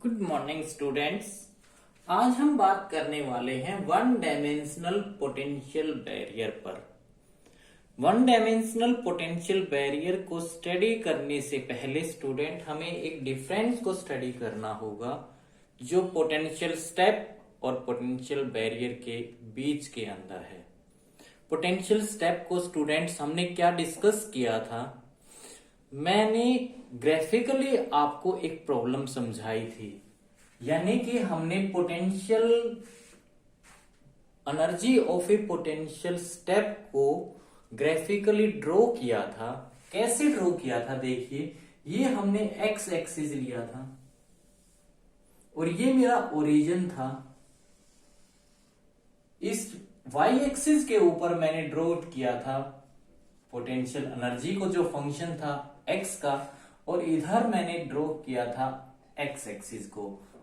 Good morning students. आज हम बात करने वाले हैं वन डायमेंशनल पोटेंशियल बैरियर पर। वन डायमेंशनल पोटेंशियल बैरियर को स्टडी करने से पहले स्टूडेंट हमें एक डिफरेंस को स्टडी करना होगा जो पोटेंशियल स्टेप और पोटेंशियल बैरियर के बीच के अंदर है। पोटेंशियल स्टेप को स्टूडेंट्स हमने क्या डिस्कस किया था, मैंने ग्राफिकली आपको एक प्रॉब्लम समझाई थी, यानी कि हमने potential energy of a potential step को ग्राफिकली ड्रॉ किया था। कैसे ड्रॉ किया था, देखिए ये हमने एक्स एक्सिस लिया था और ये मेरा ओरिजिन था। इस वाई एक्सिस के ऊपर मैंने ड्रॉ किया था पोटेंशियल एनर्जी को, जो फंक्शन था एक्स का, और इधर मैंने ड्रॉ किया था एक्स एक्सिस को,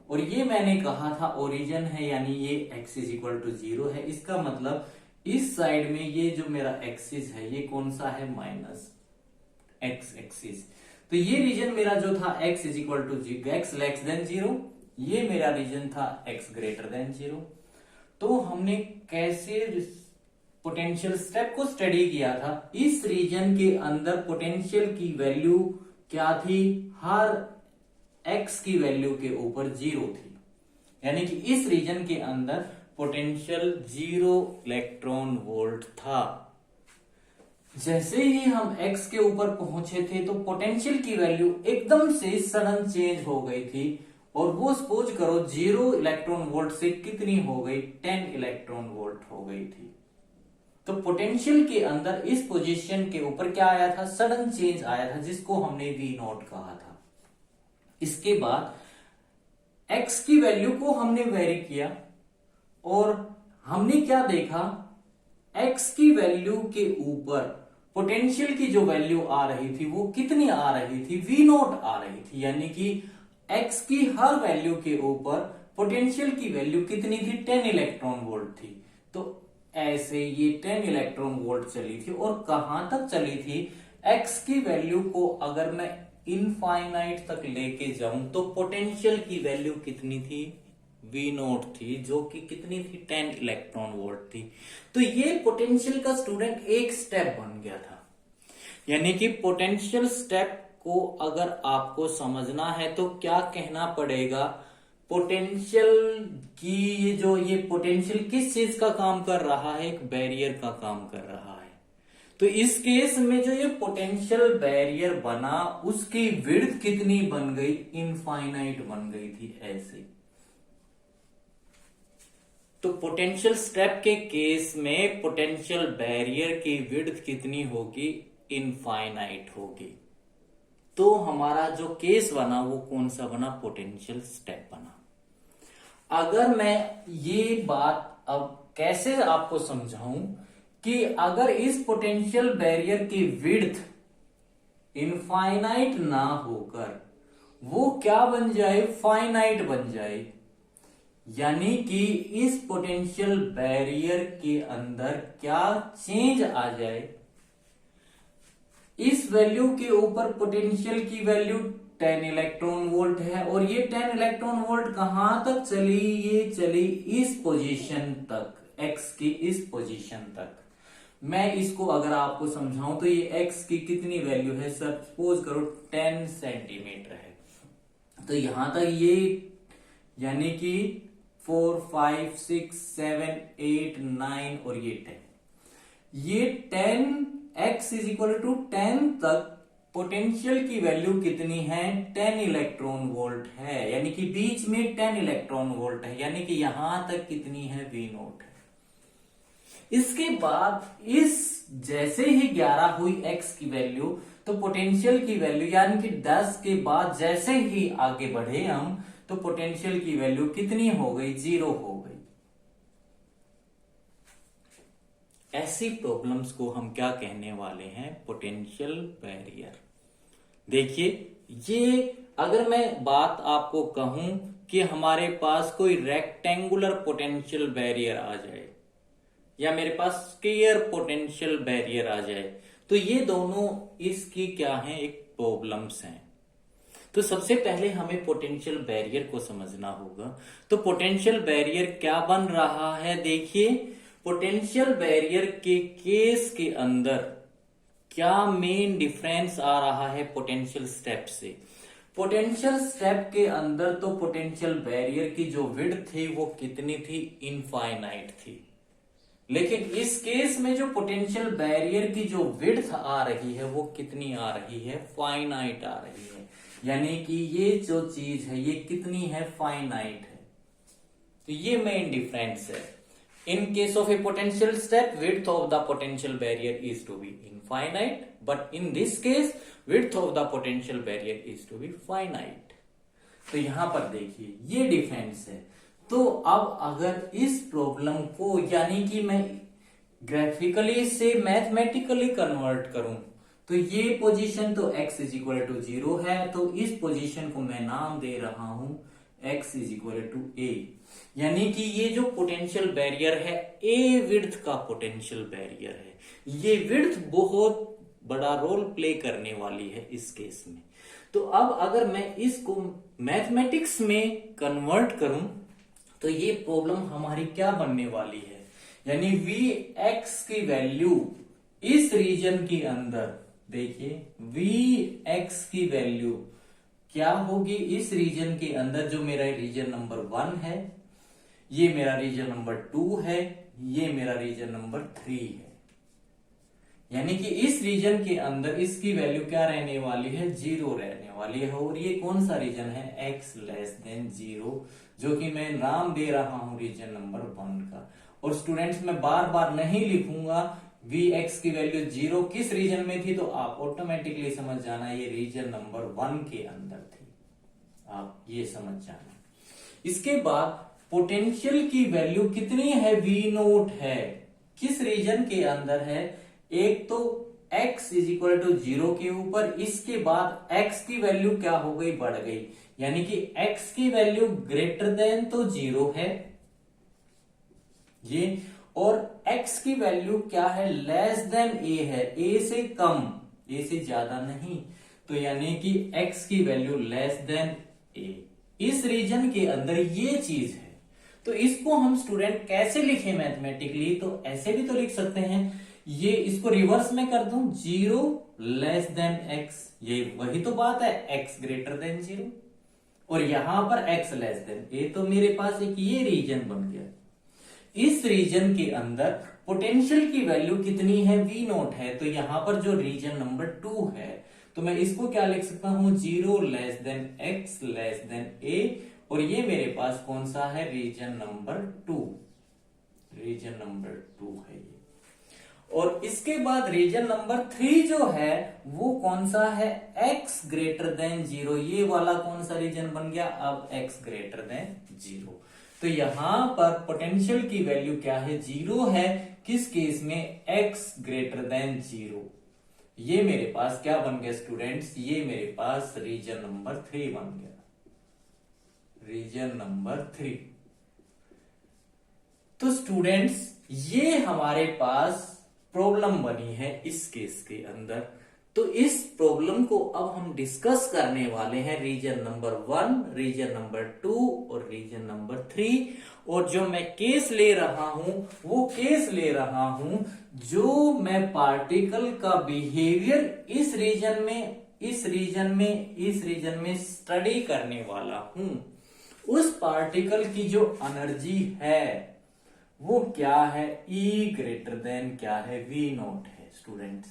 और ये मैंने कहा था ओरिजिन है, यानी ये एक्स इज इक्वल टू 0 है। इसका मतलब इस साइड में ये जो मेरा एक्सिस है ये कौन सा है, माइनस एक्स एक्सिस। तो ये रीजन मेरा जो था x is equal to x less than 0, ये मेरा रीजन था एक्स ग्रेटर देन 0। तो हमने कैसे पोटेंशियल स्टेप को स्टडी किया था, इस रीजन के अंदर पोटेंशियल की वैल्यू क्या थी, हर x की वैल्यू के ऊपर 0 थी, यानी कि इस रीजन के अंदर पोटेंशियल 0 इलेक्ट्रॉन वोल्ट था। जैसे ही हम x के ऊपर पहुंचे थे तो पोटेंशियल की वैल्यू एकदम से सडन चेंज हो गई थी, और वो सपोज करो 0 इलेक्ट्रॉन वोल्ट से कितनी हो गई, 10 इलेक्ट्रॉन वोल्ट हो गई थी। तो पोटेंशियल के अंदर इस पोजीशन के ऊपर क्या आया था, सडन चेंज आया था, जिसको हमने वी नॉट कहा था। इसके बाद x की वैल्यू को हमने वेरी किया और हमने क्या देखा, x की वैल्यू के ऊपर पोटेंशियल की जो वैल्यू आ रही थी वो कितनी आ रही थी, वी नॉट आ रही थी, यानी कि x की हर वैल्यू के ऊपर पोटेंशियल की वैल्यू कितनी थी, 10 इलेक्ट्रॉन वोल्ट थी। तो ऐसे ये 10 इलेक्ट्रॉन वोल्ट चली थी, और कहां तक चली थी, x की वैल्यू को अगर मैं इनफाइनाइट तक लेके जाऊं तो पोटेंशियल की वैल्यू कितनी थी, वी नॉट थी, जो कि कितनी थी, 10 इलेक्ट्रॉन वोल्ट थी। तो ये पोटेंशियल का स्टूडेंट एक स्टेप बन गया था। यानी कि पोटेंशियल स्टेप को अगर आपको समझना है तो क्या कहना पड़ेगा, पोटेंशियल की ये पोटेंशियल किस चीज का काम कर रहा है, एक बैरियर का काम कर रहा है। तो इस केस में जो ये पोटेंशियल बैरियर बना उसकी विड्थ कितनी बन गई, इनफाइनाइट बन गई थी ऐसे। तो पोटेंशियल स्टेप के केस में पोटेंशियल बैरियर की विड्थ कितनी होगी, इनफाइनाइट होगी। तो हमारा जो केस बना वो कौन सा बना, पोटेंशियल स्टेप बना। अगर मैं ये बात अब कैसे आपको समझाऊं कि अगर इस पोटेंशियल बैरियर की विड्थ इनफाइनाइट ना होकर वो क्या बन जाए, फाइनाइट बन जाए, यानी कि इस पोटेंशियल बैरियर के अंदर क्या चेंज आ जाए, इस वैल्यू के ऊपर पोटेंशियल की वैल्यू 10 इलेक्ट्रॉन वोल्ट है, और ये 10 इलेक्ट्रॉन वोल्ट कहां तक चली, ये चली इस पोजीशन तक, x की इस पोजीशन तक। मैं इसको अगर आपको समझाऊं तो ये x की कितनी वैल्यू है, सपोज करो 10 सेंटीमीटर है, तो यहां तक ये यानी कि 4 5 6 7 8 9 और ये 10, ये 10 x इज इक्वल टू 10 तक पोटेंशियल की वैल्यू कितनी है, 10 इलेक्ट्रॉन वोल्ट है, यानी कि बीच में 10 इलेक्ट्रॉन वोल्ट है, यानी कि यहां तक कितनी है, वी नॉट है। इसके बाद इस जैसे ही 11 हुई x की वैल्यू, तो पोटेंशियल की वैल्यू यानी कि 10 के बाद जैसे ही आगे बढ़े हम, तो पोटेंशियल की वैल्यू कितनी हो गई, 0 हो गई। ऐसी प्रॉब्लम्स को हम क्या कहने वाले हैं, पोटेंशियल बैरियर। देखिए, ये अगर मैं बात आपको कहूं कि हमारे पास कोई रेक्टेंगुलर पोटेंशियल बैरियर आ जाए या मेरे पास स्फीयर पोटेंशियल बैरियर आ जाए, तो ये दोनों इसकी क्या है, एक प्रॉब्लम्स हैं। तो सबसे पहले हमें पोटेंशियल बैरियर को समझना होगा। तो पोटेंशियल बैरियर क्या बन रहा है, देखिए पोटेंशियल बैरियर के केस के अंदर क्या मेन डिफरेंस आ रहा है पोटेंशियल स्टेप से। पोटेंशियल स्टेप के अंदर तो पोटेंशियल बैरियर की जो विड्थ थी वो कितनी थी, इनफाइनाइट थी। लेकिन इस केस में जो पोटेंशियल बैरियर की जो विड्थ आ रही है वो कितनी आ रही है, फाइनाइट आ रही है। यानी कि ये जो चीज है ये कितनी है, फाइनाइट है। तो ये मेन डिफरेंस है। In case of a potential step width of the potential barrier is to be infinite, but in this case width of the potential barrier is to be finite. तो यहां पर देखिए ये difference है। तो अब अगर इस प्रॉब्लम को यानी कि मैं ग्राफिकली से मैथमेटिकली कन्वर्ट करूं तो ये पोजीशन तो x इज इक्वल टू 0 है, तो इस पोजीशन को मैं नाम दे रहा हूं x is equal to a। यानी कि ये जो पोटेंशियल बैरियर है a विड्थ का पोटेंशियल बैरियर है। ये विड्थ बहुत बड़ा रोल प्ले करने वाली है इस केस में। तो अब अगर मैं इसको मैथमेटिक्स में कन्वर्ट करूं तो ये प्रॉब्लम हमारी क्या बनने वाली है, यानी Vx की वैल्यू इस रीजन के अंदर, देखिए Vx की वैल्यू क्या होगी इस रीजन के अंदर, जो मेरा रीजन नंबर 1 है, ये मेरा रीजन नंबर 2 है, ये मेरा रीजन नंबर 3 है। यानी कि इस रीजन के अंदर इसकी वैल्यू क्या रहने वाली है, 0 रहने वाली है। और ये कौन सा रीजन है, x लेस देन 0, जो कि मैं नाम दे रहा हूं रीजन नंबर 1 का। और स्टूडेंट्स मैं बार बार नहीं लिखूंगा Vx की वैल्यू 0 किस रीजन में थी, तो आप ऑटोमेटिकली समझ जाना ये रीजन नंबर 1 के अंदर थी, आप ये समझ जाना। इसके बाद पोटेंशियल की वैल्यू कितनी है, V नोट है, किस रीजन के अंदर है, एक तो x इज इक्वल टू 0 के ऊपर, इसके बाद x की वैल्यू क्या हो गई, बढ़ गई। यानी कि x की वैल्यू ग्रेटर देन तो 0 है ये, और x की वैल्यू क्या है, लेस देन a है, a से कम, a से ज्यादा नहीं। तो यानी कि x की वैल्यू लेस देन a इस रीजन के अंदर ये चीज है। तो इसको हम स्टूडेंट कैसे लिखें मैथमेटिकली, तो ऐसे भी तो लिख सकते हैं, ये इसको रिवर्स में कर दूं, 0 लेस देन x, ये वही तो बात है, x ग्रेटर देन 0, और यहां पर x लेस देन a। तो मेरे पास एक ये रीजन बन गया। इस रीजन के अंदर पोटेंशियल की वैल्यू कितनी है, V नोट है। तो यहां पर जो रीजन नंबर 2 है, तो मैं इसको क्या लिख सकता हूं, 0 less than x less than a, और ये मेरे पास कौन सा है, रीजन नंबर 2, रीजन नंबर 2 है ये। और इसके बाद रीजन नंबर 3 जो है वो कौन सा है, x ग्रेटर देन 0, ये वाला कौन सा रीजन बन गया, अब x ग्रेटर देन 0। तो यहां पर पोटेंशियल की वैल्यू क्या है, 0 है, किस केस में, x ग्रेटर देन 0। ये मेरे पास क्या बन गया स्टूडेंट्स, ये मेरे पास रीजन नंबर 3 बन गया, रीजन नंबर 3। तो स्टूडेंट्स ये हमारे पास प्रॉब्लम बनी है इस केस के अंदर। तो इस प्रॉब्लम को अब हम डिस्कस करने वाले हैं रीजन नंबर 1, रीजन नंबर 2 और रीजन नंबर 3। और जो मैं केस ले रहा हूं वो केस ले रहा हूं जो मैं पार्टिकल का बिहेवियर इस रीजन में स्टडी करने वाला हूं। उस पार्टिकल की जो एनर्जी है वो क्या है, E ग्रेटर देन क्या है, V नोट है स्टूडेंट्स।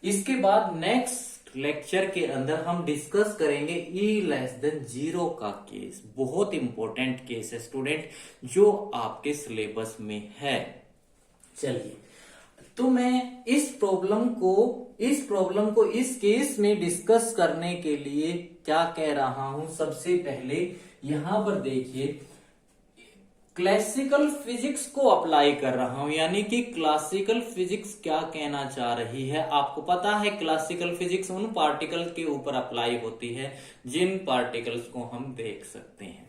इसके बाद नेक्स्ट लेक्चर के अंदर हम डिस्कस करेंगे E लेस देन 0 का केस। बहुत इंपॉर्टेंट केस है स्टूडेंट, जो आपके सिलेबस में है। चलिए, तो मैं इस प्रॉब्लम को इस केस में डिस्कस करने के लिए क्या कह रहा हूं, सबसे पहले यहां पर देखिए क्लासिकल फिजिक्स को अप्लाई कर रहा हूं। यानी कि क्लासिकल फिजिक्स क्या कहना चाह रही है, आपको पता है क्लासिकल फिजिक्स उन पार्टिकल के ऊपर अप्लाई होती है जिन पार्टिकल्स को हम देख सकते हैं।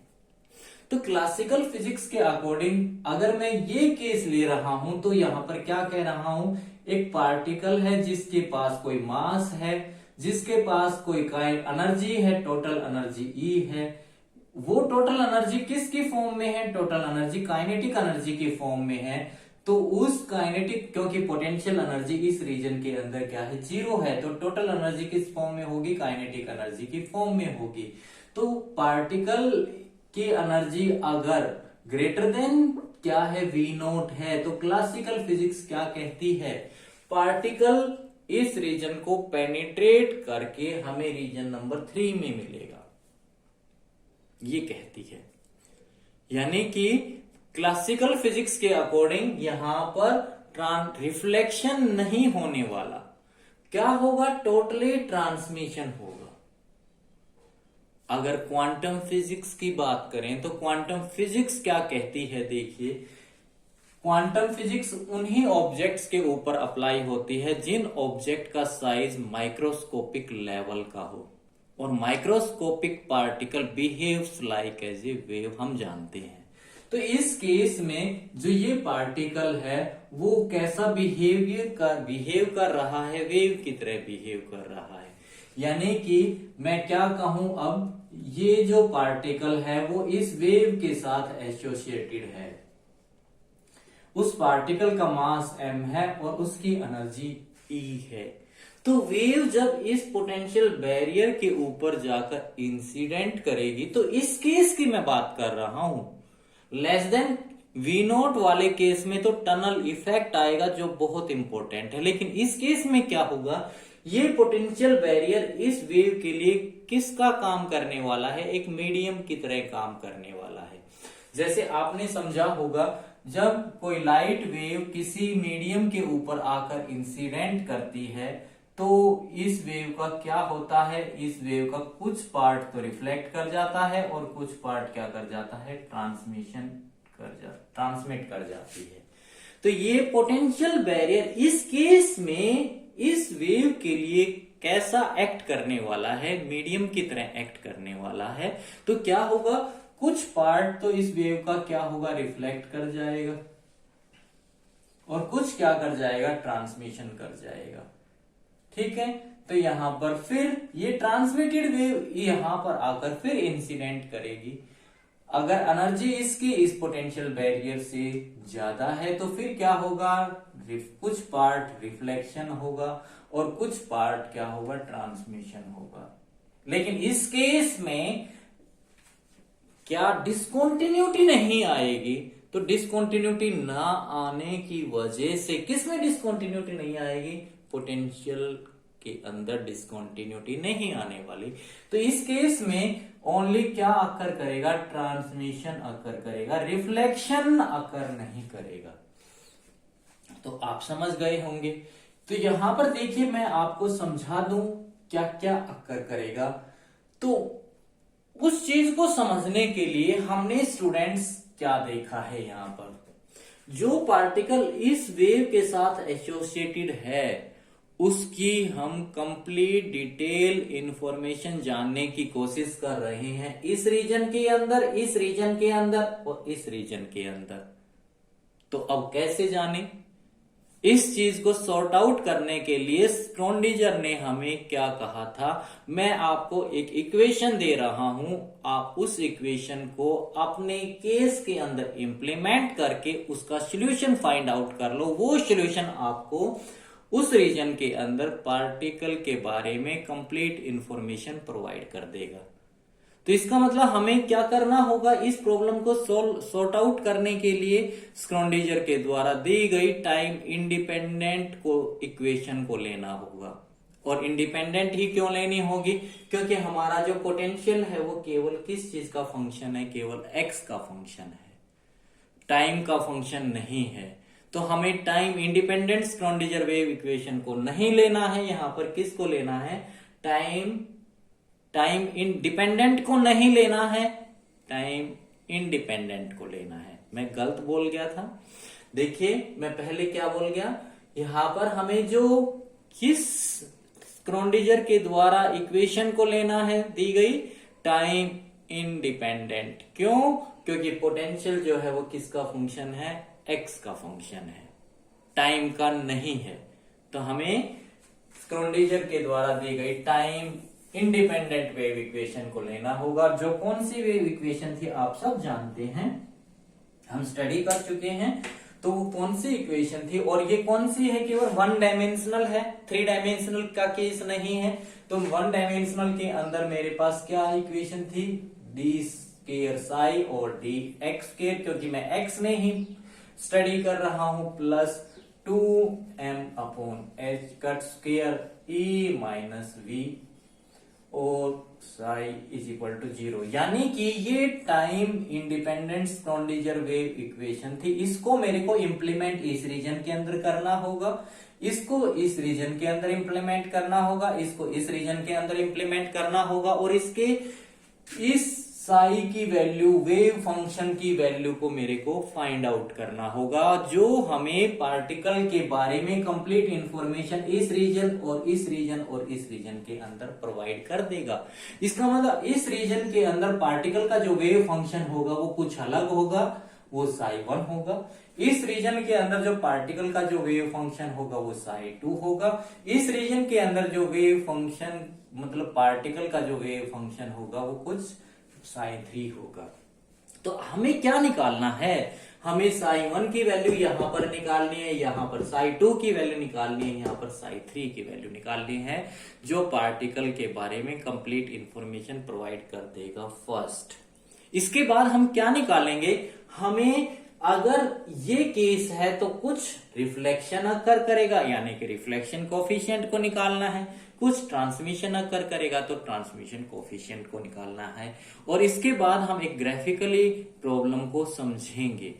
तो क्लासिकल फिजिक्स के अकॉर्डिंग अगर मैं ये केस ले रहा हूं तो यहां पर क्या कह रहा हूं, एक पार्टिकल है जिसके पास कोई मास है, जिसके पास कोई एनर्जी है, टोटल एनर्जी ई है, वो टोटल एनर्जी किसकी फॉर्म में है, टोटल एनर्जी काइनेटिक एनर्जी की फॉर्म में है। तो उस काइनेटिक, क्योंकि पोटेंशियल एनर्जी इस रीजन के अंदर क्या है, जीरो है, तो टोटल एनर्जी किस फॉर्म में होगी, काइनेटिक एनर्जी की फॉर्म में होगी। तो पार्टिकल की एनर्जी अगर ग्रेटर देन क्या है, वी नॉट है, तो क्लासिकल फिजिक्स क्या कहती है, पार्टिकल इस रीजन को पेनिट्रेट करके हमें रीजन नंबर 3 में मिलेगा, ये कहती है। यानी कि क्लासिकल फिजिक्स के अकॉर्डिंग यहां पर रिफ्लेक्शन नहीं होने वाला, क्या होगा, टोटली ट्रांसमिशन होगा। अगर क्वांटम फिजिक्स की बात करें तो क्वांटम फिजिक्स क्या कहती है, देखिए क्वांटम फिजिक्स उन्हीं ऑब्जेक्ट्स के ऊपर अप्लाई होती है जिन ऑब्जेक्ट का साइज माइक्रोस्कोपिक लेवल का हो, और microscopic particle behaves like as a wave, हम जानते हैं। तो इस केस में जो ये पार्टिकल है वो कैसा बिहेव कर रहा है, वेव की तरह बिहेव कर रहा है। यानी कि मैं क्या कहूं, अब ये जो पार्टिकल है वो इस वेव के साथ एसोसिएटेड है। उस पार्टिकल का मास m है और उसकी एनर्जी E है। तो वेव जब इस पोटेंशियल बैरियर के ऊपर जाकर इंसिडेंट करेगी, तो इस केस की मैं बात कर रहा हूं, लेस देन वी नॉट वाले केस में तो टनल इफेक्ट आएगा जो बहुत इंपॉर्टेंट है। लेकिन इस केस में क्या होगा, ये पोटेंशियल बैरियर इस वेव के लिए किसका काम करने वाला है, एक मीडियम की तरह काम करने वाला है। जैसे आपने समझा होगा, जब कोई लाइट वेव किसी मीडियम के ऊपर आकर इंसिडेंट करती है तो इस वेव का क्या होता है, इस वेव का कुछ पार्ट तो रिफ्लेक्ट कर जाता है और कुछ पार्ट क्या कर जाता है, ट्रांसमिट कर जाती है। तो ये पोटेंशियल बैरियर इस केस में इस वेव के लिए कैसा एक्ट करने वाला है, मीडियम की तरह एक्ट करने वाला है। तो क्या होगा, कुछ पार्ट तो इस वेव का क्या होगा, रिफ्लेक्ट कर जाएगा और कुछ क्या कर जाएगा, ट्रांसमिशन कर जाएगा। ठीक है, तो यहां पर फिर ये ट्रांसमिटेड वेव यहां पर आकर फिर इंसिडेंट करेगी। अगर एनर्जी इसकी इस पोटेंशियल बैरियर से ज्यादा है तो फिर क्या होगा, कुछ पार्ट रिफ्लेक्शन होगा और कुछ पार्ट क्या होगा, ट्रांसमिशन होगा। लेकिन इस केस में क्या डिस्कंटिन्यूटी नहीं आएगी, तो डिस्कंटिन्यूटी ना आने की वजह से, किसमें डिस्कंटिन्यूटी नहीं आएगी, पोटेंशियल के अंदर डिस्कंटिन्यूटी नहीं आने वाली। तो इस केस में ओनली क्या अकर करेगा, ट्रांसमिशन अकर करेगा, रिफ्लेक्शन अकर नहीं करेगा। तो आप समझ गए होंगे। तो यहां पर देखिए मैं आपको समझा दूं क्या क्या अकर करेगा। तो उस चीज को समझने के लिए हमने स्टूडेंट्स क्या देखा है, यहां पर जो पार्टिकल इस वेव के साथ एसोसिएटेड है उसकी हम कंप्लीट डिटेल इंफॉर्मेशन जानने की कोशिश कर रहे हैं, इस रीजन के अंदर, इस रीजन के अंदर और इस रीजन के अंदर। तो अब कैसे जाने, इस चीज को सॉर्ट आउट करने के लिए स्क्रोडिंजर ने हमें क्या कहा था, मैं आपको एक इक्वेशन दे रहा हूं, आप उस इक्वेशन को अपने केस के अंदर इंप्लीमेंट करके उसका सॉल्यूशन फाइंड आउट कर लो। वो सॉल्यूशन आपको उस रीजन के अंदर पार्टिकल के बारे में कंप्लीट इंफॉर्मेशन प्रोवाइड कर देगा। तो इसका मतलब हमें क्या करना होगा, इस प्रॉब्लम को सॉर्ट आउट करने के लिए स्क्रोडिंजर के द्वारा दी गई टाइम इंडिपेंडेंट को इक्वेशन को लेना होगा। और इंडिपेंडेंट ही क्यों लेनी होगी, क्योंकि हमारा जो पोटेंशियल है वो केवल किस चीज का फंक्शन है, केवल एक्स का फंक्शन है, टाइम का फंक्शन नहीं है। तो हमें time independent Schrodinger wave equation को नहीं लेना है, यहां पर किसको लेना है, टाइम इंडिपेंडेंट को नहीं लेना है, टाइम इंडिपेंडेंट को लेना है। मैं गलत बोल गया था, देखिए मैं पहले क्या बोल गया, यहां पर हमें जो किस स्क्रोडिंजर के द्वारा इक्वेशन को लेना है दी गई, टाइम इंडिपेंडेंट। क्यों, क्योंकि पोटेंशियल जो है वो किसका फंक्शन है, एक्स का फंक्शन है, टाइम का नहीं है। तो हमें स्क्रोडिंजर के द्वारा दी गई टाइम इंडिपेंडेंट वेव इक्वेशन को लेना होगा। जो कौन सी वेव इक्वेशन थी आप सब जानते हैं, हम स्टडी कर चुके हैं। तो वो कौन सी इक्वेशन थी, और ये कौन सी है, केवल वन डायमेंशनल है, थ्री डायमेंशनल का केस नहीं है। तो वन डायमेंशनल के अंदर मेरे पास क्या इक्वेशन थी, डी स्क्वायर साई और डी एक्स स्क्वायर, क्योंकि मैं एक्स में ही स्टडी कर रहा हूं, plus 2m upon h cut square e minus v और साई इज इक्वल टू 0। यानी कि ये time independent Schrodinger wave equation थी। इसको मेरे को इंप्लीमेंट इस रीजन के अंदर करना होगा, इसको इस रीजन के अंदर इंप्लीमेंट करना होगा, इसको इस रीजन के अंदर इंप्लीमेंट करना होगा, और इसके इस साई की वैल्यू, वेव फंक्शन की वैल्यू को मेरे को फाइंड आउट करना होगा, जो हमें पार्टिकल के बारे में कंप्लीट इंफॉर्मेशन इस रीजन और इस रीजन और इस रीजन के अंदर प्रोवाइड कर देगा। इसका मतलब इस रीजन के अंदर पार्टिकल का जो वेव फंक्शन होगा वो कुछ अलग होगा, वो साई 1 होगा। इस रीजन के अंदर जो पार्टिकल का जो वेव फंक्शन होगा वो साई 2 होगा। इस रीजन के अंदर जो वेव फंक्शन मतलब पार्टिकल का जो वेव फंक्शन होगा वो कुछ साइन 3 होगा। तो हमें क्या निकालना है, हमें साई 1 की वैल्यू यहां पर निकालनी है, यहां पर साई 2 की वैल्यू निकालनी है, यहां पर साई 3 की वैल्यू निकालनी है, जो पार्टिकल के बारे में कंप्लीट इंफॉर्मेशन प्रोवाइड कर देगा फर्स्ट। इसके बाद हम क्या निकालेंगे, हमें अगर ये केस है तो कुछ रिफ्लेक्शन अकर करेगा, यानी कि रिफ्लेक्शन कोफिशिएंट को निकालना है, कुछ ट्रांसमिशन अकर करेगा तो ट्रांसमिशन कोफिशिएंट को निकालना है, और इसके बाद हम एक ग्राफिकली प्रॉब्लम को समझेंगे।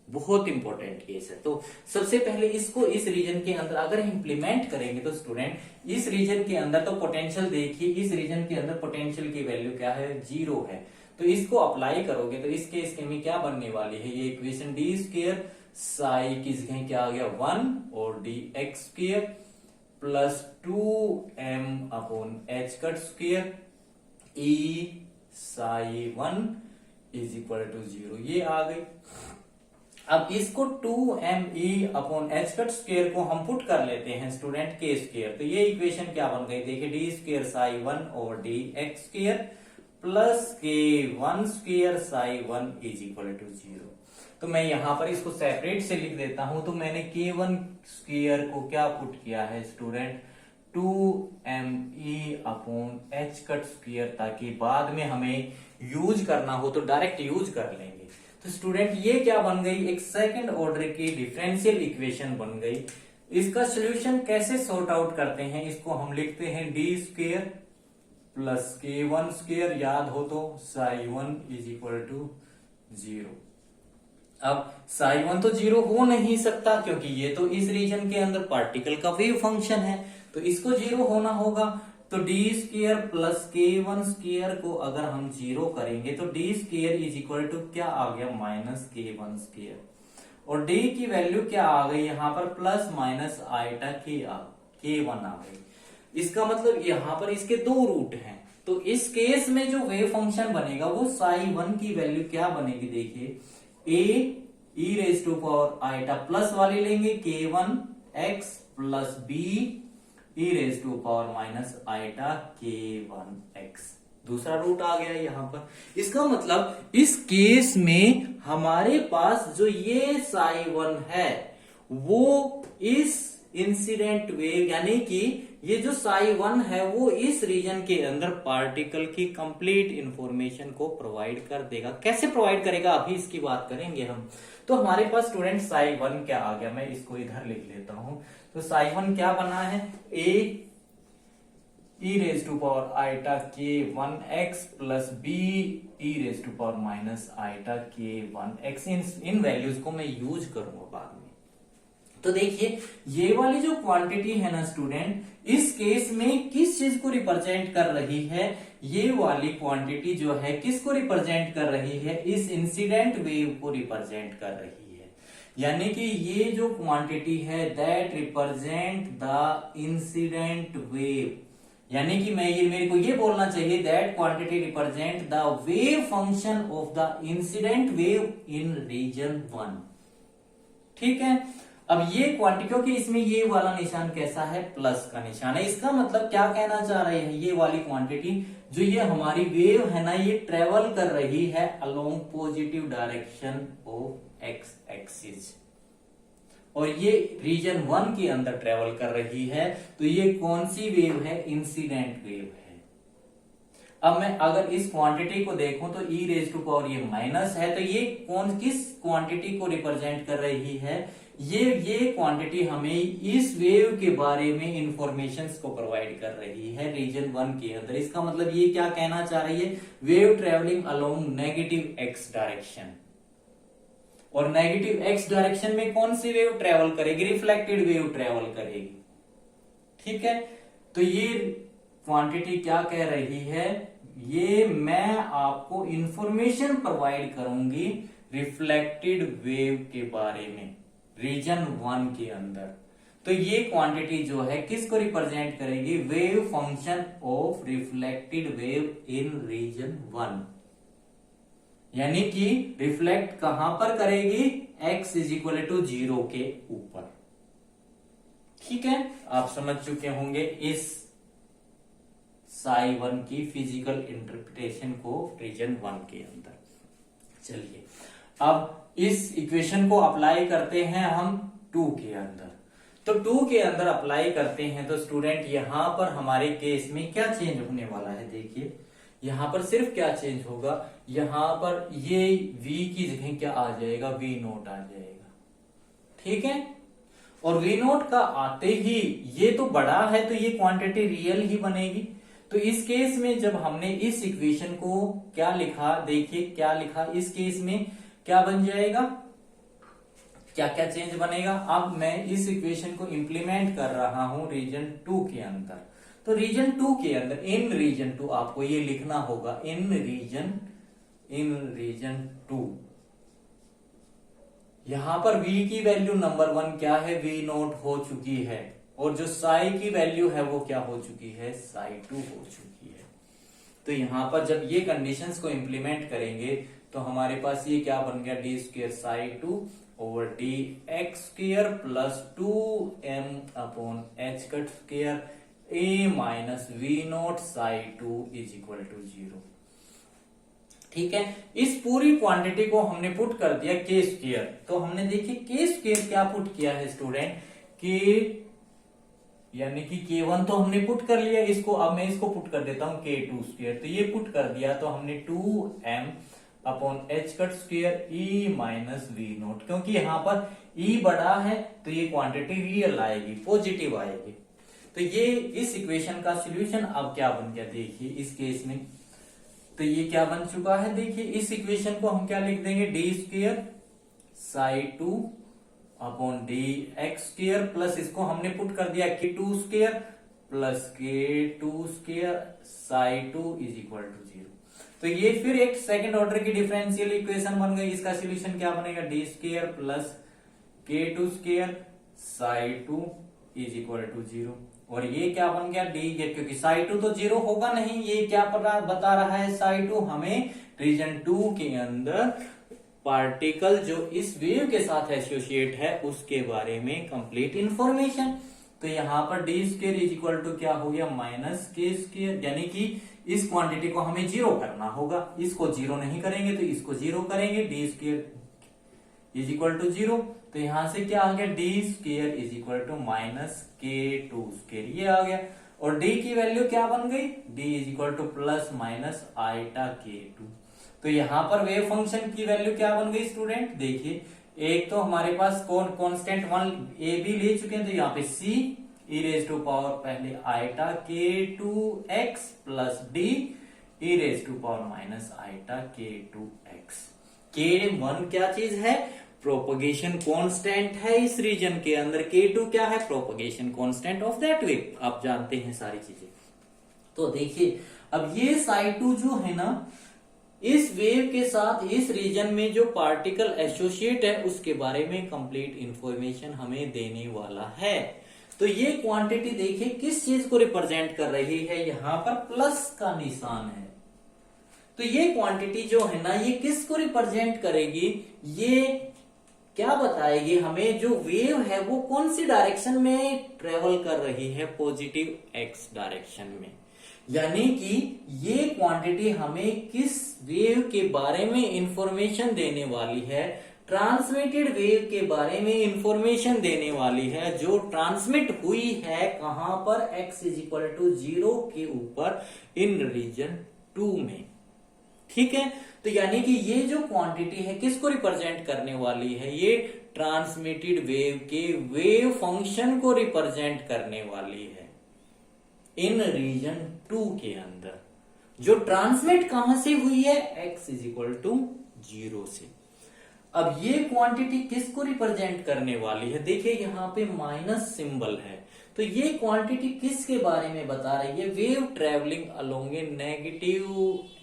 बहुत इंपॉर्टेंट केस है। तो सबसे पहले इसको इस रीजन के अंदर अगर इंप्लीमेंट करेंगे तो स्टूडेंट इस रीजन के अंदर तो पोटेंशियल देखिए, इस रीजन के अंदर पोटेंशियल की वैल्यू क्या है, 0 है। तो इसको अप्लाई करोगे तो इस केस के में क्या बनने वाली है, ये इक्वेशन डी स्क्वायर साई की जगह क्या आ गया 1 और d x square plus 2m upon h cut square e psi 1 is equal to 0, ये आ गई। अब इसको 2me upon h cut square को हम पुट कर लेते हैं स्टूडेंट के स्क्वायर, तो ये इक्वेशन क्या बन गई, देखिए डी स्क्वायर साई 1 और d x square plus k 1 square psi 1 is equal to 0। तो मैं यहां पर इसको सेपरेट से लिख देता हूं, तो मैंने k1 स्क्वायर को क्या पुट किया है student 2me upon h cut square, ताकि बाद में हमें यूज करना हो तो डायरेक्ट यूज कर लेंगे। तो स्टूडेंट ये क्या बन गई, एक सेकंड ऑर्डर की डिफरेंशियल इक्वेशन बन गई। इसका सोल्यूशन कैसे सॉर्ट आउट करते हैं, इसको हम लिखते हैं D square plus k1 square, याद हो तो साई 1 इज इक्वल टू 0। अब साई 1 तो 0 हो नहीं सकता, क्योंकि ये तो इस रीजन के अंदर पार्टिकल का वेव फंक्शन है, तो इसको 0 होना होगा। तो d square plus k1 square को अगर हम 0 करेंगे तो d square is equal to क्या आ गया माइनस k1 स्क्वायर, और डी की वैल्यू क्या आ गई यहां पर प्लस माइनस आइटा k1 आ गई। इसका मतलब यहां पर इसके दो रूट हैं, तो इस केस में जो वेव फंक्शन बनेगा वो साई 1 की वैल्यू क्या बनेगी, देखिए a e raise to power iota plus वाली लेंगे k1 x plus b e raise to power minus iota k1 x, दूसरा रूट आ गया यहां पर। इसका मतलब इस केस में हमारे पास जो ये साई 1 है वो इस इंसिडेंट वेव यानी कि ये जो साई 1 है वो इस रीजन के अंदर पार्टिकल की कंप्लीट इंफॉर्मेशन को प्रोवाइड कर देगा। कैसे प्रोवाइड करेगा अभी इसकी बात करेंगे हम। तो हमारे पास स्टूडेंट साई 1 क्या आ गया, मैं इसको इधर लिख लेता हूं। तो साई 1 क्या बना है, a e raise to power iota k1x plus b e raise to power minus iota k1x। इन वैल्यूज को मैं यूज करूंगा बाद में। तो देखिए ये वाली जो क्वांटिटी है ना स्टूडेंट, इस केस में किस चीज को रिप्रेजेंट कर रही है, ये वाली क्वांटिटी जो है किसको रिप्रेजेंट कर रही है, इस इंसिडेंट वेव को रिप्रेजेंट कर रही है। यानी कि ये जो क्वांटिटी है that represent the incident wave, यानी कि मेरे को ये बोलना चाहिए that quantity represent the wave function of the incident wave in region 1। ठीक है। अब ये क्वांटिटी, क्योंकि इसमें ये वाला निशान कैसा है, प्लस का निशान है, इसका मतलब क्या कहना चाह रहे हैं, ये वाली क्वांटिटी जो ये हमारी वेव है ना, ये ट्रेवल कर रही है along positive direction of x axis, और ये रीजन 1 के अंदर ट्रेवल कर रही है। तो ये कौन सी वेव है, इंसिडेंट वेव है। अब मैं अगर इस क्वांटिटी को देखूं तो e रेज टू पावर ये माइनस है, तो ये किस क्वांटिटी को रिप्रेजेंट कर रही है, ये क्वांटिटी हमें इस वेव के बारे में इंफॉर्मेशन को प्रोवाइड कर रही है रीजन 1 के अंदर। इसका मतलब ये क्या कहना चाह रही है, wave travelling along negative x direction, और नेगेटिव एक्स डायरेक्शन में कौन सी वेव ट्रेवल करेगी, रिफ्लेक्टेड वेव ट्रेवल करेगी। ठीक है, तो ये क्वांटिटी क्या कह रही है, ये मैं आपको इंफॉर्मेशन प्रोवाइड करूंगी रिफ्लेक्टेड वेव के बारे में रीजन 1 के अंदर। तो ये क्वांटिटी जो है किसको रिप्रेजेंट करेगी, wave function of reflected wave in region 1, यानी कि रिफ्लेक्ट कहां पर करेगी, x इज इक्वल टू 0 के ऊपर। ठीक है, आप समझ चुके होंगे इस साई 1 की फिजिकल इंटरप्रिटेशन को रीजन 1 के अंदर। चलिए अब इस इक्वेशन को अप्लाई करते हैं हम 2 के अंदर। तो 2 के अंदर अप्लाई करते हैं तो स्टूडेंट यहां पर हमारे केस में क्या चेंज होने वाला है, देखिए यहां पर सिर्फ क्या चेंज होगा, यहां पर ये v की जगह क्या आ जाएगा, v नोट आ जाएगा। ठीक है, और v नोट का आते ही ये तो बड़ा है तो ये क्वांटिटी रियल ही बनेगी। तो इस केस में जब हमने इस इक्वेशन को क्या लिखा, देखिए क्या लिखा, इस केस में क्या बन जाएगा, क्या क्या चेंज बनेगा। अब मैं इस इक्वेशन को इंप्लीमेंट कर रहा हूं रीजन 2 के अंदर। तो रीजन 2 के अंदर, इन रीजन 2 आपको ये लिखना होगा, इन रीजन 2, यहां पर v की वैल्यू नंबर 1 क्या है, v नोट हो चुकी है, और जो साई की वैल्यू है वो क्या हो चुकी है, साई 2 हो चुकी है। तो यहां पर जब ये कंडीशंस को इंप्लीमेंट करेंगे तो हमारे पास ये क्या बन गया, d square psi 2 over D x square plus 2m upon h cut square e minus we not psi 2 is equal to 0। ठीक है, इस पूरी क्वांटिटी को हमने पुट कर दिया के स्क्र। तो हमने देखिए के स्क्र क्या पुट किया है स्टूडेंट, के यानी कि k1 तो हमने पुट कर लिया, इसको अब मैं इसको पुट कर देता हूं k2 स्क्र। तो ये पुट कर दिया तो हमने 2m upon h cut square e minus we not, क्योंकि यहां पर ई बड़ा है तो ये क्वांटिटी रियल आएगी, पॉजिटिव आएगी। तो ये इस इक्वेशन का सॉल्यूशन अब क्या बन गया, देखिए इस केस में तो ये क्या बन चुका है, देखिए इस इक्वेशन को हम क्या लिख देंगे, d square psi 2 upon d x square plus इसको हमने पुट कर दिया k2 square plus k2 square psi 2 is equal to 0। तो ये फिर एक सेकंड ऑर्डर की डिफरेंशियल इक्वेशन बन गई। इसका सॉल्यूशन क्या बनेगा, d square plus k2 square psi 2 is equal to 0। और ये क्या बन गया, डी, क्योंकि साई 2 तो 0 होगा नहीं, ये क्या बता रहा है, साई 2 हमें रीजन 2 के अंदर पार्टिकल जो इस वेव के साथ एसोसिएट है उसके बारे में कंप्लीट इंफॉर्मेशन। तो यहां पर d square is equal to क्या हो गया, माइनस के स्क्र, यानी कि इस क्वांटिटी को हमें 0 करना होगा, इसको 0 नहीं करेंगे तो इसको 0 करेंगे, d square is equal to 0। तो यहां से क्या आ गया, d square is equal to minus k2 square, ये आ गया। और d की वैल्यू क्या बन गई, d is equal to plus minus iota k2। तो यहां पर वेव फंक्शन की वैल्यू क्या बन गई स्टूडेंट, देखिए एक तो हमारे पास कांस्टेंट 1 a भी ले चुके हैं, तो यहाँ पे c e raise to power पहले iota k2x plus d e raise to power minus iota k2x। k1 क्या चीज है, प्रोपगेशन कांस्टेंट है इस रीजन के अंदर, k2 क्या है, propagation constant of that wave, आप जानते हैं सारी चीजें। तो देखिए अब ये साई 2 जो है ना, इस वेव के साथ इस रीजन में जो पार्टिकल एसोसिएट है उसके बारे में कंप्लीट इंफॉर्मेशन हमें देने वाला है। तो ये क्वांटिटी देखिए किस चीज को रिप्रेजेंट कर रही है, यहां पर प्लस का निशान है। तो ये क्वांटिटी जो है ना, ये किसको रिप्रेजेंट करेगी, ये क्या बताएगी हमें, जो वेव है वो कौन सी डायरेक्शन में ट्रेवल कर रही है, पॉजिटिव एक्स डायरेक्शन में। यानी कि ये क्वांटिटी हमें किस वेव के बारे में इंफॉर्मेशन देने वाली है, ट्रांसमिटेड वेव के बारे में इंफॉर्मेशन देने वाली है, जो ट्रांसमिट हुई है कहां पर, x इज इक्वल टू 0 के ऊपर इन रीजन 2 में। ठीक है, तो यानी कि ये जो क्वांटिटी है किसको रिप्रेजेंट करने वाली है, ये ट्रांसमिटेड वेव के वेव फंक्शन को रिप्रेजेंट करने वाली है इन रीजन 2 के अंदर, जो ट्रांसमिट कहां से हुई है, x इज इक्वल टू 0 से। अब ये क्वांटिटी किसको रिप्रेजेंट करने वाली है, देखिए यहां पे माइनस सिंबल है, तो ये क्वांटिटी किसके बारे में बता रही है, वेव ट्रेवलिंग अलोंग ए नेगेटिव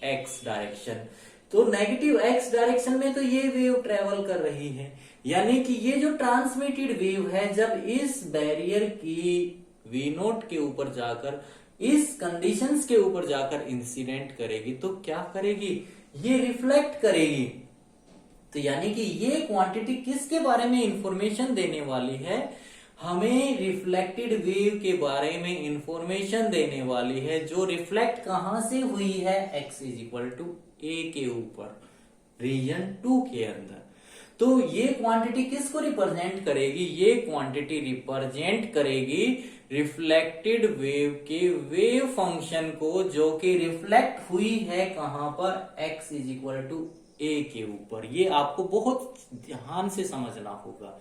एक्स डायरेक्शन। तो नेगेटिव एक्स डायरेक्शन में तो ये वेव ट्रेवल कर रही है, यानी कि ये जो ट्रांसमिटेड वेव है जब इस बैरियर की वी नोट के ऊपर जाकर, इस कंडीशंस के ऊपर जाकर इंसिडेंट करेगी तो क्या करेगी, ये रिफ्लेक्ट करेगी। तो यानी कि ये क्वांटिटी किसके बारे में इंफॉर्मेशन देने वाली है, हमें रिफ्लेक्टेड वेव के बारे में इंफॉर्मेशन देने वाली है, जो रिफ्लेक्ट कहां से हुई है, x is equal to a के ऊपर रीजन 2 के अंदर। तो ये क्वांटिटी किसको रिप्रेजेंट करेगी, ये क्वांटिटी रिप्रेजेंट करेगी रिफ्लेक्टेड वेव के वेव फंक्शन को, जो कि रिफ्लेक्ट हुई है कहां पर, x is equal to a के ऊपर। ये आपको बहुत ध्यान से समझना होगा।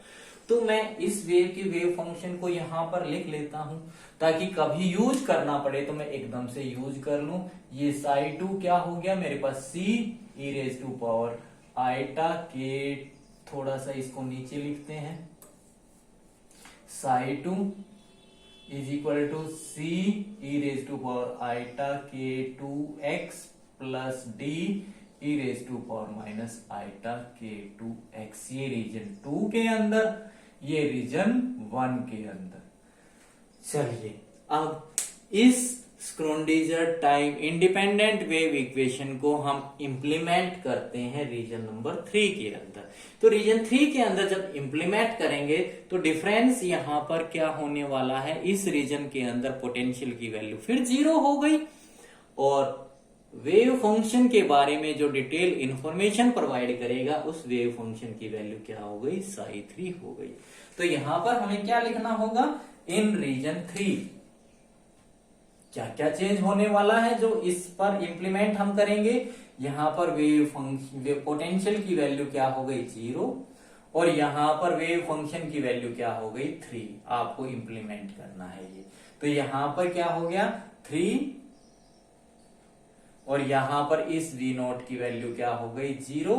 तो मैं इस वेव की वेव फंक्शन को यहां पर लिख लेता हूं, ताकि कभी यूज करना पड़े तो मैं एकदम से यूज कर लूं। ये psi2 क्या हो गया मेरे पास, c e raise to power iota k, थोड़ा सा इसको नीचे लिखते हैं, psi2 is equal to c e raise to power iota k 2x plus d e raise to power minus iota k 2x। ये रीजन 2 के अंदर, ये रीजन 1 के अंदर। चलिए अब इस Schrödinger time independent wave equation को हम इंप्लीमेंट करते हैं रीजन नंबर 3 के अंदर। तो रीजन 3 के अंदर जब इंप्लीमेंट करेंगे तो डिफरेंस यहां पर क्या होने वाला है, इस रीजन के अंदर पोटेंशियल की वैल्यू फिर 0 हो गई, और वेव फंक्शन के बारे में जो डिटेल इंफॉर्मेशन प्रोवाइड करेगा उस वेव फंक्शन की वैल्यू क्या हो गई, psi3 हो गई। तो यहां पर हमें क्या लिखना होगा, इन रीजन 3 क्या क्या चेंज होने वाला है जो इस पर इंप्लीमेंट हम करेंगे। यहां पर वेव फंक्शन पोटेंशियल की वैल्यू क्या हो गई 0, और यहां पर वेव फंक्शन की वैल्यू क्या हो गई 3। आपको इंप्लीमेंट करना है ये। तो यहां पर क्या हो गया 3, और यहां पर इस v नोट की वैल्यू क्या हो गई 0।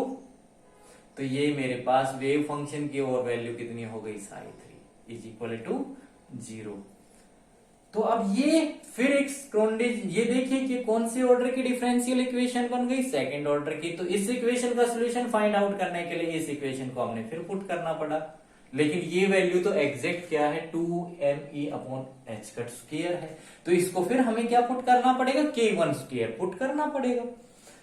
तो ये मेरे पास वेव फंक्शन की और वैल्यू कितनी हो गई psi3 इज इक्वल टू 0। तो अब ये फिर एक स्क्रोडिंजर, ये देखिए कि कौन से ऑर्डर की डिफरेंशियल इक्वेशन बन गई, सेकंड ऑर्डर की। तो इस इक्वेशन का सोल्यूशन फाइंड आउट करने के लिए इस इक्वेशन को हमने फिर पुट करना पड़ा, लेकिन ये वैल्यू तो एग्जैक्ट क्या है 2me upon h cut square है। तो इसको फिर हमें क्या पुट करना पड़ेगा, k1 स्क्वायर पुट करना पड़ेगा।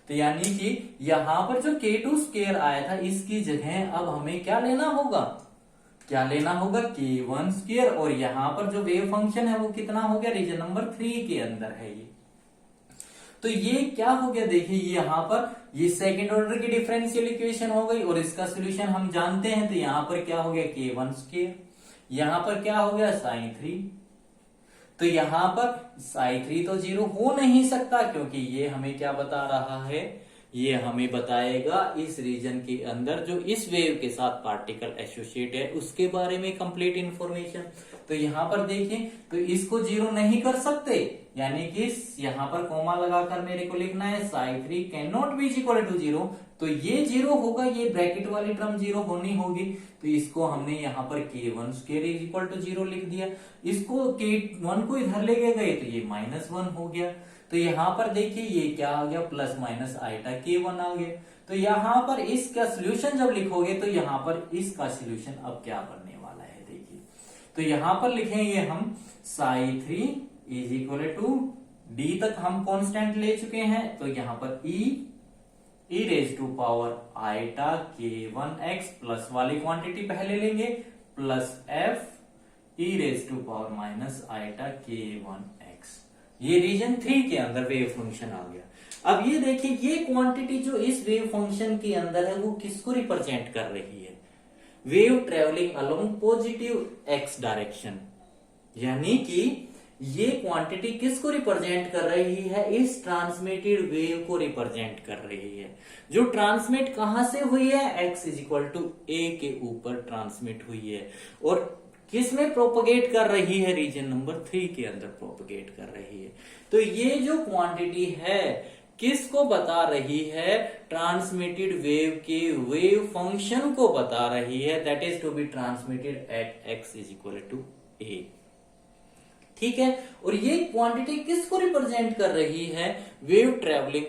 तो यानी कि यहां पर जो k2 स्क्वायर आया था इसकी जगह अब हमें क्या लेना होगा, क्या लेना होगा k1 स्क्वायर, और यहां पर जो वेव फंक्शन है वो कितना हो गया, रीजन नंबर 3 के अंदर है ये। तो ये क्या हो गया, देखिए यहां पर ये सेकंड ऑर्डर की डिफरेंशियल इक्वेशन हो गई, और इसका सोल्यूशन हम जानते हैं। तो यहां पर क्या हो गया k1 स्क्वायर, यहां पर क्या हो गया psi3। तो यहां पर psi3 तो 0 हो नहीं सकता, क्योंकि ये हमें क्या बता रहा है, ये हमें बताएगा इस रीजन के अंदर जो इस वेव के साथ पार्टिकल एसोसिएट है उसके बारे में कंप्लीट इंफॉर्मेशन। तो यहां पर देखें तो इसको 0 नहीं कर सकते, यानी कि यहां पर कोमा लगाकर मेरे को लिखना है psi3 can not be equal to 0। तो ये 0 होगा, ये ब्रैकेट वाली टर्म 0 होनी होगी। तो इसको हमने यहाँ पर k1 square is equal to 0 लिख दिया। इसको k1 को इधर लेके गए तो ये -1 हो गया। तो यहाँ पर देखिए ये क्या आ गया, प्लस माइनस आइटा k1 आ गया। तो यहाँ पर इसका सोल्यूशन जब लिखोगे तो यहाँ पर इसका सोल्यूशन अब क्या बनने वाला है, देखिए। तो यहाँ पर लिखेंगे हम psi3 is equal to d तक हम कांस्टेंट ले चुके हैं, तो यहाँ पर e e raise to power iota k1x plus वाली क्वांटिटी पहले लेंगे plus f e raise to power minus iota k1x। ये रीजन 3 के अंदर वेव फंक्शन आ गया। अब ये देखिए ये क्वांटिटी जो इस वेव फंक्शन के अंदर है वो किसको रिप्रेजेंट कर रही है? Wave travelling along positive x direction, यानी कि ये क्वांटिटी किसको रिप्रेजेंट कर रही है? इस ट्रांसमिटेड वेव को रिप्रेजेंट कर रही है, जो ट्रांसमिट कहां से हुई है? x इज इक्वल टू ए के ऊपर ट्रांसमिट हुई है और किस में प्रोपगेट कर रही है? रीजन नंबर 3 के अंदर प्रोपगेट कर रही है। तो ये जो क्वांटिटी है किसको बता रही है? ट्रांसमिटेड वेव के वेव फंक्शन को बता रही है, that is to be transmitted at x is equal to a। ठीक है, और ये क्वांटिटी किसको रिप्रेजेंट कर रही है? Wave travelling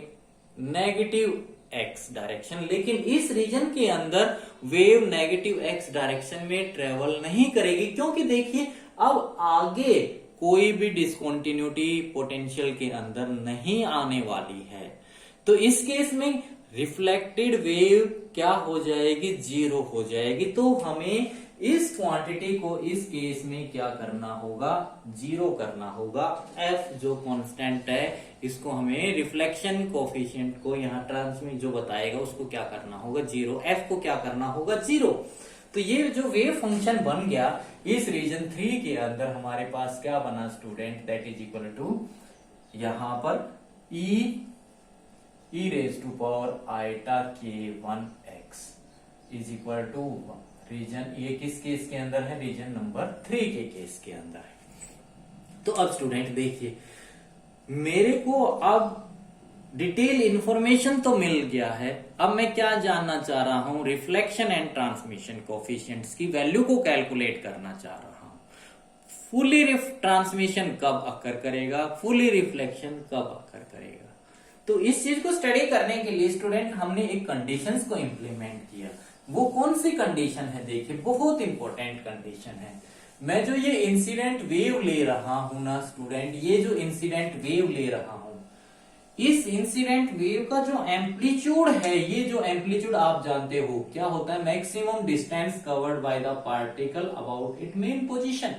negative x direction. लेकिन इस रीजन के अंदर वेव नेगेटिव x डायरेक्शन में ट्रेवल नहीं करेगी, क्योंकि देखिए अब आगे कोई भी डिस्कंटिन्यूटी पोटेंशियल के अंदर नहीं आने वाली है। तो इस केस में रिफ्लेक्टेड वेव क्या हो जाएगी? 0 हो जाएगी। तो हमें इस क्वांटिटी को इस केस में क्या करना होगा? 0 करना होगा। f जो कांस्टेंट है इसको हमें रिफ्लेक्शन कोफिशिएंट को यहाँ ट्रांसमिट जो बताएगा उसको क्या करना होगा? 0। f को क्या करना होगा? 0। तो ये जो वेव फंक्शन बन गया इस रीजन 3 के अंदर हमारे पास क्या बना student? That is equal to यहां पर e raise to power iota k1x is equal to region, ये किस केस के अंदर है? रीजन नंबर 3 के केस के अंदर है। तो अब स्टूडेंट देखिए मेरे को अब डिटेल इंफॉर्मेशन तो मिल गया है। अब मैं क्या जानना चाह रहा हूं? रिफ्लेक्शन एंड ट्रांसमिशन कोफिशिएंट्स की वैल्यू को कैलकुलेट करना चाह रहा हूं। फुली ट्रांसमिशन कब अकर करेगा? फुली रिफ्लेक्शन कब अकर करेगा? तो इस चीज को स्टडी करने के लिए स्टूडेंट हमने एक कंडीशंस को इंप्लीमेंट किया। वो कौन सी कंडीशन है? देखिए बहुत इंपॉर्टेंट कंडीशन है। मैं जो ये इंसिडेंट वेव ले रहा हूं ना स्टूडेंट, ये जो इंसिडेंट वेव ले रहा हूं, इस इंसिडेंट वेव का जो एम्पलीट्यूड है, ये जो एम्पलीट्यूड आप जानते हो क्या होता है? Maximum distance covered by the particle about it main position.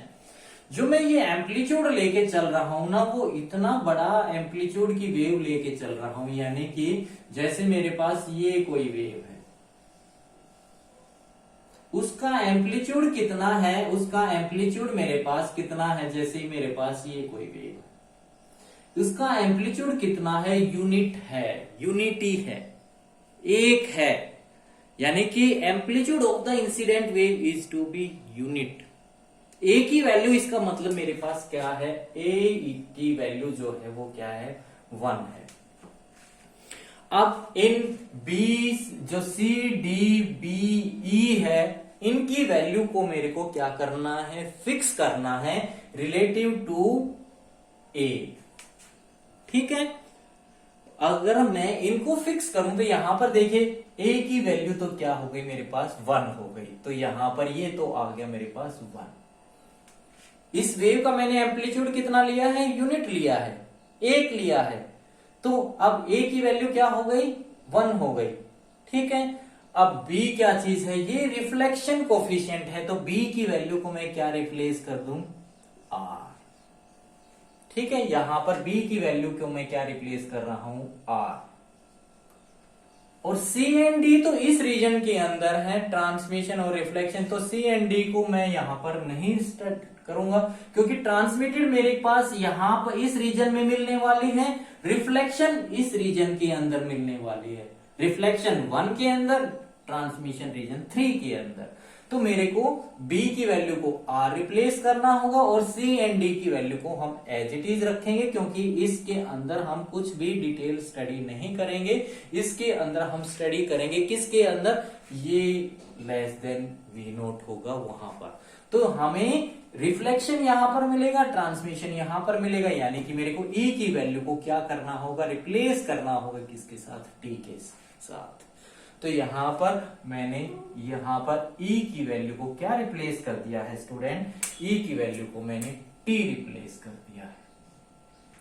जो मैं ये एम्पलीट्यूड लेके चल रहा हूं ना, वो इतना बड़ा एम्पलीट्यूड की वेव लेके चल रहा हूं, यानी कि जैसे मेरे पास ये कोई वेव है, उसका एम्पलीट्यूड कितना है? उसका एम्पलीट्यूड मेरे पास कितना है? जैसे मेरे पास ये कोई वेव है, उसका एम्पलीट्यूड कितना है? यूनिट है, यूनिटी है, एक है, यानी कि amplitude of the incident wave is to be unit. A की वैल्यू, इसका मतलब मेरे पास क्या है? ए की वैल्यू जो है वो क्या है? 1 है। अब इन बी जो सी डी बी ई है, इनकी वैल्यू को मेरे को क्या करना है? फिक्स करना है रिलेटिव टू ए। ठीक है, अगर मैं इनको फिक्स करूं तो यहां पर देखिए ए की वैल्यू तो क्या हो गई मेरे पास? 1 हो गई। तो यहां पर ये तो आ गया मेरे पास 1। इस वेव का मैंने एम्पलीट्यूड कितना लिया है? यूनिट लिया है, 1 लिया है। तो अब ए की वैल्यू क्या हो गई? 1 हो गई। ठीक है, अब बी क्या चीज है? ये रिफ्लेक्शन कोफिशिएंट है, तो बी की वैल्यू को मैं क्या रिप्लेस कर दूं? आर। ठीक है, यहां पर बी की वैल्यू को मैं क्या रिप्लेस कर रहा हूं? आर। और सी एंड डी तो इस रीजन के अंदर है, ट्रांसमिशन और रिफ्लेक्शन। तो सी एंड डी को मैं यहां पर नहीं स्टार्ट करूंगा, क्योंकि ट्रांसमिटेड मेरे पास यहां पर इस रीजन में मिलने वाली है, रिफ्लेक्शन इस रीजन के अंदर मिलने वाली है। रिफ्लेक्शन 1 के अंदर, ट्रांसमिशन रीजन 3 के अंदर। तो मेरे को B की वैल्यू को R रिप्लेस करना होगा और C एंड D की वैल्यू को हम एज इट इज रखेंगे, क्योंकि इसके अंदर हम कुछ भी डिटेल स्टडी नहीं करेंगे। इसके अंदर हम स्टडी करेंगे किसके अंदर? ये लेस देन V नोट होगा वहां पर। तो हमें रिफ्लेक्शन यहां पर मिलेगा, ट्रांसमिशन यहां पर मिलेगा, यानी कि मेरे को E की वैल्यू को क्या करना होगा? रिप्लेस करना होगा किसके साथ? T के साथ। तो यहां पर मैंने यहां पर E की वैल्यू को क्या रिप्लेस कर दिया है स्टूडेंट? E की वैल्यू को मैंने T रिप्लेस कर दिया है।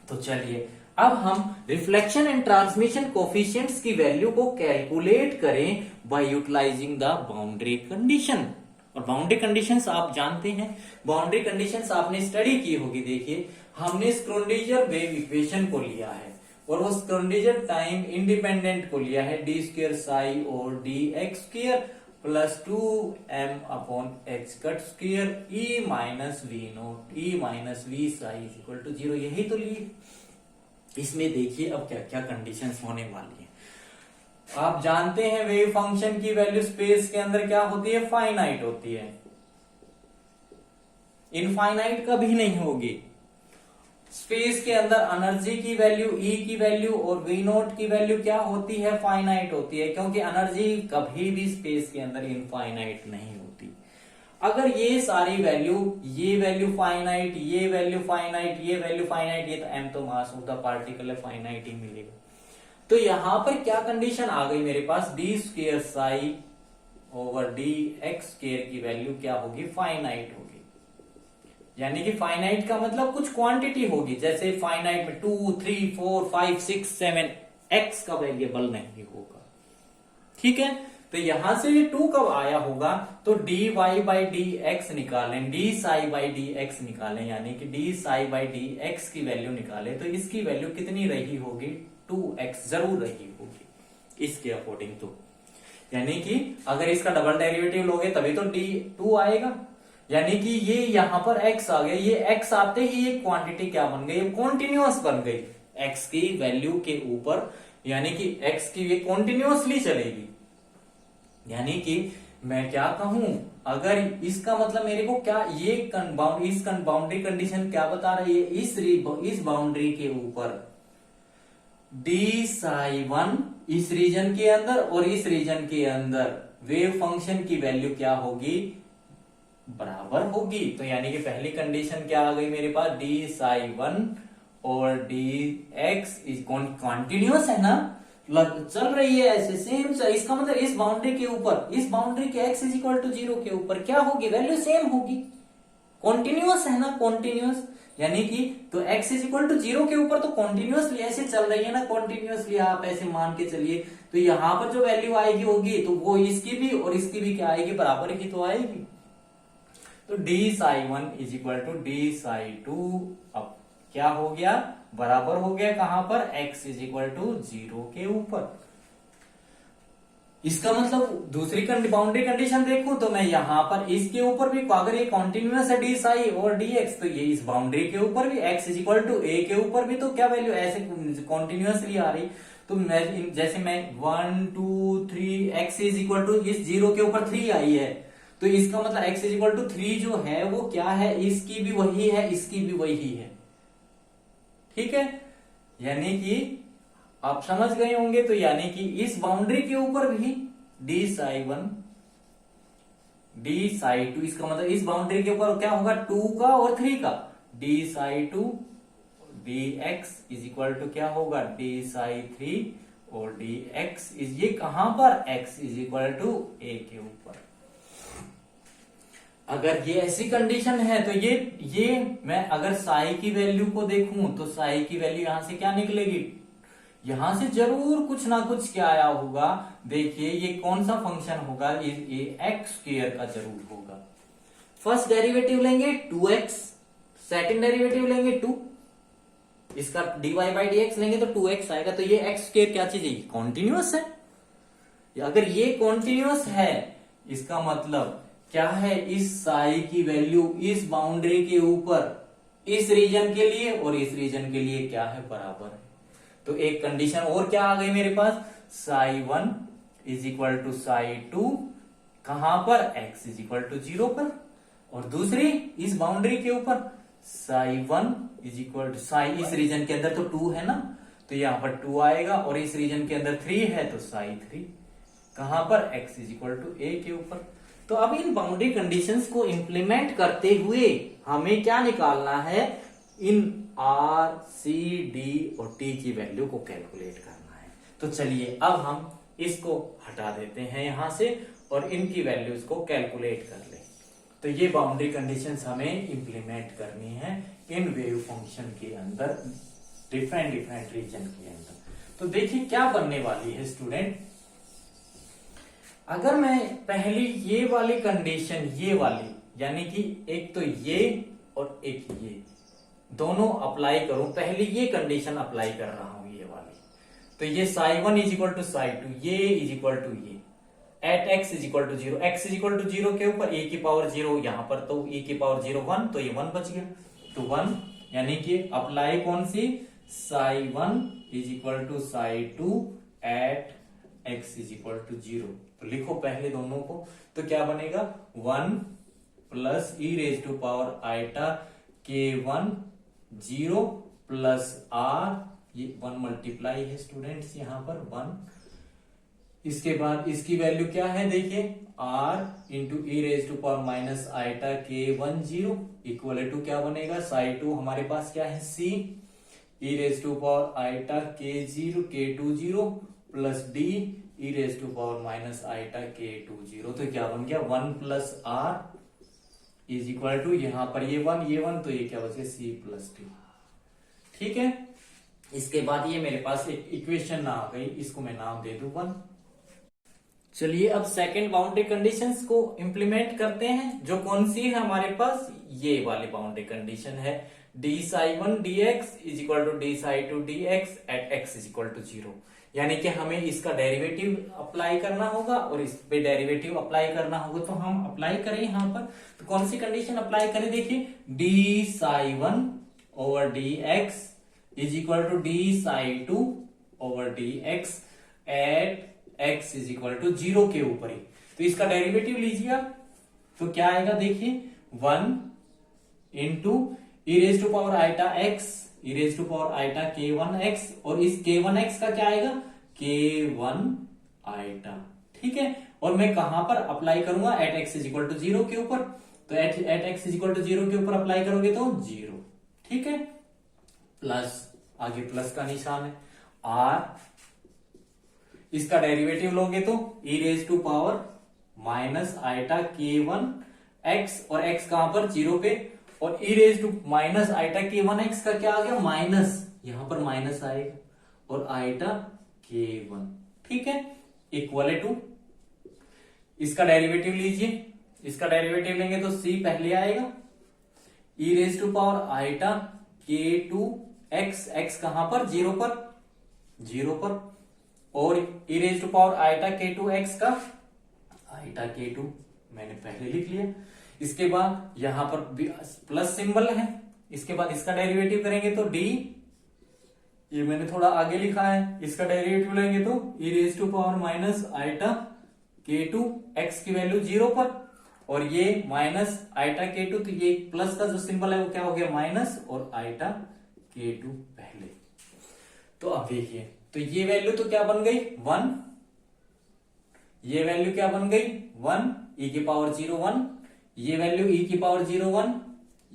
तो चलिए अब हम रिफ्लेक्शन एंड ट्रांसमिशन कोफिशिएंट्स की वैल्यू को कैलकुलेट करें by utilising the boundary condition. और बाउंड्री कंडीशंस आप जानते हैं, बाउंड्री कंडीशंस आपने स्टडी की होगी। देखिए, हमने स्क्रोडिंजर वेव इक्वेशन को लिया है और वो स्क्रोडिंजर टाइम इंडिपेंडेंट को लिया है डी स्क्र साई और d x square plus 2m upon x cut square e minus we not e minus v psi is equal to 0। यही तो लिए। इसमें देखिए अब क्या क्या कंडीशंस होने वाली है। आप जानते हैं वेव फंक्शन की वैल्यू स्पेस के अंदर क्या होती है, फाइनाइट होती है, इनफाइनाइट कभी नहीं होगी। स्पेस के अंदर एनर्जी की वैल्यू, ई की वैल्यू और वी नोट की वैल्यू क्या होती है, फाइनाइट होती है, क्योंकि एनर्जी कभी भी स्पेस के अंदर इनफाइनाइट नहीं होती। अगर ये सारी वैल्यू, ये वैल्यू फाइनाइट, ये वैल्यू फाइनाइट, ये वैल्यू फाइनाइट, ये तो एम तो मास ऑफ द पार्टिकल है, फाइनाइट ही मिलेगा। तो यहां पर क्या कंडीशन आ गई मेरे पास, D square psi over D x स्क्र की वैल्यू क्या होगी, फाइनाइट होगी। यानी कि फाइनाइट का मतलब कुछ क्वांटिटी होगी, जैसे फाइनाइट में 2, 3, 4, 5, 6, 7 एक्स का वेरिएबल नहीं होगा। ठीक है, तो यहां से ये 2 कब आया होगा, तो D Y by D X निकालें, D psi by D X निकालें, यानी कि D psi by D X की वैल्यू निकालें, तो इसकी वैल्यू कितनी रही होगी, 2x जरूर रही होगी इसके अकॉर्डिंग। तो यानी कि अगर इसका डबल डेरिवेटिव लोगे तभी तो d2 आएगा, यानी कि ये यहां पर x आ गया, ये x आते ही ये क्वांटिटी क्या बन गई, कॉन्टिन्यूअस बन गई x की वैल्यू के ऊपर, यानी कि x की ये कॉन्टिन्यूअसली चलेगी। यानी कि मैं क्या कहूं, अगर इसका मतलब मेरे को क्या, ये इस बाउंड्री कंडीशन क्या बता रही है, इस बाउंड्री के ऊपर डी साई 1 इस रीजन के अंदर और इस रीजन के अंदर वेव फंक्शन की वैल्यू क्या होगी, बराबर होगी। तो यानी कि पहली कंडीशन क्या आ गई मेरे पास, डी साई 1 और डी एक्स इज कॉन्टिन्यूअस है ना, चल रही है ऐसे सेम। इसका मतलब इस बाउंड्री के ऊपर, इस बाउंड्री के x इज इक्वल टू 0 के ऊपर क्या होगी, वैल्यू सेम होगी, कॉन्टिन्यूअस है ना, कॉन्टिन्यूअस। यानी कि तो x इज इक्वल टू 0 के ऊपर तो कॉन्टिन्यूअसली ऐसे चल रही है ना, कॉन्टिन्यूअसली आप ऐसे मान के चलिए, तो यहां पर जो वैल्यू आएगी होगी तो वो इसकी भी और इसकी भी क्या आएगी, बराबर की तो आएगी। तो d psi 1 is equal to d psi 2 अब क्या हो गया, बराबर हो गया कहां पर, x इज इक्वल टू 0 के ऊपर। इसका मतलब दूसरी बाउंड्री कंडीशन देखूं तो मैं यहां पर इसके ऊपर भी, अगर ये कॉन्टिन्यूअस है डी साई और डी एक्स, तो ये इस बाउंड्री के ऊपर भी x is equal to a के ऊपर भी तो क्या वैल्यू ऐसे कॉन्टिन्यूअसली आ रही। तो मैं जैसे मैं 1, 2, 3 x इज इक्वल टू इस 0 के ऊपर 3 आई है, तो इसका मतलब x इज इक्वल टू 3 जो है वो क्या है, इसकी भी वही है, इसकी भी वही है। ठीक है, यानी कि आप समझ गए होंगे। तो यानी कि इस बाउंड्री के ऊपर भी डी साई 1 डी साई 2, इसका मतलब इस बाउंड्री के ऊपर क्या होगा, 2 का और 3 का, d psi 2 d x is equal to क्या होगा, डी साई 3 और डी एक्स इज, ये कहां पर, x is equal to a के ऊपर। अगर ये ऐसी कंडीशन है तो ये मैं अगर साई की वैल्यू को देखूं तो साई की वैल्यू यहां से क्या निकलेगी, यहां से जरूर कुछ ना कुछ क्या आया होगा। देखिए ये कौन सा फंक्शन होगा, ये एक्स स्क्वायर का जरूर होगा। फर्स्ट डेरिवेटिव लेंगे 2x, सेकंड डेरिवेटिव लेंगे 2, इसका dy बाई डी एक्स लेंगे तो 2x आएगा। तो ये एक्स स्क्वायर क्या चीज है, कॉन्टिन्यूअस है। अगर ये कॉन्टिन्यूअस है इसका मतलब क्या है, इस साई की वैल्यू इस बाउंड्री के ऊपर इस रीजन के लिए और इस रीजन के लिए क्या है, बराबर है। तो एक कंडीशन और क्या आ गई मेरे पास, psi 1 is equal to psi 2 कहां पर, x इज इक्वल टू 0 पर, और दूसरी इस बाउंड्री के ऊपर psi 1 is equal to, psi इस रीजन के अंदर तो 2 है ना, तो यहां पर 2 आएगा, और इस रीजन के अंदर 3 है तो साई 3 कहां पर, x is equal to a के ऊपर। तो अब इन बाउंड्री कंडीशंस को इंप्लीमेंट करते हुए हमें क्या निकालना है, इन R, C, D और T की वैल्यू को कैलकुलेट करना है। तो चलिए अब हम इसको हटा देते हैं यहां से और इनकी वैल्यूज को कैलकुलेट कर लें। तो ये बाउंड्री कंडीशंस हमें इंप्लीमेंट करनी है इन वेव फंक्शन के अंदर डिफरेंट डिफरेंट रीजन के अंदर। तो देखिए क्या बनने वाली है स्टूडेंट, अगर मैं पहली ये वाली कंडीशन, ये वाली यानी कि एक तो ये और एक ये दोनों अप्लाई करूं, पहले ये कंडीशन अप्लाई कर रहा हूं ये वाली, तो ये psi1 is equal to psi2, ये इज इक्वल टू ये, at x is equal to 0, x is equal to 0 के ऊपर e की पावर 0 यहां पर, तो e की पावर 0 1, तो ये 1 बच गया, तो 1 यानी कि अप्लाई कौन सी, psi1 is equal to psi2 at x is equal to 0। तो लिखो पहले दोनों को, तो क्या बनेगा 1 plus e raise to power iota k1 0 plus r, ये 1 मल्टीप्लाई है स्टूडेंट्स यहां पर 1, इसके बाद इसकी वैल्यू क्या है देखिए r into e raise to power minus iota k1 0 equal to क्या बनेगा, psi2 हमारे पास क्या है c e raise to power iota k0 k2 0 plus d e raise to power minus iota k2 0, तो क्या बन गया 1 plus r is equal to, यहां पर ये 1 तो ये क्या बचे c प्लस d। ठीक है, इसके बाद ये मेरे पास एक इक्वेशन आ गई, इसको मैं नाम दे दूं 1। चलिए अब सेकंड बाउंड्री कंडीशंस को इंप्लीमेंट करते हैं, जो कौन सी है हमारे पास, ये वाली बाउंड्री कंडीशन है d psi1 dx is equal to d psi2 dx at x is equal to 0, यानी कि हमें इसका डेरिवेटिव अप्लाई करना होगा और इस पे डेरिवेटिव अप्लाई करना होगा, तो हम अप्लाई करें यहां पर, तो कौन सी कंडीशन अप्लाई करें देखिए, d psi1 over dx is equal to d psi2 over dx at x is equal to 0 के ऊपर ही, तो इसका डेरिवेटिव लीजिए आप, तो क्या आएगा देखिए 1 into e raise to power iota x e raise to power iota k1x, और इस k1x का क्या आएगा k1 आइटा। ठीक है, और मैं कहां पर अप्लाई करूंगा, at x is equal to 0 के ऊपर, तो at x is equal to 0 के ऊपर अप्लाई करोगे तो 0। ठीक है, प्लस आगे प्लस का निशान है, r इसका डेरिवेटिव लोगे तो e raise to power minus iota k1x, और x कहां पर 0 पे, और e raise to minus iota k1x का क्या आ गया माइनस, यहां पर माइनस आएगा, और आइटा k1। ठीक है, इक्वल टू इसका डेरिवेटिव लीजिए, इसका डेरिवेटिव लेंगे तो c पहले आएगा, e raise to power iota k2x, x कहां पर 0 पर, 0 पर, और e raise to power iota k2x का आइटा k2 मैंने पहले लिख लिया, इसके बाद यहां पर प्लस सिंबल है, इसके बाद इसका डेरिवेटिव करेंगे तो d, ये मैंने थोड़ा आगे लिखा है, इसका डेरिवेटिव लेंगे तो e raise to power minus iota k2 x की वैल्यू 0 पर, और ये माइनस आइटा k2, तो ये प्लस का जो सिंबल है वो क्या हो गया माइनस, और आइटा k2 पहले। तो अब देखिए, तो ये वैल्यू तो क्या बन गई 1, ये वैल्यू क्या बन गई 1 e की पावर 0 1, ये वैल्यू e की पावर 0 1,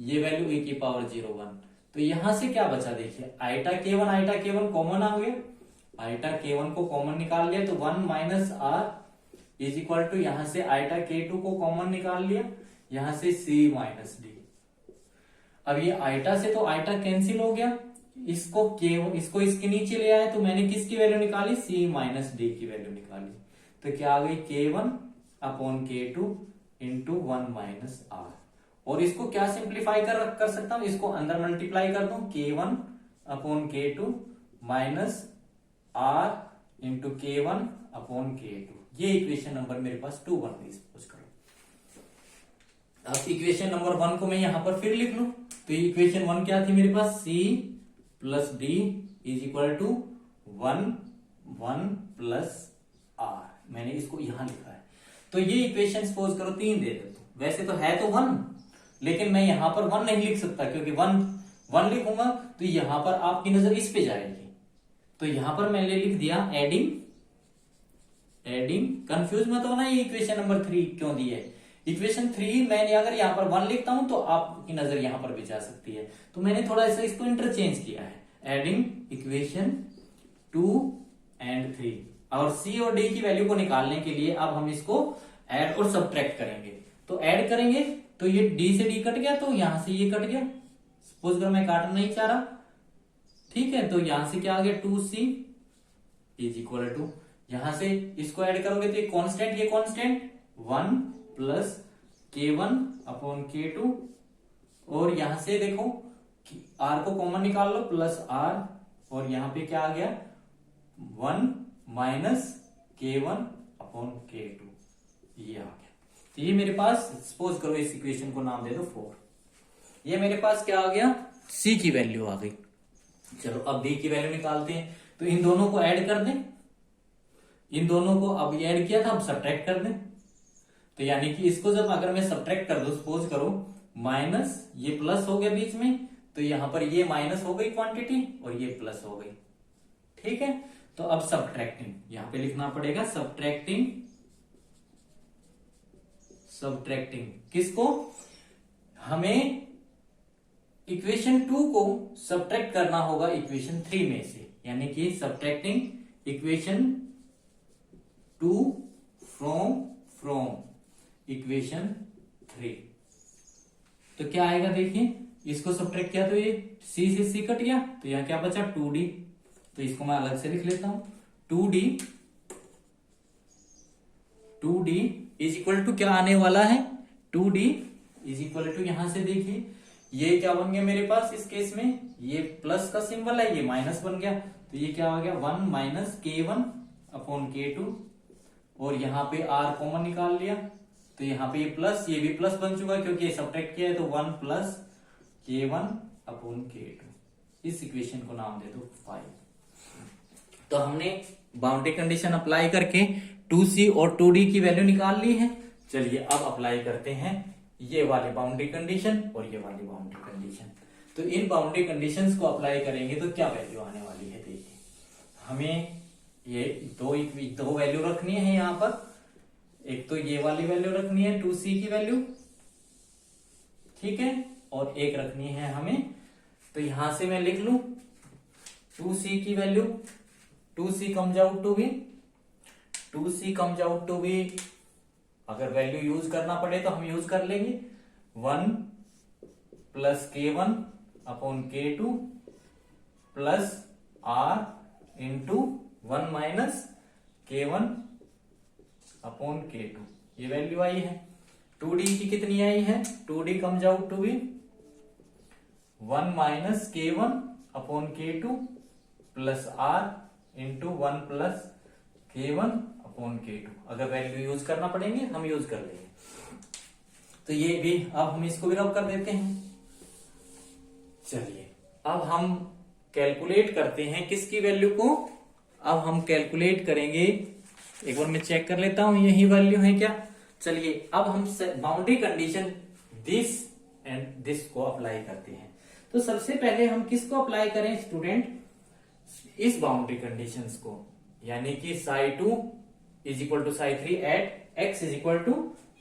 ये वैल्यू e की पावर 0 1, तो यहां से क्या बचा देखिए, आइटा k1 कॉमन आ गया, आइटा k1 को कॉमन निकाल लिया, तो 1 minus r is equal to, यहां से आइटा k2 को कॉमन निकाल लिया, यहां से c माइनस d। अब ये आइटा से तो आइटा कैंसिल हो गया, इसको इसके नीचे ले आया, तो मैंने किसकी वैल्यू निकाली, c माइनस d की वैल्यू निकाली, तो क्या आ गई k1 upon k2 into 1 minus r, और इसको क्या सिंप्लीफाई कर सकता हूं, इसको अंदर मल्टीप्लाई कर दूं, k1 upon k2 minus r into k1 upon k2, ये इक्वेशन नंबर मेरे पास 2 बन गई। सपोज करो अब इक्वेशन नंबर 1 को मैं यहां पर फिर लिख लूं, तो इक्वेशन 1 क्या थी मेरे पास, c plus d is equal to 1 1 plus r, मैंने इसको यहां लिखा है, तो ये इक्वेशन सपोज करो 3 दे देता हूं, वैसे तो है तो 1, लेकिन मैं यहां पर 1 नहीं लिख सकता, क्योंकि 1 लिखूंगा तो यहां पर आपकी नजर इस पे जाएगी, तो यहां पर मैंने लिख दिया एडिंग, कंफ्यूज मत होना ये इक्वेशन नंबर 3 क्यों दी है, इक्वेशन 3 मैंने अगर यहां पर 1 लिखता हूं तो आपकी नजर यहां पर भी जा सकती है, तो मैंने थोड़ा सा इसको इंटरचेंज किया है, एडिंग इक्वेशन 2 एंड 3, और c और d की वैल्यू को निकालने के लिए अब हम इसको ऐड और सब्ट्रैक्ट करेंगे, तो ऐड करेंगे तो ये d से d कट गया, तो यहां से ये कट गया, सपोज करो मैं काटना नहीं चाह रहा, ठीक है, तो यहां से क्या आ गया 2c इज इक्वल टू, यहां से इसको ऐड करोगे तो ये constant 1 plus k1 upon k2, और यहां से देखो r को कॉमन निकाल लो प्लस r, और यहां पे क्या आ गया 1 माइनस k1 अपॉन k2, ये आ गया। तो ये मेरे पास, सपोज करो इस इक्वेशन को नाम दे दो 4, ये मेरे पास क्या आ गया c की वैल्यू आ गई। चलो अब b की वैल्यू निकालते हैं, तो इन दोनों को ऐड कर दें, इन दोनों को अब ऐड किया था, अब सब्ट्रैक्ट कर दें। तो यानी कि इसको जब अगर मैं सब्ट्रैक्ट कर दूं, सपोज करो माइनस, ये प्लस हो गया बीच में, तो यहां पर ये माइनस हो गई क्वांटिटी और ये प्लस हो गई। ठीक है, तो अब सब्ट्रैक्टिंग यहां पे लिखना पड़ेगा, सब्ट्रैक्टिंग किसको, हमें इक्वेशन 2 को सब्ट्रैक्ट करना होगा इक्वेशन 3 में से, यानी कि सब्ट्रैक्टिंग इक्वेशन 2 फ्रॉम इक्वेशन 3। तो क्या आएगा देखिए, इसको सब्ट्रैक्ट किया तो ये c से c कट गया, तो यहां क्या बचा 2d, तो इसको मैं अलग से लिख लेता हूं, 2d इज इक्वल टू क्या आने वाला है, 2d इज इक्वल टू, यहां से देखिए ये क्या बन गया मेरे पास, इस केस में ये प्लस का सिंबल है, ये माइनस बन गया, तो ये क्या आ गया 1 माइनस k1 अपॉन k2, और यहाँ पे r कॉमन निकाल लिया, तो यहाँ पे ये प्लस, ये भी प्लस बन चुका क्योंकि ये सब्ट्रैक्ट किया है, तो 1 प्लस k1 अपॉन k2, इस इक्वेशन को नाम दे दो 5। तो हमने बाउंड्री कंडीशन अप्लाई करके 2c और 2d की वैल्यू निकाल ली है। चलिए अब अप्लाई करते हैं ये वाली बाउंड्री कंडीशन और ये वाली बाउंड्री कंडीशन। तो इन बाउंड्री कंडीशंस को अप्लाई करेंगे तो क्या वैल्यू आने वाली है, देखिए हमें ये दो वैल्यू रखनी है यहां पर, एक तो ये वाली वैल्यू रखनी है 2c की वैल्यू, ठीक है, और एक रखनी है हमें, तो यहां से मैं लिख लू 2c की वैल्यू, 2c comes out to be, अगर वैल्यू यूज करना पड़े तो हम यूज कर लेंगे 1 plus k1 upon k2 plus r into 1 minus k1 upon k2, ये वैल्यू आई है। 2d की कितनी आई है, 2d comes out to be 1 minus k1 upon k2 plus r into 1 plus k1 upon k2, अगर वैल्यू यूज करना पड़ेंगे हम यूज कर लेंगे। तो ये भी, अब हम इसको भी रब कर देते हैं। चलिए अब हम कैलकुलेट करते हैं किसकी वैल्यू को, अब हम कैलकुलेट करेंगे, एक बार मैं चेक कर लेता हूं यही वैल्यू है क्या। चलिए अब हम boundary condition this and this को अप्लाई करते हैं। तो सबसे पहले हम किसको अप्लाई करें स्टूडेंट, इस बाउंड्री कंडीशंस को, यानी कि psi2 is equal to psi3 at x is equal to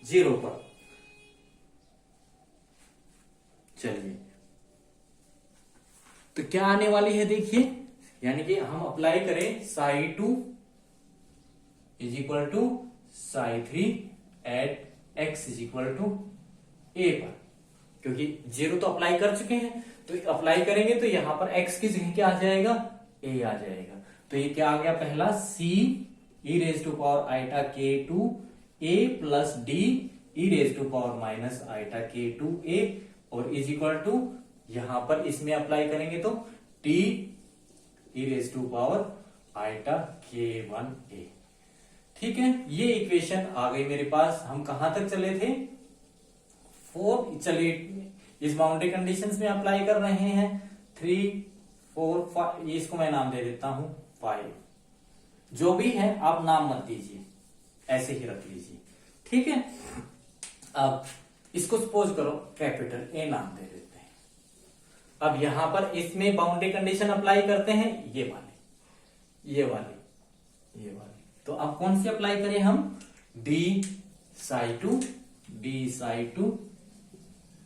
0 पर। चलिए तो क्या आने वाली है देखिए, यानी कि हम अप्लाई करें psi2 is equal to psi3 at x is equal to a पर, क्योंकि 0 तो अप्लाई कर चुके हैं, तो अप्लाई करेंगे तो यहां पर x की जगह क्या आ जाएगा, a आ जाएगा। तो ये क्या आ गया, पहला c e raise to power iota k2 a plus d e raise to power minus iota k2a, और इज इक्वल टू यहां पर इसमें अप्लाई करेंगे तो t e raise to power iota k1a। ठीक है, ये इक्वेशन आ गई मेरे पास। हम कहां तक चले थे, 4। चलिए इस बाउंड्री कंडीशंस में अप्लाई कर रहे हैं 3 4 5, इसको मैं नाम दे देता हूं 5, जो भी है आप नाम मत दीजिए, ऐसे ही रख लीजिए, ठीक है। अब इसको सपोज करो कैपिटल A नाम दे देते हैं। अब यहां पर इसमें बाउंड्री कंडीशन अप्लाई करते हैं, ये वाली, ये वाली, ये वाली। तो अब कौन सी अप्लाई करें हम, d psi2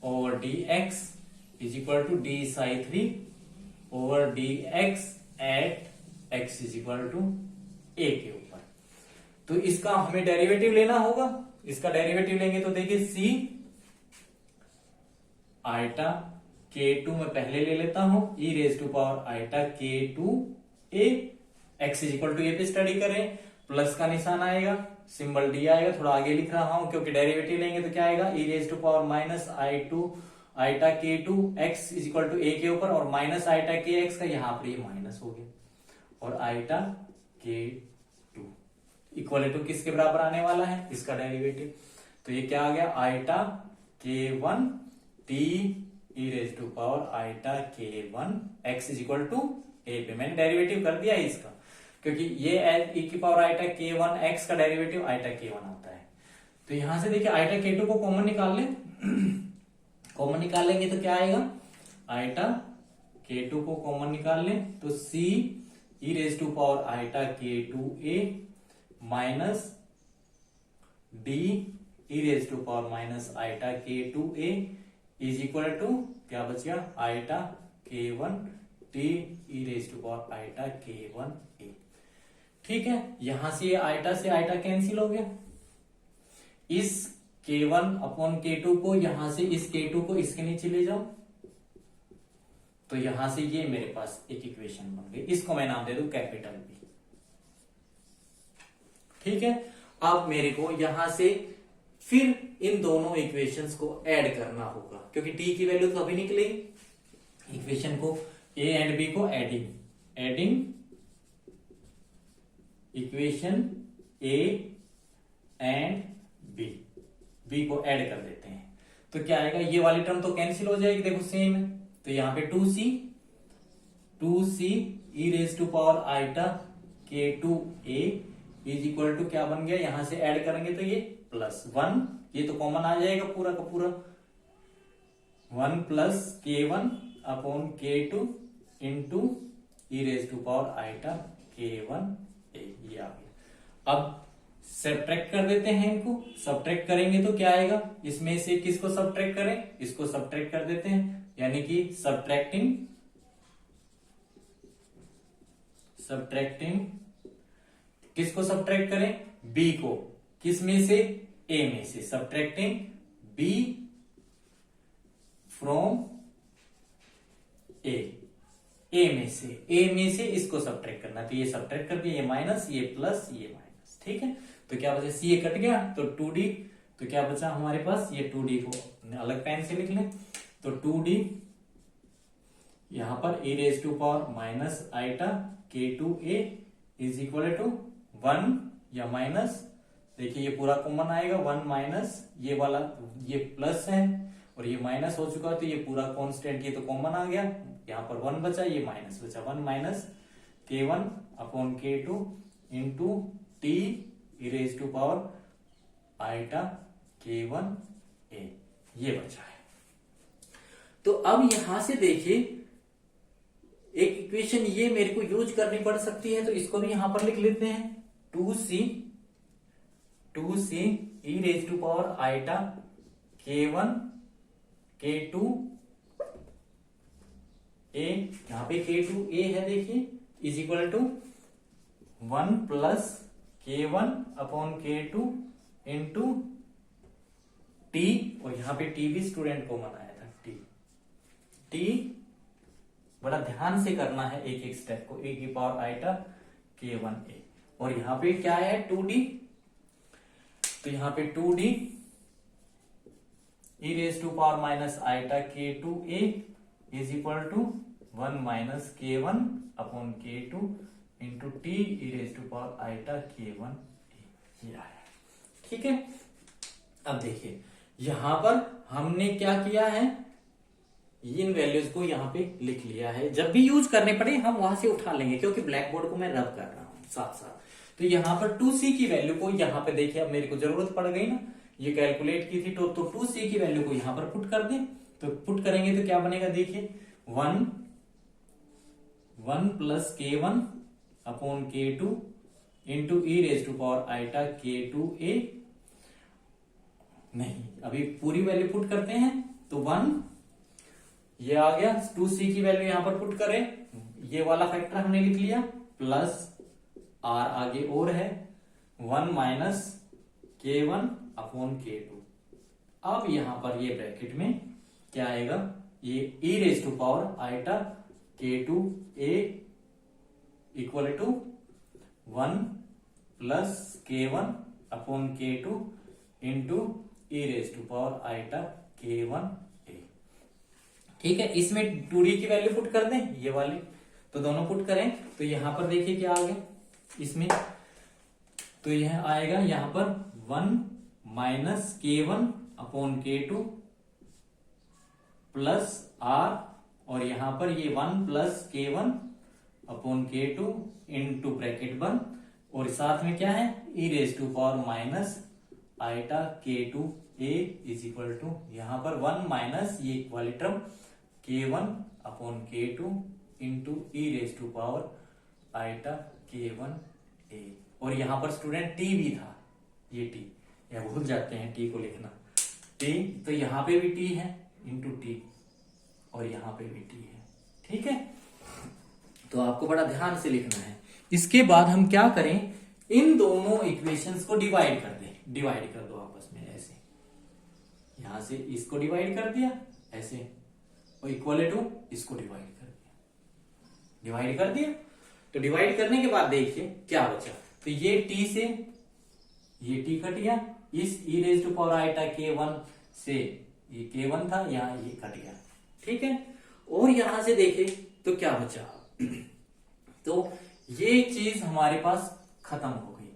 over dx is equal to d psi3 over dx at x is equal to a के ऊपर। तो इसका हमें डेरिवेटिव लेना होगा, इसका डेरिवेटिव लेंगे तो देखिए c आइटा K2 में पहले ले लेता हूं e raise to power iota K2a, x is equal to A पे स्टडी करें, प्लस का निशान आएगा, सिंबल डी आएगा, थोड़ा आगे लिख रहा हूं क्योंकि डेरिवेटिव लेंगे तो क्या आएगा e raise to power minus I2 iota K2 x is equal to a के ऊपर, और माइनस आइटा Kx का यहाँ पर ये माइनस हो गया, और आइटा K2 इक्वल टू किसके बराबर आने वाला है, इसका डेरिवेटिव। तो ये क्या आ गया, iota K1 t e raise to power iota K1 x is equal to a पे मैंने डेरिवेटिव कर दिया है इसका, क्योंकि ये e की पावर आइटा K1 x का डेरिवेटिव आइटा K1 आता है। तो यहां से देखिए आइटा K2 को कॉमन निकाल लें, कॉमन निकालेंगे तो क्या आएगा, आइटा K2 को कॉमन निकाल लें तो c e raise to power iota K2a minus d e raise to power minus iota K2a is equal to क्या बच गया, iota K1 t e raise to power iota K1a। ठीक है, यहां से आइटा से आइटा कैंसिल हो गया, इस K1 अपॉन K2 को यहां से इस K2 को इसके नीचे ले जाओ, तो यहां से ये मेरे पास एक इक्वेशन बन गई, इसको मैं नाम दे दूं कैपिटल B। ठीक है, अब मेरे को यहां से फिर इन दोनों इक्वेशंस को ऐड करना होगा, क्योंकि t की वैल्यू तो अभी निकलेगी। इक्वेशन को a एंड b को adding equation a and b को ऐड कर देते हैं, तो क्या आएगा, ये वाली टर्म तो कैंसिल हो जाएगी, देखो सेम है, तो यहां पे 2c e raise to power iota K2a is equal to क्या बन गया, यहां से ऐड करेंगे तो ये प्लस 1, ये तो कॉमन आ जाएगा पूरा का पूरा, 1 plus K1 upon K2 into e raise to power iota K1a, ये आ गया। अब सब्ट्रैक्ट कर देते हैं इनको, सब्ट्रैक्ट करेंगे तो क्या आएगा, इसमें से किसको सब्ट्रैक्ट करें, इसको सब्ट्रैक्ट कर देते हैं, यानी कि सब्ट्रैक्टिंग किसको सब्ट्रैक्ट करें, b को, किस में से, a में से, सब्ट्रैक्टिंग b फ्रॉम a में से इसको सब्ट्रैक्ट करना, तो ये सब्ट्रैक्ट कर दिया, ये माइनस, ये प्लस, ये माइनस। ठीक है, तो क्या बचा, सी कट गया तो 2d, तो क्या बचा हमारे पास, ये 2d को अलग पेन से लिख लें, तो 2d यहां पर e raise to power minus iota K2a is equal to 1 या माइनस, देखिए ये पूरा कॉमन आएगा, 1 माइनस ये वाला, ये प्लस है और ये माइनस हो चुका है, तो ये पूरा कांस्टेंट, ये तो कॉमन आ गया, यहाँ पर 1 बचा, ये माइनस बचा, 1 minus K1 upon K2 into t e raise to power iota K1a, ये बचा है। तो अब यहां से देखिए एक इक्वेशन ये मेरे को यूज करनी पड़ सकती है, तो इसको भी यहां पर लिख लेते हैं, 2c e raise to power iota K1 K2 a, यहां पे K2a है देखिए, is equal to 1 plus K1 upon K2 into t, और यहां पे t भी स्टूडेंट को मनाया था, t बड़ा ध्यान से करना है एक एक स्टेप को, a की पावर आइटा K1a, और यहां पे क्या है 2d, तो यहां पे 2d e raise to power minus iota K2a is equal to 1 minus K1 upon K2 into t e raise to power iota K1a, ये आया। ठीक है, अब देखिए यहां पर हमने क्या किया है, इन वैल्यूज को यहां पे लिख लिया है, जब भी यूज करने पड़े हम वहां से उठा लेंगे, क्योंकि ब्लैक बोर्ड को मैं रब कर रहा हूं साथ साथ। तो यहां पर 2c की वैल्यू को यहां पे देखिए, अब मेरे को जरूरत पड़ गई ना, ये कैलकुलेट की थी, तो 2c की वैल्यू को यहां पर पुट कर दें, तो पुट करेंगे तो क्या बनेगा, देखिए 1 plus K1 upon K2 into e raise to power iota K2a, नहीं अभी पूरी वैल्यू पुट करते हैं, तो 1 ये आ गया, 2c की वैल्यू यहां पर पुट करें, ये वाला फैक्टर हमने लिख लिया, प्लस r आगे और है, 1 माइनस K1 अपॉन K2। अब यहां पर ये ब्रैकेट में क्या आएगा, ये e raise to power iota k2a equal to 1 plus k1 upon k2 into e raise to power iota k1a। ठीक है, इसमें 2d की वैल्यू पुट कर दें, ये वाली, तो दोनों पुट करें तो यहां पर देखिए क्या आ गया इसमें, तो यह आएगा यहां पर 1 minus k1 upon k2 plus r, और यहां पर ये 1 plus k1 upon k2 into bracket बंद, और साथ में क्या है e raise to power minus iota k2a is equal to यहां पर 1 माइनस ये वाली term k1 upon k2 into e raise to power iota k1a, और यहां पर स्टूडेंट t भी था, ये t, या भूल जाते हैं t को लिखना, t तो यहां पे भी t है इंटू t, और यहां पे भी t है। ठीक है, तो आपको बड़ा ध्यान से लिखना है। इसके बाद हम क्या करें, इन दोनों इक्वेशंस को डिवाइड कर दें, डिवाइड कर दो आपस में ऐसे, यहां से इसको डिवाइड कर दिया ऐसे, और इक्वल टू इसको डिवाइड कर दिया, डिवाइड कर दिया। तो डिवाइड करने के बाद देखिए क्या बचा, तो ये t से ये t कट गया, इस e raise to power iota k1 से ये k1 था, यहां ये कट गया। ठीक है, और यहां से देखे तो क्या बचा, तो ये चीज हमारे पास खत्म हो गई।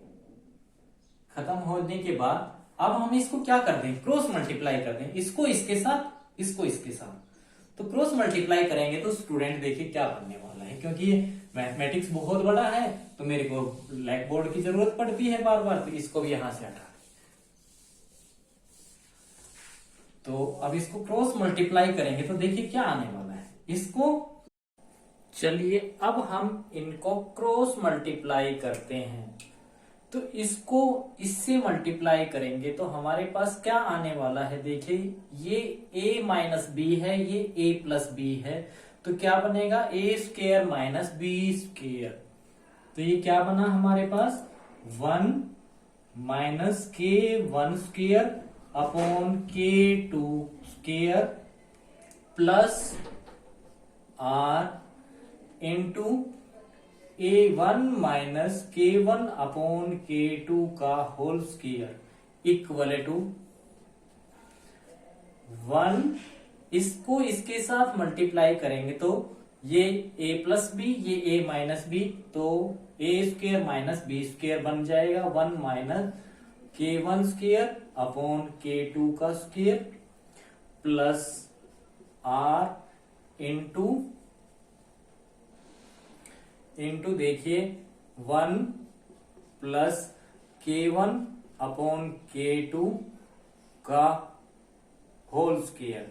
खत्म होने के बाद अब हम इसको क्या कर दें, क्रॉस मल्टीप्लाई कर दें, इसको इसके साथ, इसको इसके साथ, तो क्रॉस मल्टीप्लाई करेंगे तो स्टूडेंट देखिए क्या बनने वाला है, क्योंकि ये मैथमेटिक्स बहुत बड़ा है तो मेरे को ब्लैक बोर्ड की जरूरत पड़ती है बार बार, तो इसको भी यहां से हटा, तो अब इसको क्रॉस मल्टीप्लाई करेंगे तो देखिए क्या आने वाला है इसको। चलिए अब हम इनको क्रॉस मल्टीप्लाई करते हैं, तो इसको इससे मल्टीप्लाई करेंगे तो हमारे पास क्या आने वाला है, देखिए ये a माइनस बी है, ये a प्लस बी है, तो क्या बनेगा a square minus b square, तो ये क्या बना हमारे पास 1 minus k1 square upon k2 square plus r into a1 minus k1 upon k2 का होल स्क्वायर इक्वल टू 1, इसको इसके साथ मल्टीप्लाई करेंगे तो ये a प्लस बी, ये a माइनस बी, तो a square minus b square बन जाएगा 1 minus k1 square upon k2 का स्क्वायर प्लस r इंटू देखिए 1 प्लस k1 अपॉन k2 का होल स्क्वायर,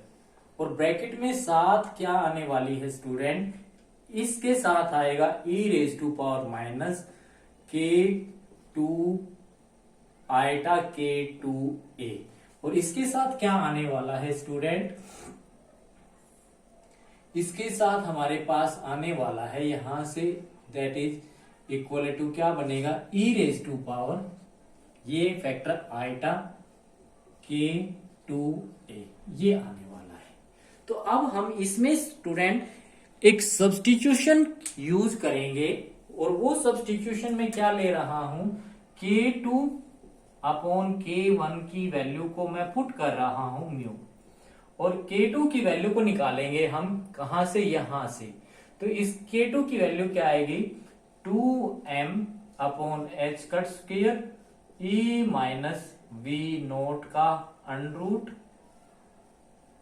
और ब्रैकेट में साथ क्या आने वाली है स्टूडेंट, इसके साथ आएगा e raise to power minus k2 iota k2a, और इसके साथ क्या आने वाला है स्टूडेंट, इसके साथ हमारे पास आने वाला है यहां say that is equal to क्या बनेगा e रेज टू पावर ये फैक्टर आइटा k2a, ये आने वाला है। तो अब हम इसमें स्टूडेंट एक सब्स्टिट्यूशन यूज करेंगे, और वो सब्स्टिट्यूशन में क्या ले रहा हूं, k2 अपॉन k1 की वैल्यू को मैं पुट कर रहा हूं म्यू, और k2 की वैल्यू को निकालेंगे हम कहां से, यहां से, तो इस k2 की वैल्यू क्या आएगी 2m upon h cut square e minus v note का अंडरूट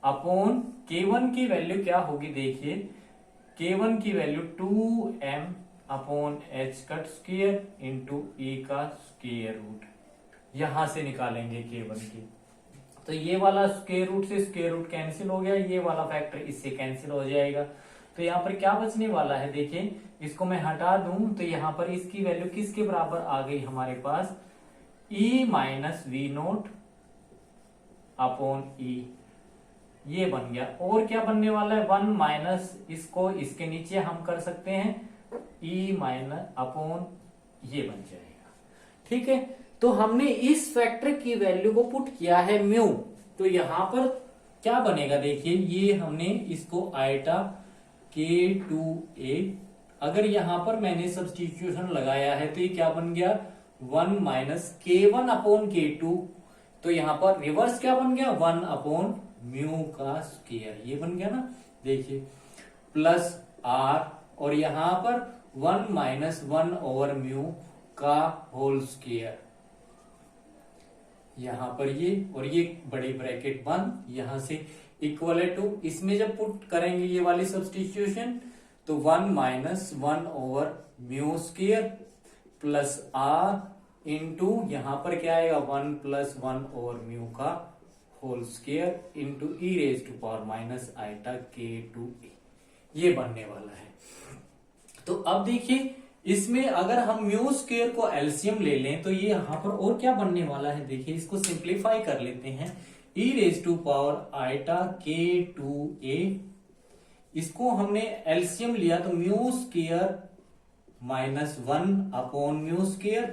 अपॉन k1 की वैल्यू क्या होगी, देखिए k1 की value 2m upon h cut square into e का स्क्वायर रूट, यहां से निकालेंगे k1 की, तो ये वाला स्क्वायर रूट से स्क्वायर रूट कैंसिल हो गया, ये वाला फैक्टर इससे कैंसिल हो जाएगा, तो यहाँ पर क्या बचने वाला है, देखिए इसको मैं हटा दूं तो यहाँ पर इसकी वैल्यू किसके बराबर आ गई हमारे पास, e minus we naught upon e, ये बन गया, और क्या बनने वाला है 1 माइनस, इसको इसके नीचे हम कर सकते हैं e माइनस अपॉन, ये बन जाएगा। ठीक है, तो हमने इस फैक्टर की वैल्यू को पुट किया है म्यू, तो यहां पर क्या बनेगा देखिए, ये हमने इसको आयटा K2A, अगर यहां पर मैंने सब्स्टिट्यूशन लगाया है तो ये क्या बन गया, 1 माइनस K1/K2, तो यहां पर रिवर्स क्या बन गया, 1/म्यू का स्क्वायर, ये बन गया ना। देखिए प्लस R, और यहां पर 1 माइनस 1/म्यू का होल स्क्वायर, यहां पर ये और ये बड़ी ब्रैकेट बंद, यहां से इक्वल टू, इसमें जब पुट करेंगे ये वाली सब्स्टिट्यूशन तो 1 माइनस 1/म्यू स्क्वायर प्लस R इंटू यहां पर क्या आएगा, 1 प्लस 1/म्यू का whole square into e raise to power minus iota K2A, ये बनने वाला है। तो अब देखिए इसमें अगर हम म्यू स्क्वायर को एलसीएम ले लें तो ये यहां पर और क्या बनने वाला है, देखिए इसको सिंप्लीफाई कर लेते हैं, e raise to power iota K2A, इसको हमने एलसीएम लिया तो म्यू स्क्वायर माइनस 1/म्यू स्क्वायर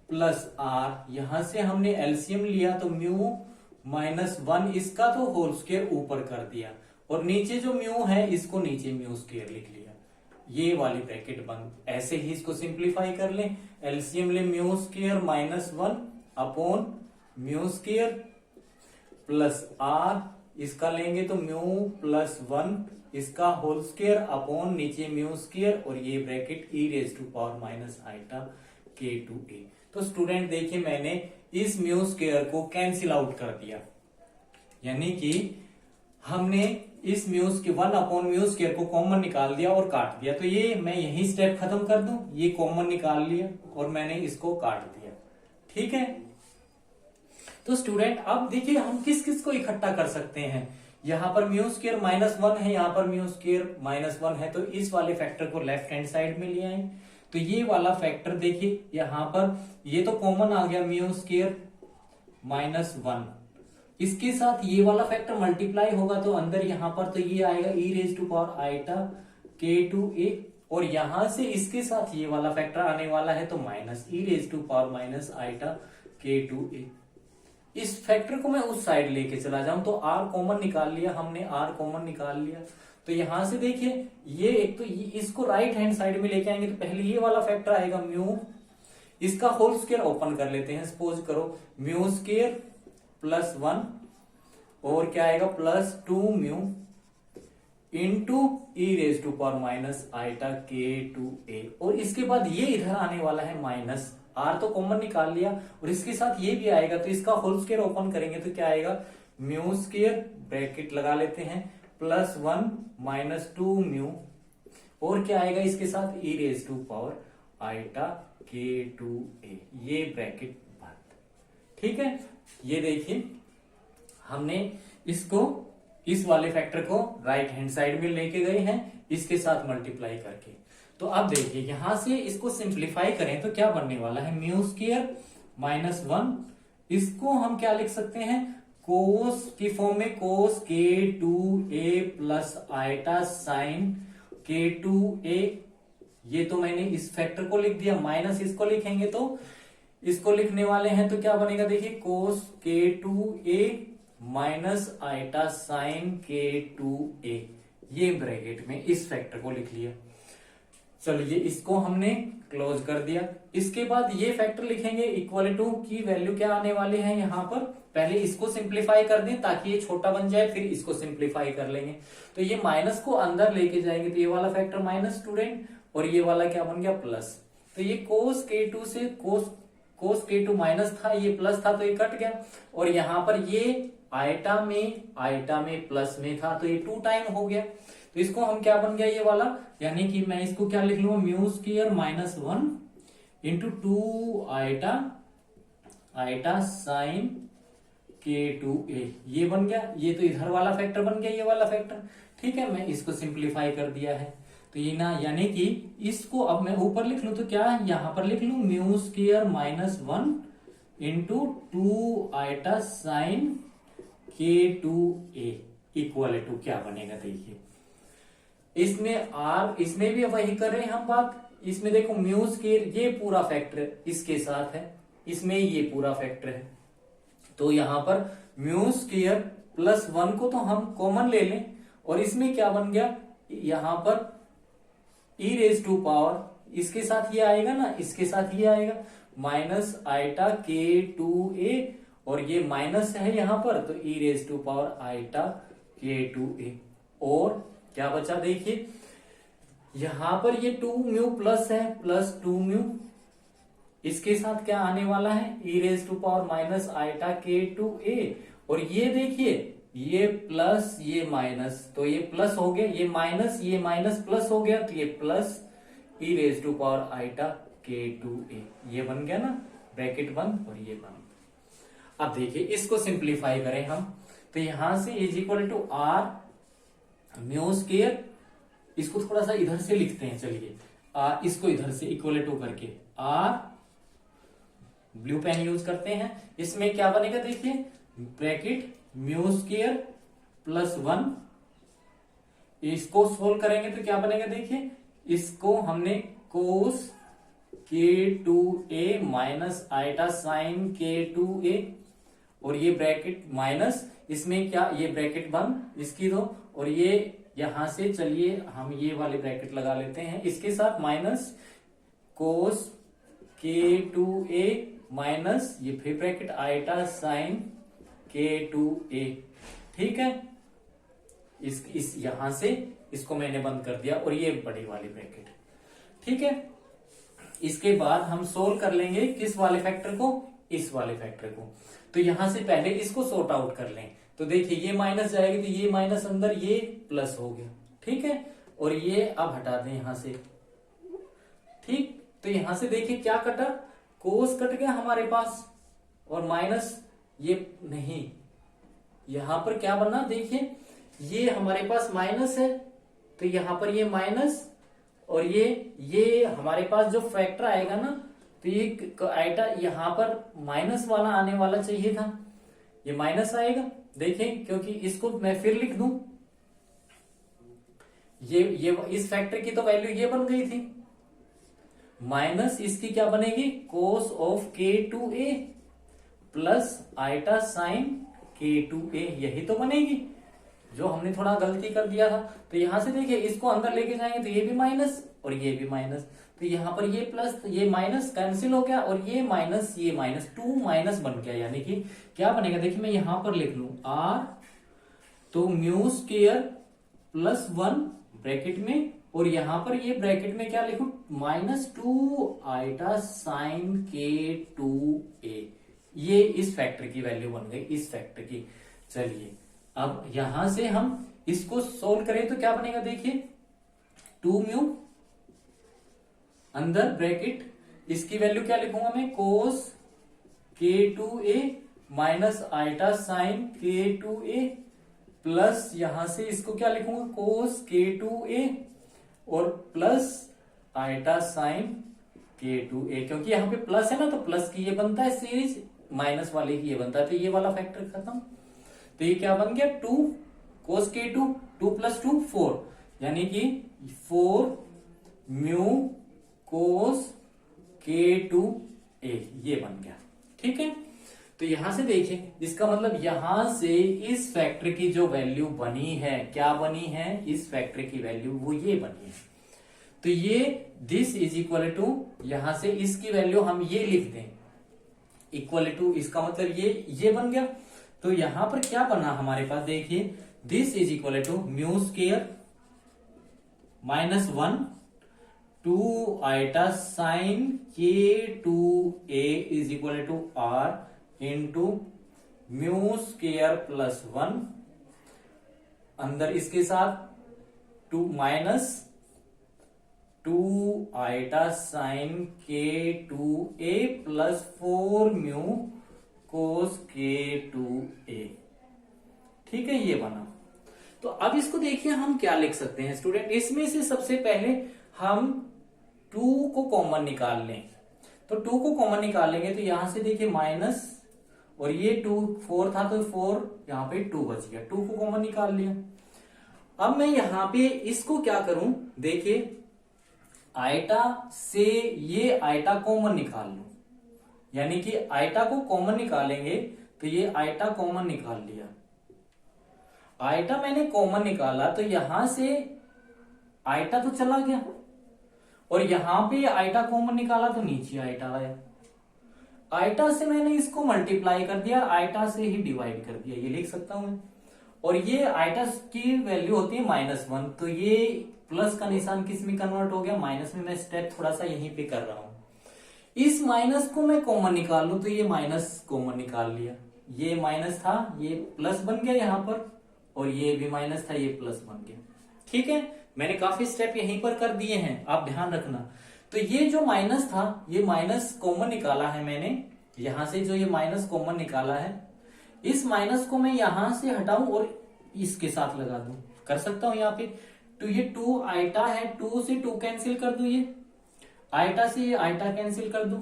प्लस R, यहां से हमने एलसीएम लिया तो म्यू माइनस 1 इसका तो होल स्क्वायर ऊपर कर दिया, और नीचे जो म्यू है इसको नीचे म्यू स्क्वायर लिख लिया, ये वाली ब्रैकेट बंद। ऐसे ही इसको सिंप्लीफाई कर लें, एलसीएम ले म्यू स्क्वायर माइनस 1/म्यू स्क्वायर प्लस R, इसका लेंगे तो म्यू प्लस 1 इसका होल स्क्वायर अपॉन नीचे म्यू स्क्वायर, और ये bracket e raise to power minus iota K2A। तो स्टूडेंट देखिए मैंने इस म्यू स्क्वायर को कैंसिल आउट कर दिया, यानी कि हमने इस म्यू के 1/म्यू स्क्वायर को कॉमन निकाल दिया और काट दिया, तो ये मैं यही स्टेप खत्म कर दूं, ये कॉमन निकाल लिया और मैंने इसको काट दिया, ठीक है। तो स्टूडेंट अब देखिए हम किस किस को इकट्ठा कर सकते हैं, यहां पर म्यू स्क्वायर माइनस 1 है, यहां पर म्यू स्क्वायर माइनस 1 है, तो इस वाले फैक्टर को लेफ्ट हैंड साइड में ले आए, तो ये वाला फैक्टर देखिए यहां पर ये तो कॉमन आ गया म्यू स्क्वायर माइनस 1, इसके साथ ये वाला फैक्टर मल्टीप्लाई होगा तो अंदर यहां पर तो ये आएगा e raise to power iota K2A, और यहां से इसके साथ ये वाला फैक्टर आने वाला है तो minus e raise to power minus iota K2A। इस फैक्टर को मैं उस साइड लेके चला जाऊं तो R कॉमन निकाल लिया हमने, R कॉमन निकाल लिया, तो यहां से देखिए ये एक तो इसको राइट हैंड साइड में लेके आएंगे तो पहले ये वाला फैक्टर आएगा म्यू, इसका होल स्क्वायर ओपन कर लेते हैं, सपोज करो म्यू स्क्वायर प्लस 1 और क्या आएगा प्लस 2म्यू into e raise to power minus iota K2A, और इसके बाद ये इधर आने वाला है माइनस, R तो कॉमन निकाल लिया और इसके साथ ये भी आएगा तो इसका होल स्क्वायर ओपन करेंगे तो क्या आएगा म्यू स्क्वायर ब्रैकेट लगा लेते हैं प्लस 1 माइनस 2म्यू, और क्या आएगा इसके साथ e raise to power iota K2A, ये ब्रैकेट बंद, ठीक है। ये देखिए हमने इसको इस वाले फैक्टर को राइट हैंड साइड में लेके गए हैं इसके साथ मल्टीप्लाई करके, तो अब देखिए यहां से इसको सिंप्लीफाई करें तो क्या बनने वाला है, म्यू स्क्वायर माइनस 1, इसको हम क्या लिख सकते हैं कोस की फॉर्म में, कोस K2A plus iota sine K2A, ये तो मैंने इस फैक्टर को लिख दिया, माइनस इसको लिखेंगे तो इसको लिखने वाले हैं तो क्या बनेगा देखिए कोस K2A minus iota sine K2A, ये ब्रैकेट में इस फैक्टर को लिख लिया। चलिए इसको हमने क्लोज कर दिया, इसके बाद ये फैक्टर लिखेंगे इक्वल टू की वैल्यू क्या आने वाली है यहां पर, पहले इसको सिंप्लीफाई कर दें ताकि ये छोटा बन जाए, फिर इसको सिंप्लीफाई कर लेंगे, तो ये माइनस को अंदर लेके जाएंगे तो ये वाला फैक्टर माइनस स्टूडेंट, और ये वाला क्या बन गया प्लस, तो ये कोस K2 से कोस K2 माइनस था ये प्लस था तो ये कट गया, और यहां पर ये आइटा में प्लस में था तो ये 2 टाइम हो गया, तो इसको हम क्या बन गया ये वाला, यानी कि मैं इसको क्या लिख लूंगा mu square minus 1 into 2 iota sine K2A, ये बन गया, ये तो इधर वाला फैक्टर बन गया ये वाला फैक्टर, ठीक है। मैं इसको सिंप्लीफाई कर दिया है तो ये ना, यानी कि इसको अब मैं ऊपर लिख लूं तो क्या यहां पर लिख लूं mu square minus 1 into 2 iota sine K2A equal to क्या बनेगा देखिए, इसमें R इसमें भी वही कर रहे हैं हम बात, इसमें देखो म्यू स्क्वायर ये पूरा फैक्टर इसके साथ है, इसमें ये पूरा फैक्टर है, तो यहां पर म्यू स्क्वायर प्लस 1 को तो हम कॉमन ले लें और इसमें क्या बन गया, यहां पर ई रेज टू पावर इसके साथ ये आएगा ना, इसके साथ ये आएगा माइनस आइटा के टू ए, और ये माइनस है यहां पर तो e raise to power iota के टू ए। और क्या बचा देखिए, यहां पर ये 2 म्यू प्लस है, प्लस 2 म्यू, इसके साथ क्या आने वाला है e raise to power minus iota के टू ए, और ये देखिए ये प्लस ये माइनस, तो ये प्लस हो गया, ये माइनस प्लस हो गया, तो ये plus e raise to power iota के टू ए, ये बन गया ना ब्रैकेट बंद और ये बंद। अब देखिए इसको सिंप्लीफाई करें हम, तो यहां से is equal to r mu square, इसको थोड़ा सा इधर से लिखते हैं, चलिए इसको इधर से इक्वल टू करके आर, ब्लू पेन यूज करते हैं, इसमें क्या बनेगा देखिए ब्रैकेट म्यू स्क्वायर प्लस 1, इसको सोल्व करेंगे तो क्या बनेगा देखिए, इसको हमने कोस के two a minus iota sine के टू ए, और ये ब्रैकेट माइनस, इसमें क्या ये ब्रैकेट बंद इसकी दो, और ये यहां से चलिए हम ये वाले ब्रैकेट लगा लेते हैं, इसके साथ माइनस कोस के टू ए माइनस ये फिर ब्रैकेट आइटा साइन के टू ए, ठीक है। इस यहां से इसको मैंने बंद कर दिया और ये बड़ी वाली ब्रैकेट, ठीक है। इसके बाद हम सोल्व कर लेंगे किस वाले फैक्टर को, इस वाले फैक्टर को, तो यहां से पहले इसको सॉर्ट आउट कर लें, तो देखिए ये माइनस जाएगी तो ये माइनस अंदर, ये प्लस हो गया, ठीक है, और ये अब हटा दें यहां से, ठीक। तो यहां से देखिए क्या कटा, कोस कट गया हमारे पास, और माइनस ये नहीं, यहां पर क्या बना देखिए, ये हमारे पास माइनस है तो यहां पर ये माइनस, और ये हमारे पास जो फैक्टर आएगा ना, तो ये आइटा यहां पर माइनस वाला आने वाला चाहिए था, ये माइनस आएगा, देखें क्योंकि इसको मैं फिर लिख दूं, ये इस फैक्टर की तो वैल्यू ये बन गई थी, माइनस इसकी क्या बनेगी cos of k two A plus iota sine के टू ए, यही तो बनेगी, जो हमने थोड़ा गलती कर दिया था। तो यहां से देखिए इसको अंदर लेके जाएंगे तो ये भी माइनस और ये भी माइनस, तो यहां पर ये प्लस ये माइनस कैंसिल हो गया, और ये माइनस 2 माइनस बन गया, यानी कि क्या बनेगा देखिए, मैं यहां पर लिख लू आर, तो म्यू स्क्वायर प्लस 1 ब्रैकेट में, और यहां पर ये ब्रैकेट में क्या लिखू -2 आइटा साइन के टू ए, ये इस फैक्टर की वैल्यू बन गई, इस फैक्टर की। चलिए अब यहां से हम इसको सोल्व करें तो क्या बनेगा देखिए, 2 म्यू अंदर ब्रैकेट, इसकी वैल्यू क्या लिखूंगा मैं कोस के two a minus iota sine के टू ए, प्लस यहां से इसको क्या लिखूंगा कोस के टू ए और प्लस आइटा साइन के टू ए, क्योंकि यहां पे प्लस है ना तो प्लस की ये बनता है सीरीज, माइनस वाले की ये बनता है, तो ये वाला फैक्टर खत्म। तो ये क्या बन गया 2 कोस के टू, 2 + 2 4, यानी कि 4 म्यू कोस के टू ए, ये बन गया, ठीक है। तो यहां से देखिए इसका मतलब यहां से इस फैक्टर की जो वैल्यू बनी है, क्या बनी है, इस फैक्टर की वैल्यू वो ये बनी है, तो ये दिस इज इक्वल टू, यहां से इसकी वैल्यू हम ये लिख दें इक्वल टू, इसका मतलब ये बन गया। तो यहां पर क्या बना हमारे पास देखिए, this is equal to mu square -1 2 iota sine के two A is equal to R into mu square plus 1, अंदर इसके साथ 2 आइटा साइन के टू ए प्लस 4 म्यू कोस के टू ए, ठीक है, ये बना। तो अब इसको देखिए हम क्या लिख सकते हैं स्टूडेंट, इसमें से सबसे पहले हम 2 को कॉमन निकाल लें, तो 2 को कॉमन निकालेंगे तो यहां से देखिए माइनस, और ये 2 4 था तो 4 यहां पे 2 बच गया, 2 को कॉमन निकाल लिया। अब मैं यहां पे इसको क्या करूं देखिए, आइटा से ये आइटा कॉमन निकाल लूं, यानी कि आइटा को कॉमन निकालेंगे तो ये आइटा कॉमन निकाल लिया, आइटा मैंने कॉमन निकाला तो यहां से आइटा तो चला गया, और यहां पे आइटा कॉमन निकाला तो नीचे आइटा आया। आइटा से मैंने इसको मल्टीप्लाई कर दिया, आइटा से ही डिवाइड कर दिया, ये लिख सकता हूं मैं। और ये आइटा की वैल्यू होती है -1, तो ये प्लस का निशान किस में कन्वर्ट हो गया, माइनस में। मैं स्टेप थोड़ा सा यहीं पे कर रहा हूं। इस माइनस को मैं कॉमन निकाल लूं तो ये माइनस कॉमन निकाल लिया, ये माइनस था ये प्लस बन गया यहां पर, और ये भी माइनस था ये प्लस बन गया। ठीक है, मैंने काफी स्टेप यहीं पर कर दिए हैं, आप ध्यान रखना। तो ये जो माइनस था, ये माइनस कॉमन निकाला है मैंने, यहां से जो ये माइनस कॉमन निकाला है, इस माइनस को मैं यहां से हटाऊं और इसके साथ लगा दूं, कर सकता हूं यहाँ पे। तो ये 2 आइटा है, 2 से 2 कैंसिल कर दूं, ये आइटा से ये आइटा कैंसिल कर दूं।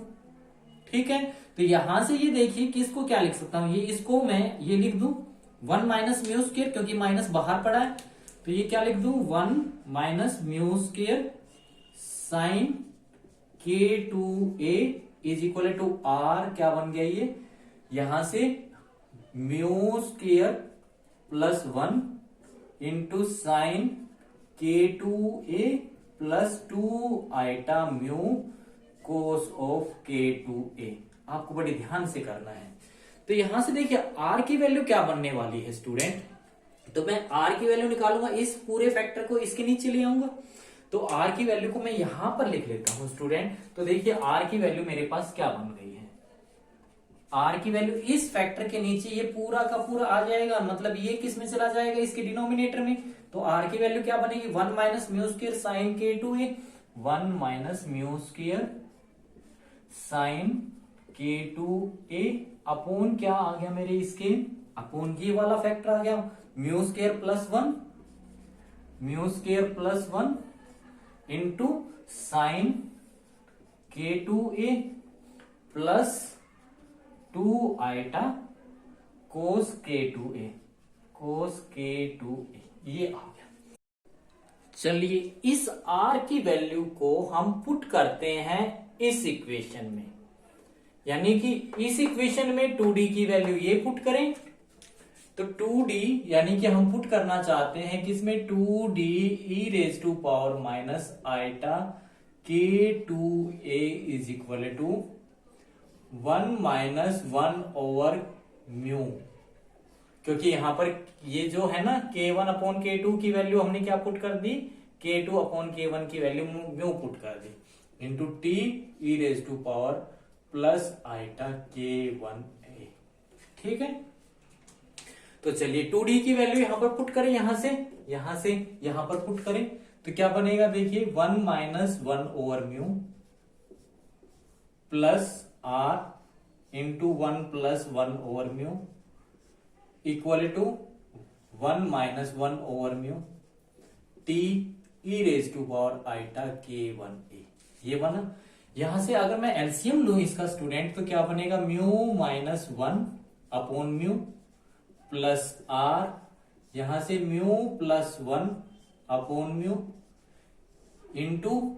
ठीक है, तो यहां से ये देखिए कि इसको क्या लिख सकता हूं, ये इसको मैं ये लिख दूं 1 माइनस म्यू स्क्वायर, क्योंकि माइनस बाहर पड़ा है, तो ये क्या लिख दूं 1 minus mu square sine k2a is equal to r, क्या बन गया ये, यहां से mu square plus 1 into sine k2a plus 2 iota mu cos of k2a। आपको बड़े ध्यान से करना है। तो यहां से देखिए r की वैल्यू क्या बनने वाली है स्टूडेंट, तो मैं r की वैल्यू निकालूंगा, इस पूरे फैक्टर को इसके नीचे ले आऊंगा, तो r की वैल्यू को मैं यहां पर लिख लेता हूं स्टूडेंट। तो देखिए r की वैल्यू मेरे पास क्या बन गई है, r की वैल्यू इस फैक्टर के नीचे ये पूरा का पूरा आ जाएगा, मतलब ये किस में चला जाएगा, इसके डिनोमिनेटर में। तो r की वैल्यू क्या बनेगी 1 minus mu square sine k2a, 1 minus mu square sine k2a upon क्या आ गया मेरे, इसके अपॉन ये वाला फैक्टर आ गया mu square plus 1, mu square plus 1 into sine k2a plus 2 iota cos k2a, cos k2a, ये आ गया। चलिए इस r की वैल्यू को हम पुट करते हैं इस इक्वेशन में, यानी कि इस इक्वेशन में 2d की वैल्यू ये पुट करें, तो 2d यानी कि हम पुट करना चाहते हैं कि इसमें 2d e raise to power minus iota k2a is equal to 1 minus 1 over mu, क्योंकि यहां पर ये जो है ना k1 अपॉन k2 की वैल्यू हमने क्या पुट कर दी, k2 अपॉन k1 की वैल्यू म्यू पुट कर दी, into T e raise to power plus iota k1a। ठीक है, तो चलिए 2d की वैल्यू यहां पर पुट करें, यहां से यहां पर पुट करें, तो क्या बनेगा देखिए 1 minus 1 over mu plus r into 1 plus 1 over mu equal to 1 minus 1 over mu t e raise to power iota k1a, ये बना। यहां से अगर मैं एलसीएम लू इसका स्टूडेंट, तो क्या बनेगा mu minus 1 upon mu plus r, यहां से mu plus 1 upon mu into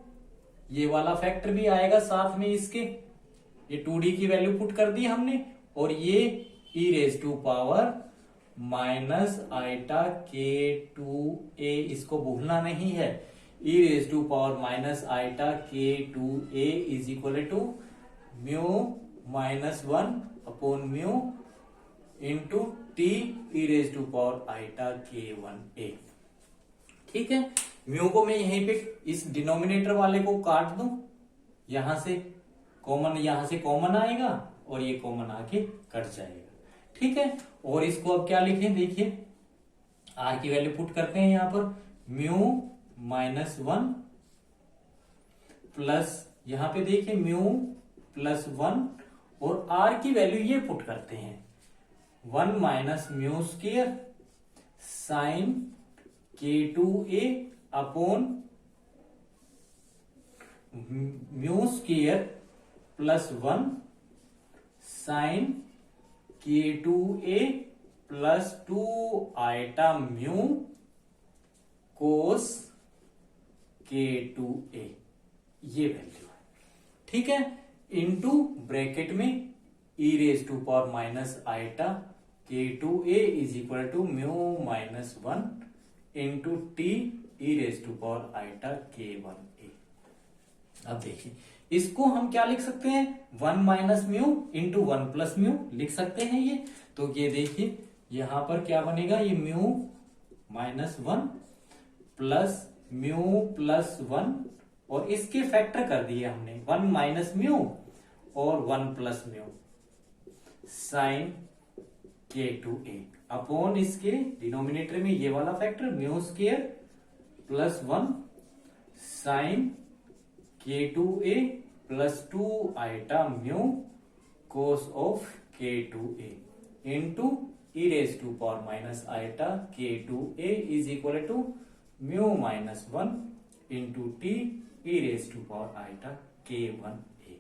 ये वाला फैक्टर भी आएगा साथ में इसके, ये 2d की वैल्यू पुट कर दी हमने, और ये e raise to power minus iota k2a, इसको भूलना नहीं है, e raise to power minus iota k2a is equal to mu minus 1 upon mu into T e raise to power iota k1a। ठीक है, म्यू को मैं यहीं पे इस डिनोमिनेटर वाले को काट दूं, यहां से कॉमन आएगा और ये कॉमन आके कट जाएगा। ठीक है, और इसको अब क्या लिखें, देखिए r की वैल्यू पुट करते हैं यहां पर म्यू माइनस 1 प्लस, यहां पे देखिए म्यू प्लस 1, और r की वैल्यू ये पुट करते हैं 1 minus mu square sine k2a upon mu square plus 1 sine k2a plus 2 iota mu cos k2a, ये वैल्यू है। ठीक है, इनटू ब्रैकेट में e raise to power minus iota k2a is equal to mu minus 1 into T e raise to power iota k1a। अब देखिए इसको हम क्या लिख सकते हैं, 1 minus mu into 1 plus mu लिख सकते हैं ये। तो ये देखिए यहां पर क्या बनेगा, ये mu minus 1 plus mu plus 1 और इसके फैक्टर कर दिए हमने 1 माइनस म्यू और 1 plus mu sine k2a upon इसके डिनोमिनेटर में ये वाला factor mu square plus 1 sine k2a plus 2 iota mu cos of k2a into e raise to power minus iota k2a is equal to mu minus 1 into T e raise to power iota k1a।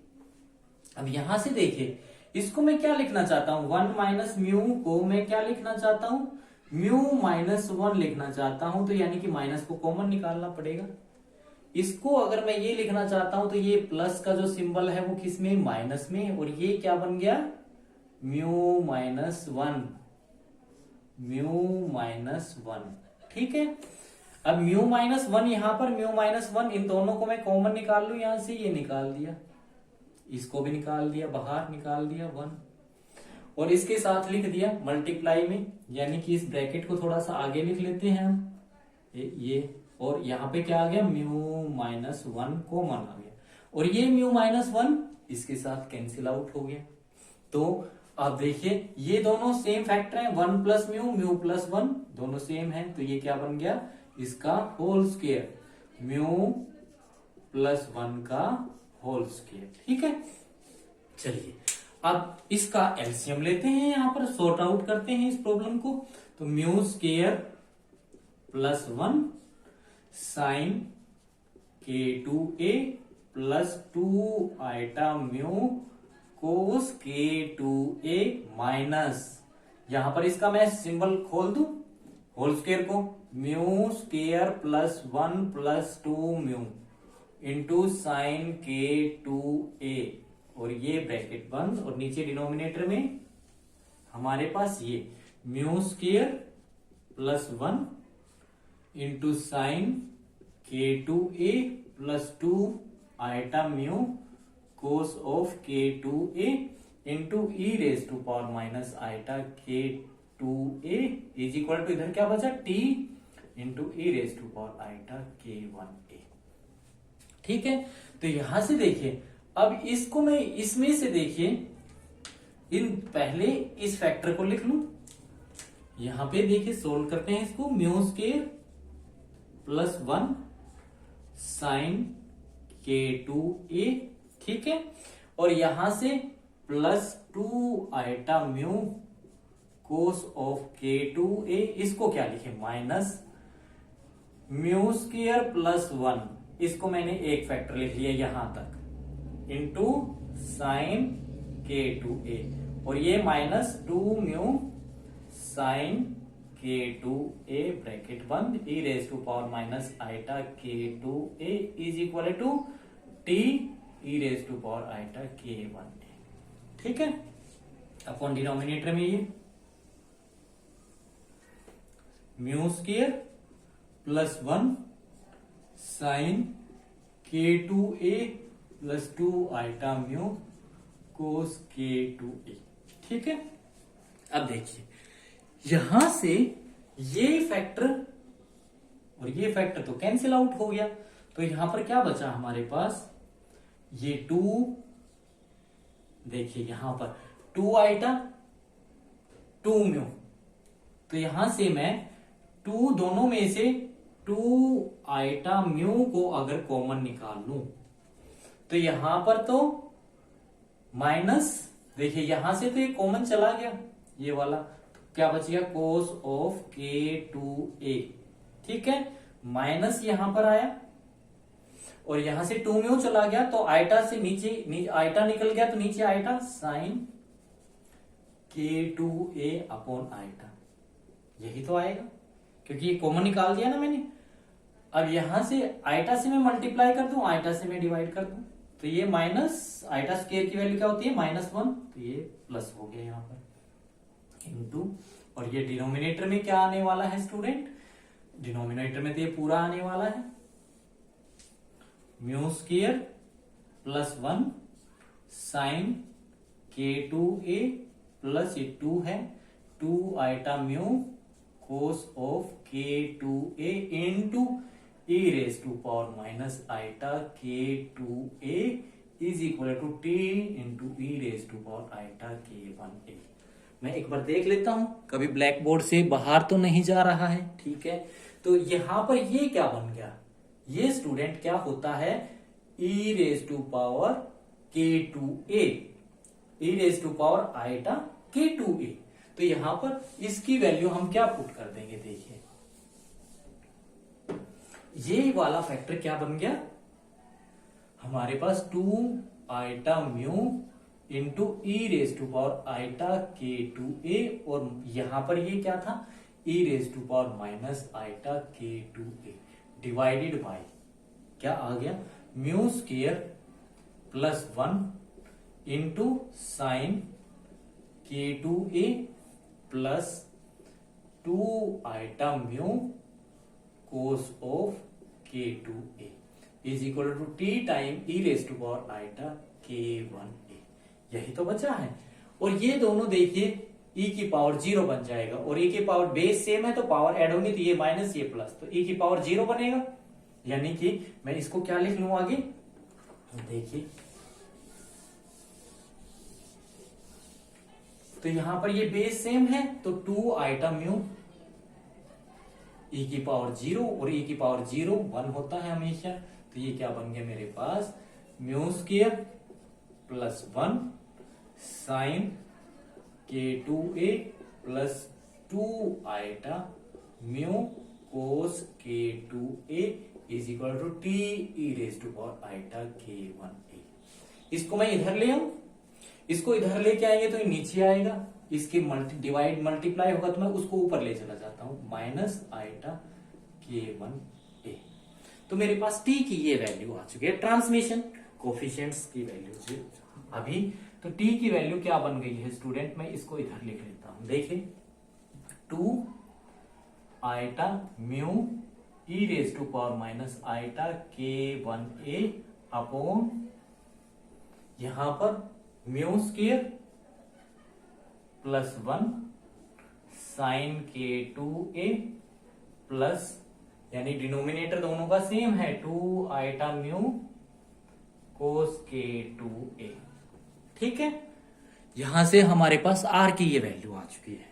अब यहां से देखिए इसको मैं क्या लिखना चाहता हूं, 1 माइनस म्यू को मैं क्या लिखना चाहता हूं, म्यू माइनस 1 लिखना चाहता हूं। तो यानी कि माइनस को कॉमन निकालना पड़ेगा। इसको अगर मैं ये लिखना चाहता हूं तो ये प्लस का जो सिंबल है वो किस में, माइनस में, और ये क्या बन गया म्यू माइनस 1, म्यू माइनस 1। ठीक है, अब म्यू माइनस 1 यहां पर म्यू माइनस 1 इन दोनों को मैं कॉमन निकाल लू, यहां से ये निकाल दिया, इसको भी निकाल दिया, बाहर निकाल दिया 1 और इसके साथ लिख दिया मल्टीप्लाई में, यानी कि इस ब्रैकेट को थोड़ा सा आगे लिख लेते हैं हम ये और यहाँ पे क्या आ गया म्यू माइनस 1 कॉमन आ गया और ये म्यू माइनस 1 इसके साथ कैंसिल आउट हो गया। तो अब देखिए ये दोनों सेम फैक्टर हैं, 1 प्लस म्यू, म्यू प्लस 1 दोनों सेम हैं। तो ये क्या बन गया, इसका होल स्क्वायर, म्यू प्लस 1 का होल स्क्वायर। ठीक है, चलिए अब इसका एलसीएम लेते हैं, यहां पर सॉर्ट आउट करते हैं इस प्रॉब्लम को। तो mu square plus 1 sine k2a plus 2 iota mu cos k2a minus, यहां पर इसका मैं सिंबल खोल दूं होल स्क्वायर को, mu square plus 1 plus 2 mu into sine k2a और ये ब्रैकेट बंद और नीचे डिनोमिनेटर में हमारे पास ये mu square plus 1 into sine k2a plus 2 iota mu cos of k2a into e raise to power minus iota k2a is equal to इधर क्या बचा t into e raise to power iota k1a। ठीक है, तो यहां से देखिए अब इसको मैं इसमें से देखिए इन पहले इस फैक्टर को लिख लूं, यहां पे देखिए सोल्व करते हैं इसको, mu square plus 1 sine k2a। ठीक है, और यहां से plus 2 iota mu cos of k2a, इसको क्या लिखे माइनस म्यू स्क्वायर प्लस 1, इसको मैंने एक फैक्टर लिख लिया यहां तक, इंटू साइन k2a और ये minus 2 mu sine k2a bracket बंद e raise to power minus iota k2a is equal to t e raise to power iota k1a। ठीक है, अपॉन डिनोमिनेटर में ये mu square plus 1 sine k2a plus 2 iota mu cos k2a। ठीक है, अब देखिए यहां से ये फैक्टर और ये फैक्टर तो कैंसिल आउट हो गया, तो यहां पर क्या बचा हमारे पास, ये 2, देखिए यहां पर 2 आइटा 2 म्यू, तो यहां से मैं 2 दोनों में से 2 आइटा म्यू को अगर कॉमन निकाल लूं तो यहां पर तो माइनस, देखिए यहां से तो ये कॉमन चला गया ये वाला, तो क्या बच गया कोस ऑफ k2a। ठीक है, माइनस यहां पर आया और यहां से 2 म्यू चला गया तो आइटा से नीचे आइटा निकल गया, तो नीचे iota sine k2a upon iota, यही तो आएगा क्योंकि ये कॉमन निकाल दिया ना मैंने। अब यहां से आइटा से मैं मल्टीप्लाई कर दूं, आइटा से मैं डिवाइड कर दूं, तो ये माइनस आइटा स्क्वायर की वैल्यू क्या होती है -1, तो ये प्लस हो गया यहां पर, इंटू, और ये डिनोमिनेटर में क्या आने वाला है स्टूडेंट, डिनोमिनेटर में तो ये पूरा आने वाला है mu square plus 1 sine k2a plus ये 2 है 2 iota mu cos of k2a into e raise to power minus iota k2a is equal to t into e raise to power iota k1a। मैं एक बार देख लेता हूं, कभी ब्लैक बोर्ड से बाहर तो नहीं जा रहा है, ठीक है। तो यहां पर ये क्या बन गया, ये स्टूडेंट क्या होता है e raise to power k2a, e raise to power iota k2a। तो यहां पर इसकी वैल्यू हम क्या पुट कर देंगे, देखिए ये वाला फैक्टर क्या बन गया हमारे पास 2 iota mu into e raise to power iota k2a, और यहां पर ये क्या था e raise to power minus iota k2a divided by क्या आ गया mu square plus 1 into sine k2a plus 2 iota mu cos of k2a is equal to t time e raise to power iota k1a। यही तो बचा है, और ये दोनों देखिए e की पावर 0 बन जाएगा, और e की पावर बेस सेम है तो पावर ऐड होगी, तो ये माइनस ये प्लस, तो e की पावर 0 बनेगा। यानी कि मैं इसको क्या लिख लूं आगे, देखिए तो यहां पर ये बेस सेम है तो 2 आइटा म्यू e की पावर 0, और e की पावर 0 1 होता है हमेशा, तो ये क्या बन गया मेरे पास mu square plus 1 sine k2a plus 2 iota mu cos k2a is equal to t e raise to power iota k1a। इसको मैं इधर ले आऊं, इसको इधर लेके आएंगे तो ये नीचे आएगा, इसकी डिवाइड मल्टीप्लाई होगा तो मैं उसको ऊपर ले चला जाता हूं माइनस आइटा k1a। तो मेरे पास t की ये वैल्यू आ चुकी है, ट्रांसमिशन कोफिशिएंट्स की वैल्यू अभी। तो t की वैल्यू क्या बन गई है स्टूडेंट, मैं इसको इधर लिख लेता हूं, देखिए 2 iota mu e raise to power minus iota k1a upon यहां पर mu square plus 1 sine k2a plus, यानी डिनोमिनेटर दोनों का सेम है 2 आइटा म्यू कोस k2a, ठीक है। यहां से हमारे पास r की ये वैल्यू आ चुकी है,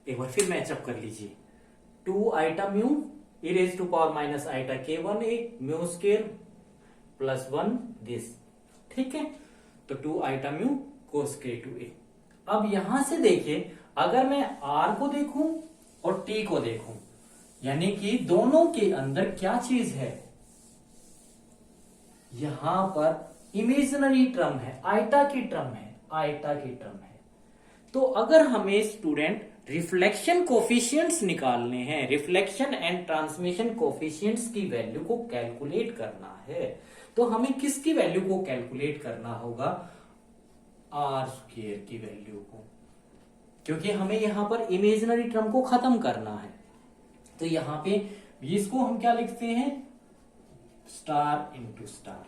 एक बार फिर मैचअप कर लीजिए 2 iota mu e raise to power minus iota k1a mu square plus 1 this, ठीक है। तो 2 आइटा म्यू कोस k2a। अब यहां से देखिए अगर मैं r को देखूं और t को देखूं, यानी कि दोनों के अंदर क्या चीज है, यहां पर इमेजिनरी टर्म है, आइटा की टर्म है, आइटा की टर्म है। तो अगर हमें स्टूडेंट रिफ्लेक्शन कोफिशिएंट्स निकालने हैं, रिफ्लेक्शन एंड ट्रांसमिशन कोफिशिएंट्स की वैल्यू को कैलकुलेट करना है, तो हमें किसकी वैल्यू को कैलकुलेट करना होगा, आर स्क्वायर की वैल्यू को, क्योंकि हमें यहां पर इमेजिनरी टर्म को खत्म करना है। तो यहां पे इसको हम क्या लिखते हैं, स्टार इंटू स्टार।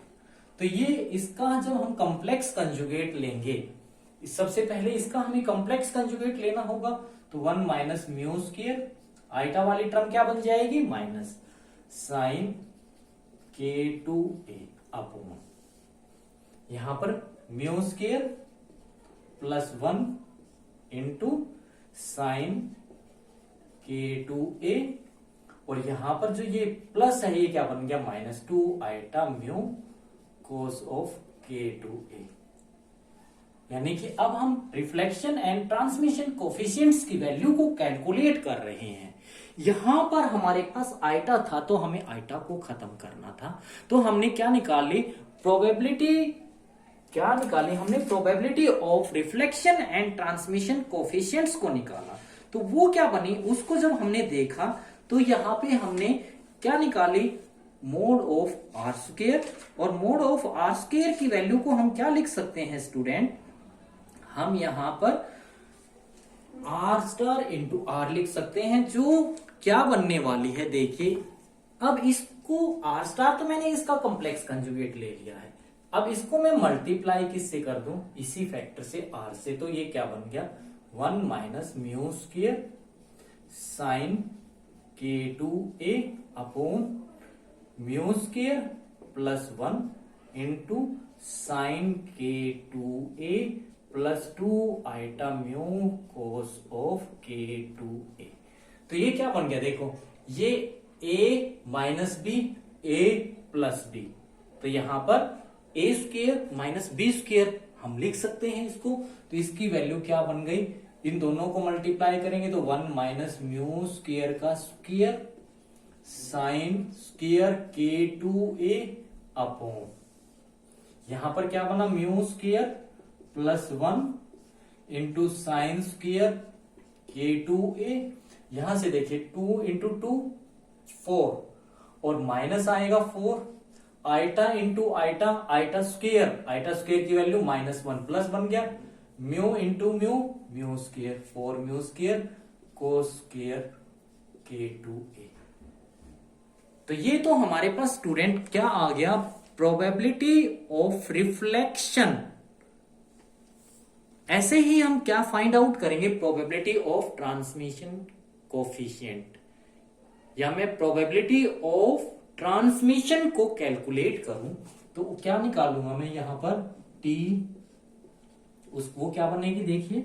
तो ये इसका जब हम कॉम्प्लेक्स कंजुगेट लेंगे, सबसे पहले इसका हमें कॉम्प्लेक्स कंजुगेट लेना होगा, तो 1 माइनस म्यू स्क्वायर, आइटा वाली टर्म क्या बन जाएगी माइनस साइन k2a अपॉन यहां पर mu square plus 1 into sine k2a, और यहां पर जो ये प्लस है ये क्या बन गया minus 2 iota mu cos of k2a। यानी कि अब हम रिफ्लेक्शन एंड ट्रांसमिशन कोफिशिएंट्स की वैल्यू को कैलकुलेट कर रहे हैं। यहां पर हमारे पास आइटा था तो हमें आइटा को खत्म करना था, तो हमने क्या निकाली, प्रोबेबिलिटी, क्या निकाली हमने, probability of reflection and transmission coefficients को निकाला। तो वो क्या बनी, उसको जब हमने देखा तो यहां पे हमने क्या निकाली, मोड ऑफ आर स्क्वायर, और मोड ऑफ आर स्क्वायर की वैल्यू को हम क्या लिख सकते हैं स्टूडेंट, हम यहां पर आर स्टार इंटू आर लिख सकते हैं, जो क्या बनने वाली है देखिए। अब इसको आर स्टार तो मैंने इसका कॉम्प्लेक्स कंजुगेट ले लिया है, अब इसको मैं मल्टीप्लाई किससे कर दूं, इसी फैक्टर से आर से, तो ये क्या बन गया 1 minus mu square sine k2a upon mu square plus 1 into sine k2a plus 2 iota mu cos of k2a। तो ये क्या बन गया देखो, ये a minus b a plus b, तो यहां पर a square minus b square हम लिख सकते हैं इसको। तो इसकी वैल्यू क्या बन गई, इन दोनों को मल्टीप्लाई करेंगे तो 1 माइनस म्यू स्क्वायर का square sine square k2a upon, यहां पर क्या बना mu square plus 1 into sign square k2a, यहां से देखिए 2 इंटू 2 4 और माइनस आएगा 4, iota into iota, iota square की वैल्यू -1 प्लस बन गया, mu into mu, mu square 4 mu square cos square k2a। तो ये तो हमारे पास स्टूडेंट क्या आ गया, प्रोबेबिलिटी ऑफ रिफ्लेक्शन। ऐसे ही हम क्या फाइंड आउट करेंगे, प्रोबेबिलिटी ऑफ ट्रांसमिशन कोफिशिएंट, या मैं प्रोबेबिलिटी ऑफ ट्रांसमिशन को कैलकुलेट करूं तो क्या निकालूंगा मैं यहां पर t, वो क्या बनेगी देखिए,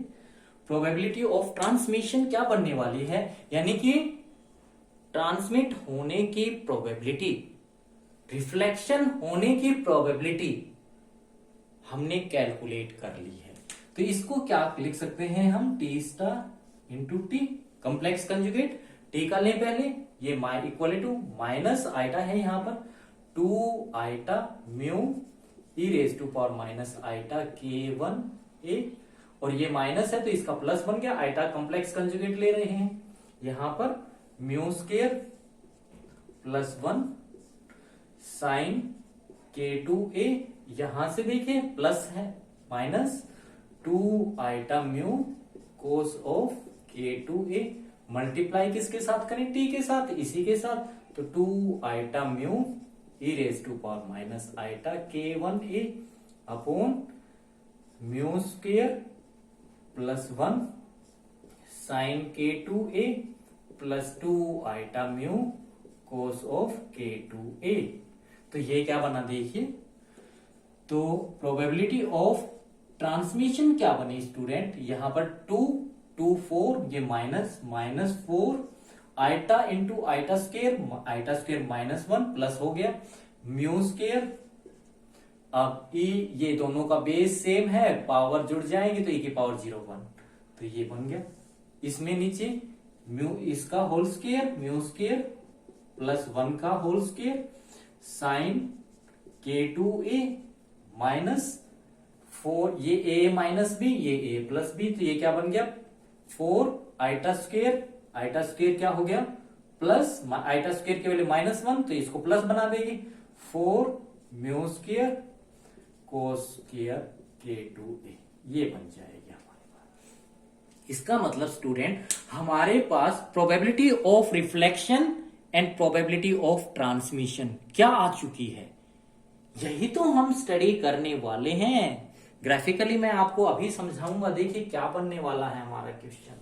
प्रोबेबिलिटी ऑफ ट्रांसमिशन क्या बनने वाली है, यानी कि ट्रांसमिट होने की प्रोबेबिलिटी, रिफ्लेक्शन होने की प्रोबेबिलिटी हमने कैलकुलेट कर ली है। तो इसको क्या लिख सकते हैं हम, T star into T complex conjugate, T का लें पहले, ये इक्वल टू माइनस आइटा है यहां पर 2 iota mu e raise to power minus iota k1a, और ये माइनस है तो इसका प्लस बन गया, आइटा कॉम्प्लेक्स कंजुगेट ले रहे हैं यहां पर mu square plus 1 sine k2a, यहां से देखिए प्लस है minus 2 iota mu cos of k2a, multiply किसके साथ करें, टी के साथ, इसी के साथ, तो 2 iota mu e raise to power minus iota k1a upon mu square plus 1 sine k2a plus 2 iota mu cos of k2a। तो ये क्या बना देखिए, तो प्रोबेबिलिटी ऑफ ट्रांसमिशन क्या बनी स्टूडेंट, यहां पर 2 4 ये minus 4 iota into eta square -1 plus हो गया म्यू स्क्वायर, अब ये दोनों का बेस सेम है, पावर जुड़ जाएंगे तो e की पावर 0 1, तो ये बन गया, इसमें नीचे म्यू इसका whole square mu square plus 1 का whole square sine k2a minus 4, ये a माइनस बी, ये a प्लस बी, तो ये क्या बन गया 4 आइटा स्क्वायर क्या हो गया प्लस, आइटा स्क्वायर की वैल्यू -1 तो इसको प्लस बना देगी, 4 mu square cos square k2a, ये बन जाएगी हमारे पास। इसका मतलब स्टूडेंट हमारे पास probability of reflection and probability of transmission क्या आ चुकी है, यही तो हम स्टडी करने वाले हैं। ग्राफिकली मैं आपको अभी समझाऊंगा, देखिए क्या बनने वाला है हमारा क्वेश्चन।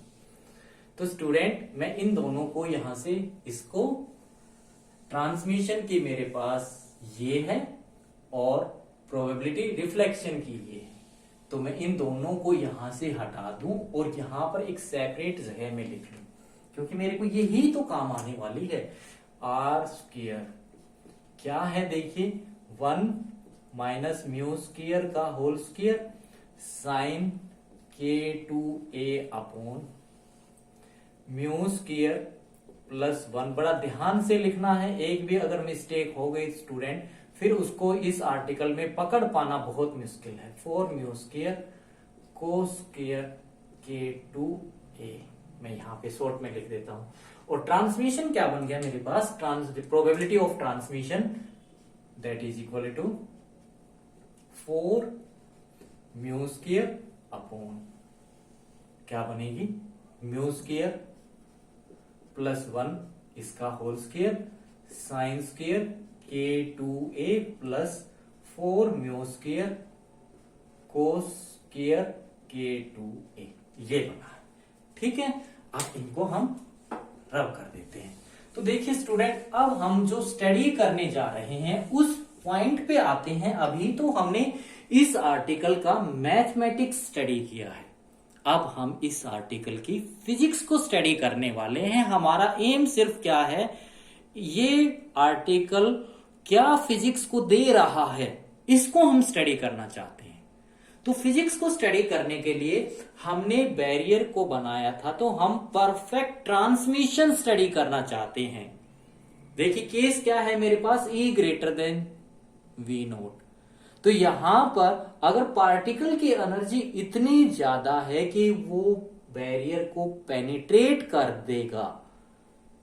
तो स्टूडेंट मैं इन दोनों को यहां से, इसको ट्रांसमिशन की मेरे पास ये है और प्रोबेबिलिटी रिफ्लेक्शन की ये है, तो मैं इन दोनों को यहां से हटा दूं और यहां पर एक सेपरेट जगह में लिख लूं, क्योंकि मेरे को यही तो काम आने वाली है। आर स्क्वायर क्या है देखिए 1 माइनस म्यू स्क्वायर का whole square sine k2a upon mu square plus 1, बड़ा ध्यान से लिखना है, एक भी अगर मिस्टेक हो गई स्टूडेंट फिर उसको इस आर्टिकल में पकड़ पाना बहुत मुश्किल है। 4 mu square cos square k2a, मैं यहां पे शॉर्ट में लिख देता हूं। और ट्रांसमिशन क्या बन गया मेरे पास, probability of transmission that is equal to 4 mu square upon क्या बनेगी म्यू स्क्वायर प्लस 1 इसका whole square sine square k2a plus 4 mu square cos square k2a ये बना है। ठीक है, अब इनको हम रब कर देते हैं। तो देखिए स्टूडेंट, अब हम जो स्टडी करने जा रहे हैं उस पॉइंट पे आते हैं। अभी तो हमने इस आर्टिकल का मैथमेटिक्स स्टडी किया है, अब हम इस आर्टिकल की फिजिक्स को स्टडी करने वाले हैं। हमारा एम सिर्फ क्या है, ये आर्टिकल क्या फिजिक्स को दे रहा है इसको हम स्टडी करना चाहते हैं। तो फिजिक्स को स्टडी करने के लिए हमने बैरियर को बनाया था, तो हम परफेक्ट ट्रांसमिशन स्टडी करना चाहते हैं। देखिए केस क्या है मेरे पास, E greater than V note. तो यहां पर अगर पार्टिकल की एनर्जी इतनी ज्यादा है कि वो बैरियर को पेनिट्रेट कर देगा,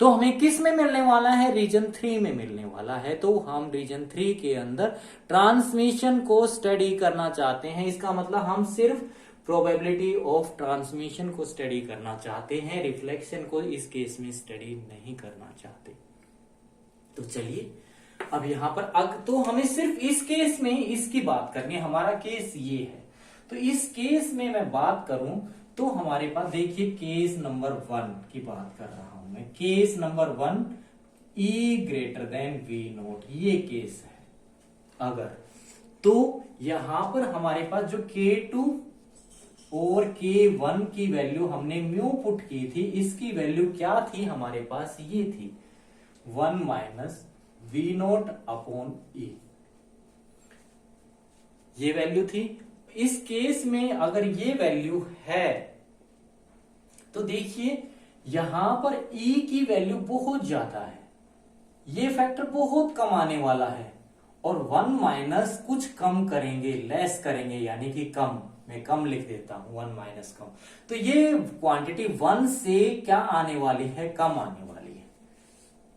तो हमें किस में मिलने वाला है, रीजन 3 में मिलने वाला है। तो हम रीजन 3 के अंदर ट्रांसमिशन को स्टडी करना चाहते हैं। इसका मतलब हम सिर्फ प्रोबेबिलिटी ऑफ ट्रांसमिशन को स्टडी करना चाहते हैं, रिफ्लेक्शन को इस केस में स्टडी नहीं करना चाहते। तो चलिए अब यहां पर तो हमें सिर्फ इस केस में इसकी बात करनी है। हमारा केस ये है, तो इस केस में मैं बात करूं तो हमारे पास देखिए केस नंबर 1 की बात कर रहा हूं मैं। Case number 1 E greater than V note, ये केस है। अगर तो यहां पर हमारे पास जो K2 और K1 की वैल्यू हमने म्यू पुट की थी, इसकी वैल्यू क्या थी हमारे पास, ये थी 1 minus V note upon E, ये वैल्यू थी। इस केस में अगर ये वैल्यू है तो देखिए यहां पर E की वैल्यू बहुत ज्यादा है, ये फैक्टर बहुत कम आने वाला है, और 1 माइनस कुछ कम करेंगे, लेस करेंगे, यानी कि कम, मैं कम लिख देता हूं 1 माइनस कम। तो ये क्वांटिटी 1 से क्या आने वाली है, कम आने वाली है।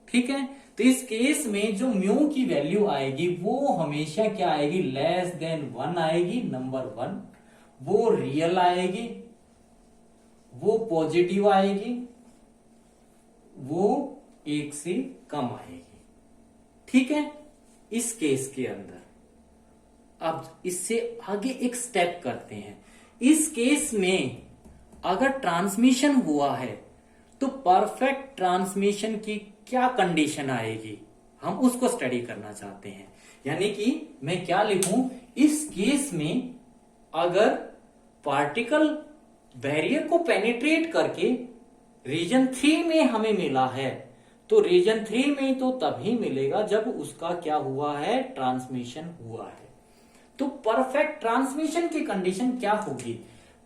ठीक है, तो इस केस में जो म्यू की वैल्यू आएगी वो हमेशा क्या आएगी, लेस देन 1 आएगी। नंबर 1 वो रियल आएगी, वो पॉजिटिव आएगी, वो 1 से कम आएगी। ठीक है, इस केस के अंदर अब इससे आगे एक स्टेप करते हैं। इस केस में अगर ट्रांसमिशन हुआ है तो परफेक्ट ट्रांसमिशन की क्या कंडीशन आएगी, हम उसको स्टडी करना चाहते हैं। यानी कि मैं क्या लिखूं, इस केस में अगर पार्टिकल बैरियर को पेनिट्रेट करके रीजन 3 में हमें मिला है, तो रीजन 3 में तो तभी मिलेगा जब उसका क्या हुआ है, ट्रांसमिशन हुआ है। तो परफेक्ट ट्रांसमिशन की कंडीशन क्या होगी,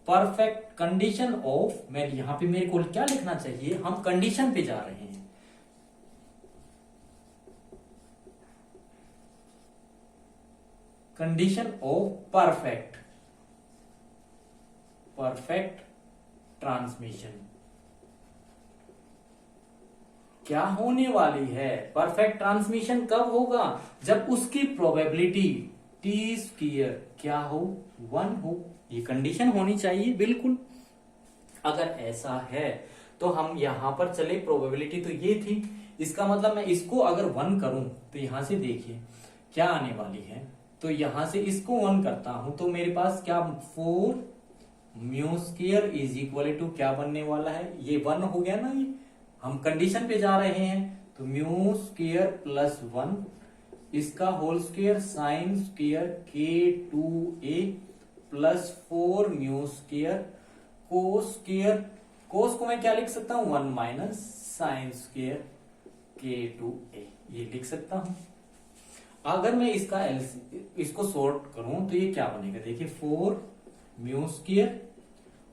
परफेक्ट कंडीशन ऑफ, मैं यहां पे मेरे को क्या लिखना चाहिए, हम कंडीशन पे जा रहे हैं। कंडीशन ऑफ परफेक्ट ट्रांसमिशन क्या होने वाली है, परफेक्ट ट्रांसमिशन कब होगा, जब उसकी प्रोबेबिलिटी टी स्क्वायर क्या हो, 1 हो। ये कंडीशन होनी चाहिए बिल्कुल। अगर ऐसा है तो हम यहां पर चले, प्रोबेबिलिटी तो ये थी, इसका मतलब मैं इसको अगर 1 करूं तो यहां से देखिए क्या आने वाली है। तो यहां से इसको 1 करता हूं तो मेरे पास क्या 4 mu square is equal to क्या बनने वाला है, ये 1 हो गया ना। ये हम कंडीशन पे जा रहे हैं, तो म्यू स्क्वायर प्लस 1 इसका whole square sine square K2a plus 4 mu square cos square, cos को मैं क्या लिख सकता हूं, 1 माइनस साइन स्क्वायर K2a, ये लिख सकता हूं। अगर मैं इसको सॉर्ट करूं तो ये क्या बनेगा, देखिए 4 म्यू स्क्वायर,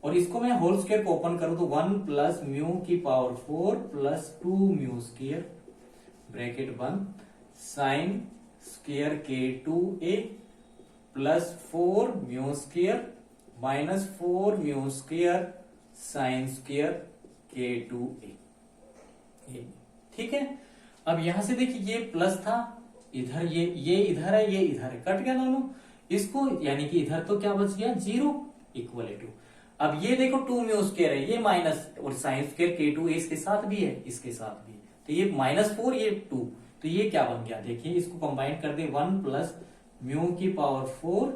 और इसको मैं होल स्क्वायर को ओपन करूं तो 1 प्लस म्यू की power 4 plus 2 mu square bracket बंद sine square K2a plus 4 mu square minus 4 mu square sine square K2a। ठीक है, अब यहां से देखिए ये प्लस था, इधर ये इधर है, ये इधर है, कट गया दोनों इसको, यानी कि इधर तो क्या बच गया 0 इक्वल टू। अब ये देखो 2 म्यू स्क्वायर है, ये माइनस, और साइन स्क्वायर K2 इसके साथ भी है, इसके साथ भी है, तो ये -4 ये 2, तो ये क्या बन गया देखिए, इसको कंबाइन कर दे 1 प्लस म्यू की पावर 4,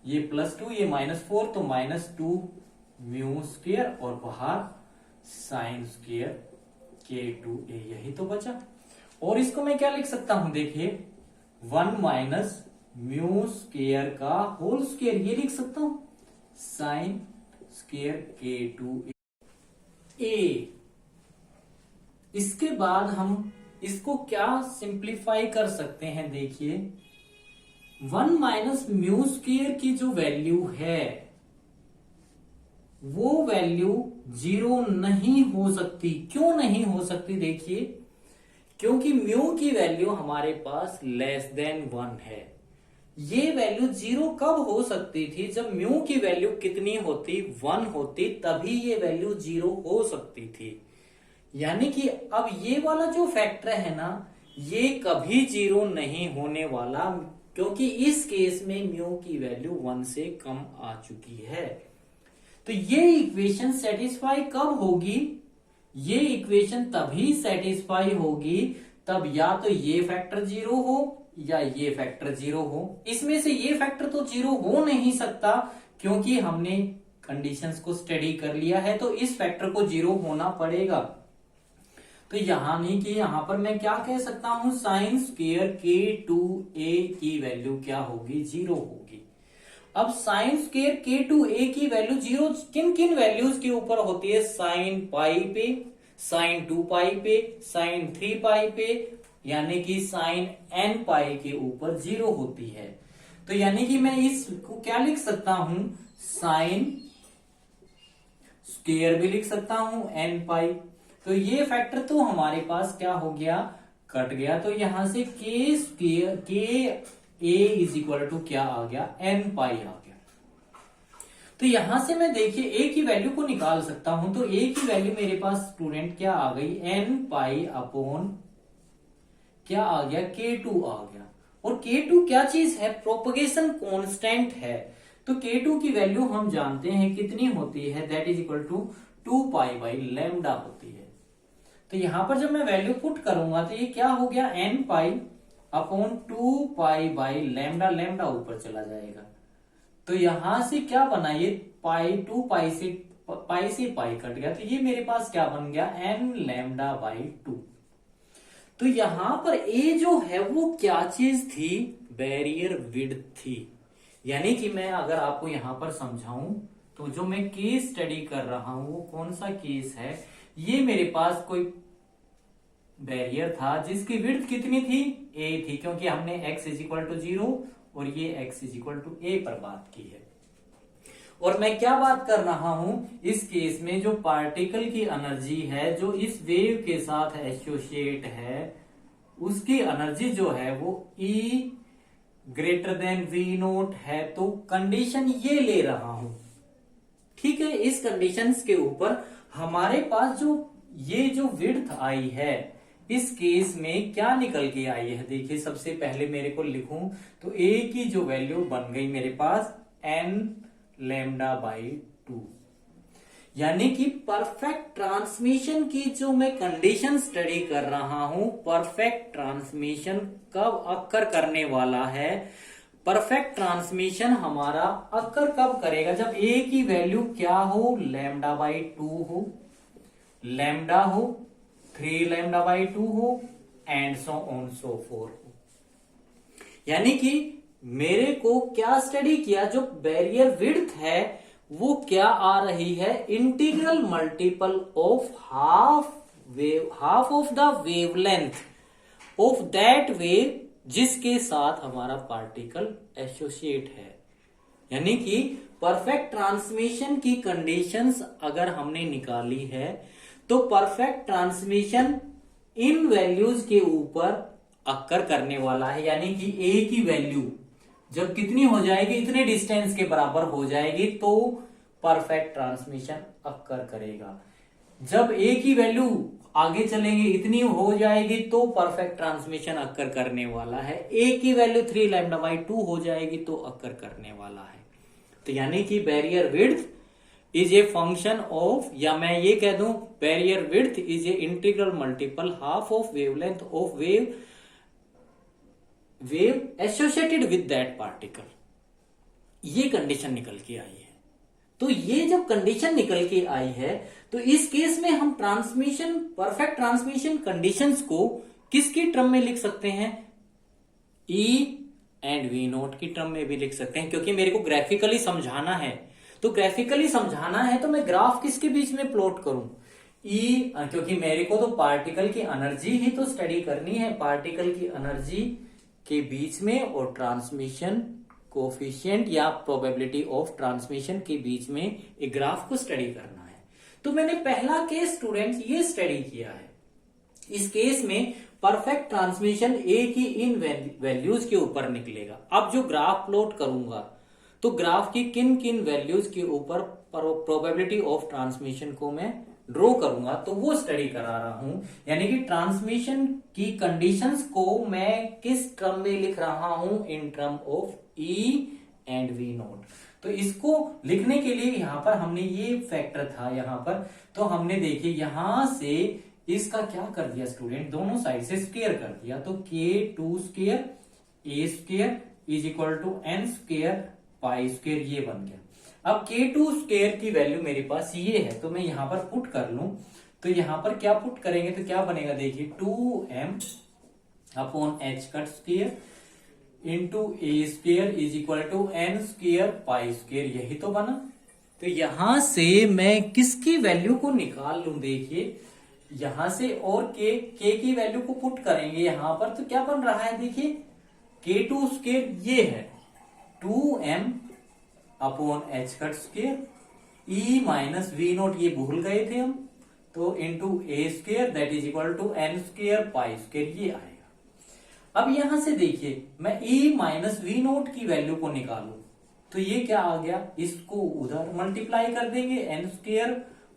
ये +2, ये -4, तो -2 म्यू स्क्वायर और बाहर साइन स्क्वायर K2a, यही तो बचा। और इसको मैं क्या लिख सकता हूं देखिए, 1 माइनस म्यू स्क्वायर का होल स्क्वायर, ये लिख सकता हूं साइन स्क्वायर K2a। इसके बाद हम इसको क्या सिंप्लीफाई कर सकते हैं देखिए, 1 माइनस म्यू स्क्वायर की जो वैल्यू है वो वैल्यू 0 नहीं हो सकती। क्यों नहीं हो सकती देखिए, क्योंकि म्यू की वैल्यू हमारे पास <1 है। ये वैल्यू 0 कब हो सकती थी, जब म्यू की वैल्यू कितनी होती, 1 होती, तभी ये वैल्यू 0 हो सकती थी। यानी कि अब ये वाला जो फैक्टर है ना, ये कभी 0 नहीं होने वाला, क्योंकि इस केस में म्यू की वैल्यू 1 से कम आ चुकी है। तो ये इक्वेशन सेटिस्फाई कब होगी, ये इक्वेशन तभी सेटिस्फाई होगी तब या तो ये फैक्टर 0 हो या ये फैक्टर 0 हो। इसमें से ये फैक्टर तो 0 हो नहीं सकता, क्योंकि हमने कंडीशंस को स्टडी कर लिया है, तो इस फैक्टर को 0 होना पड़ेगा। तो यहां नहीं कि यहां पर मैं क्या कह सकता हूं, साइन स्क्वायर K2a की वैल्यू क्या होगी, 0 होगी। अब साइन स्क्वायर K2a की वैल्यू 0 किन किन वैल्यूज के ऊपर होती है, साइन पाई पे, साइन 2 पाई पे, साइन 3 पाई पे, यानी कि साइन n पाई के ऊपर 0 होती है। तो यानी कि मैं इसको क्या लिख सकता हूं, साइन स्क्वायर भी लिख सकता हूं n पाई। तो ये फैक्टर तो हमारे पास क्या हो गया, कट गया, तो यहां से k square K a is equal to क्या आ गया, n पाई आ गया। तो यहां से मैं देखिए a की वैल्यू को निकाल सकता हूं, तो a की वैल्यू मेरे पास स्टूडेंट क्या आ गई, n पाई अपॉन क्या आ गया, K2 आ गया। और K2 क्या चीज है, प्रोपगेशन कांस्टेंट है। तो K2 की वैल्यू हम जानते हैं कितनी होती है, that is equal to 2 pi by lambda होती है। तो यहां पर जब मैं वैल्यू पुट करूंगा तो ये क्या हो गया, n pi upon 2 pi by lambda, lambda ऊपर चला जाएगा। तो यहां से क्या बना, ये पाई 2 पाई से पाई कट गया, तो ये मेरे पास क्या बन गया, n लैम्डा बाई 2। तो यहां पर a जो है वो क्या चीज थी, बैरियर विड्थ थी। यानी कि मैं अगर आपको यहां पर समझाऊं तो जो मैं केस स्टडी कर रहा हूं वो कौन सा केस है, ये मेरे पास कोई बैरियर था जिसकी विड्थ कितनी थी, a थी, क्योंकि हमने x इज इक्वल टू 0 और ये x is equal to a पर बात की है। और मैं क्या बात कर रहा हूं, इस केस में जो पार्टिकल की एनर्जी है जो इस वेव के साथ एसोसिएट है, उसकी एनर्जी जो है वो E ग्रेटर देन V0 है। तो कंडीशन ये ले रहा हूं, ठीक है। इस कंडीशंस के ऊपर हमारे पास जो ये जो विड्थ आई है, इस केस में क्या निकल के आई है देखिए, सबसे पहले मेरे को लिखूं तो a की जो वैल्यू बन गई मेरे पास n लैम्डा बाई 2। यानी कि परफेक्ट ट्रांसमिशन की जो मैं कंडीशन स्टडी कर रहा हूं, परफेक्ट ट्रांसमिशन कब अक्कर करने वाला है, परफेक्ट ट्रांसमिशन हमारा अक्कर कब करेगा, जब a की वैल्यू क्या हो, लैम्डा बाई 2 हो, लैम्डा हो, 3 लैम्डा बाई 2 हो, and so on so four हो। यानी कि मेरे को क्या स्टडी किया, जो बैरियर विड्थ है वो क्या आ रही है, integral multiple of half of the wavelength of that wave जिसके साथ हमारा पार्टिकल एसोसिएट है। यानी कि परफेक्ट ट्रांसमिशन की कंडीशंस अगर हमने निकाली है तो परफेक्ट ट्रांसमिशन इन वैल्यूज के ऊपर अक्कर करने वाला है। यानी कि a की वैल्यू जब कितनी हो जाएगी, इतने डिस्टेंस के बराबर हो जाएगी तो परफेक्ट ट्रांसमिशन अक्कर करेगा। जब a की वैल्यू आगे चलेंगे इतनी हो जाएगी तो परफेक्ट ट्रांसमिशन अक्कर करने वाला है। a की वैल्यू 3 λ/2 हो जाएगी तो अक्कर करने वाला है। तो यानी कि barrier width is a function of, या मैं ये कह दूं barrier width is a integral multiple half of wavelength of wave associated with that particle. ये कंडीशन निकल के आई है। तो ये जब कंडीशन निकल के आई है तो इस केस में हम ट्रांसमिशन, परफेक्ट ट्रांसमिशन कंडीशंस को किसकी टर्म में लिख सकते हैं? ई एंड वी नोट की टर्म में भी लिख सकते हैं, क्योंकि मेरे को ग्राफिकली समझाना है। तो ग्राफिकली समझाना है तो मैं ग्राफ किसके बीच में प्लॉट करूं? ई, क्योंकि मेरे को तो पार्टिकल की एनर्जी ही तो स्टडी करनी है, पार्टिकल की एनर्जी के बीच में और ट्रांसमिशन कोफिशिएंट या प्रोबेबिलिटी ऑफ ट्रांसमिशन के बीच में एक ग्राफ को स्टडी करना है। तो मैंने पहला केस स्टूडेंट्स ये स्टडी किया है। इस केस में परफेक्ट ट्रांसमिशन ए की इन वैल्यूज के ऊपर निकलेगा। अब जो ग्राफ प्लॉट करूंगा तो ग्राफ की किन किन वैल्यूज के ऊपर प्रोबेबिलिटी ऑफ ट्रांसमिशन को मैं ड्रॉ करूंगा, तो वो स्टडी करा रहा हूं। यानी कि ट्रांसमिशन की कंडीशंस को मैं किस टर्म में लिख रहा हूं? In term of e and V naught. तो इसको लिखने के लिए यहां पर हमने ये फैक्टर था यहां पर, तो हमने देखिए यहां से इसका क्या कर दिया स्टूडेंट, दोनों साइड से स्क्वायर कर दिया। तो k2 square a square is equal to n square pi square, ये बन गया। अब k2 स्क्वायर की वैल्यू मेरे पास ये है, तो मैं यहां पर पुट कर लूं। तो यहां पर क्या पुट करेंगे तो क्या बनेगा, देखिए 2m upon h cut square into a square is equal to n square pi square, यही तो बना। तो यहां से मैं किसकी वैल्यू को निकाल लूं, देखिए यहां से और k की वैल्यू को पुट करेंगे यहां पर, तो क्या बन रहा है देखिए k2 स्क्वायर ये है 2m upon h cut square e minus we naught, ये भूल गए थे हम, तो into a square that is equal to n square pi square, ये आएगा। अब यहां से देखिए मैं e माइनस वी नोट की वैल्यू को निकालू तो ये क्या आ गया, इसको उधर मल्टीप्लाई कर देंगे n square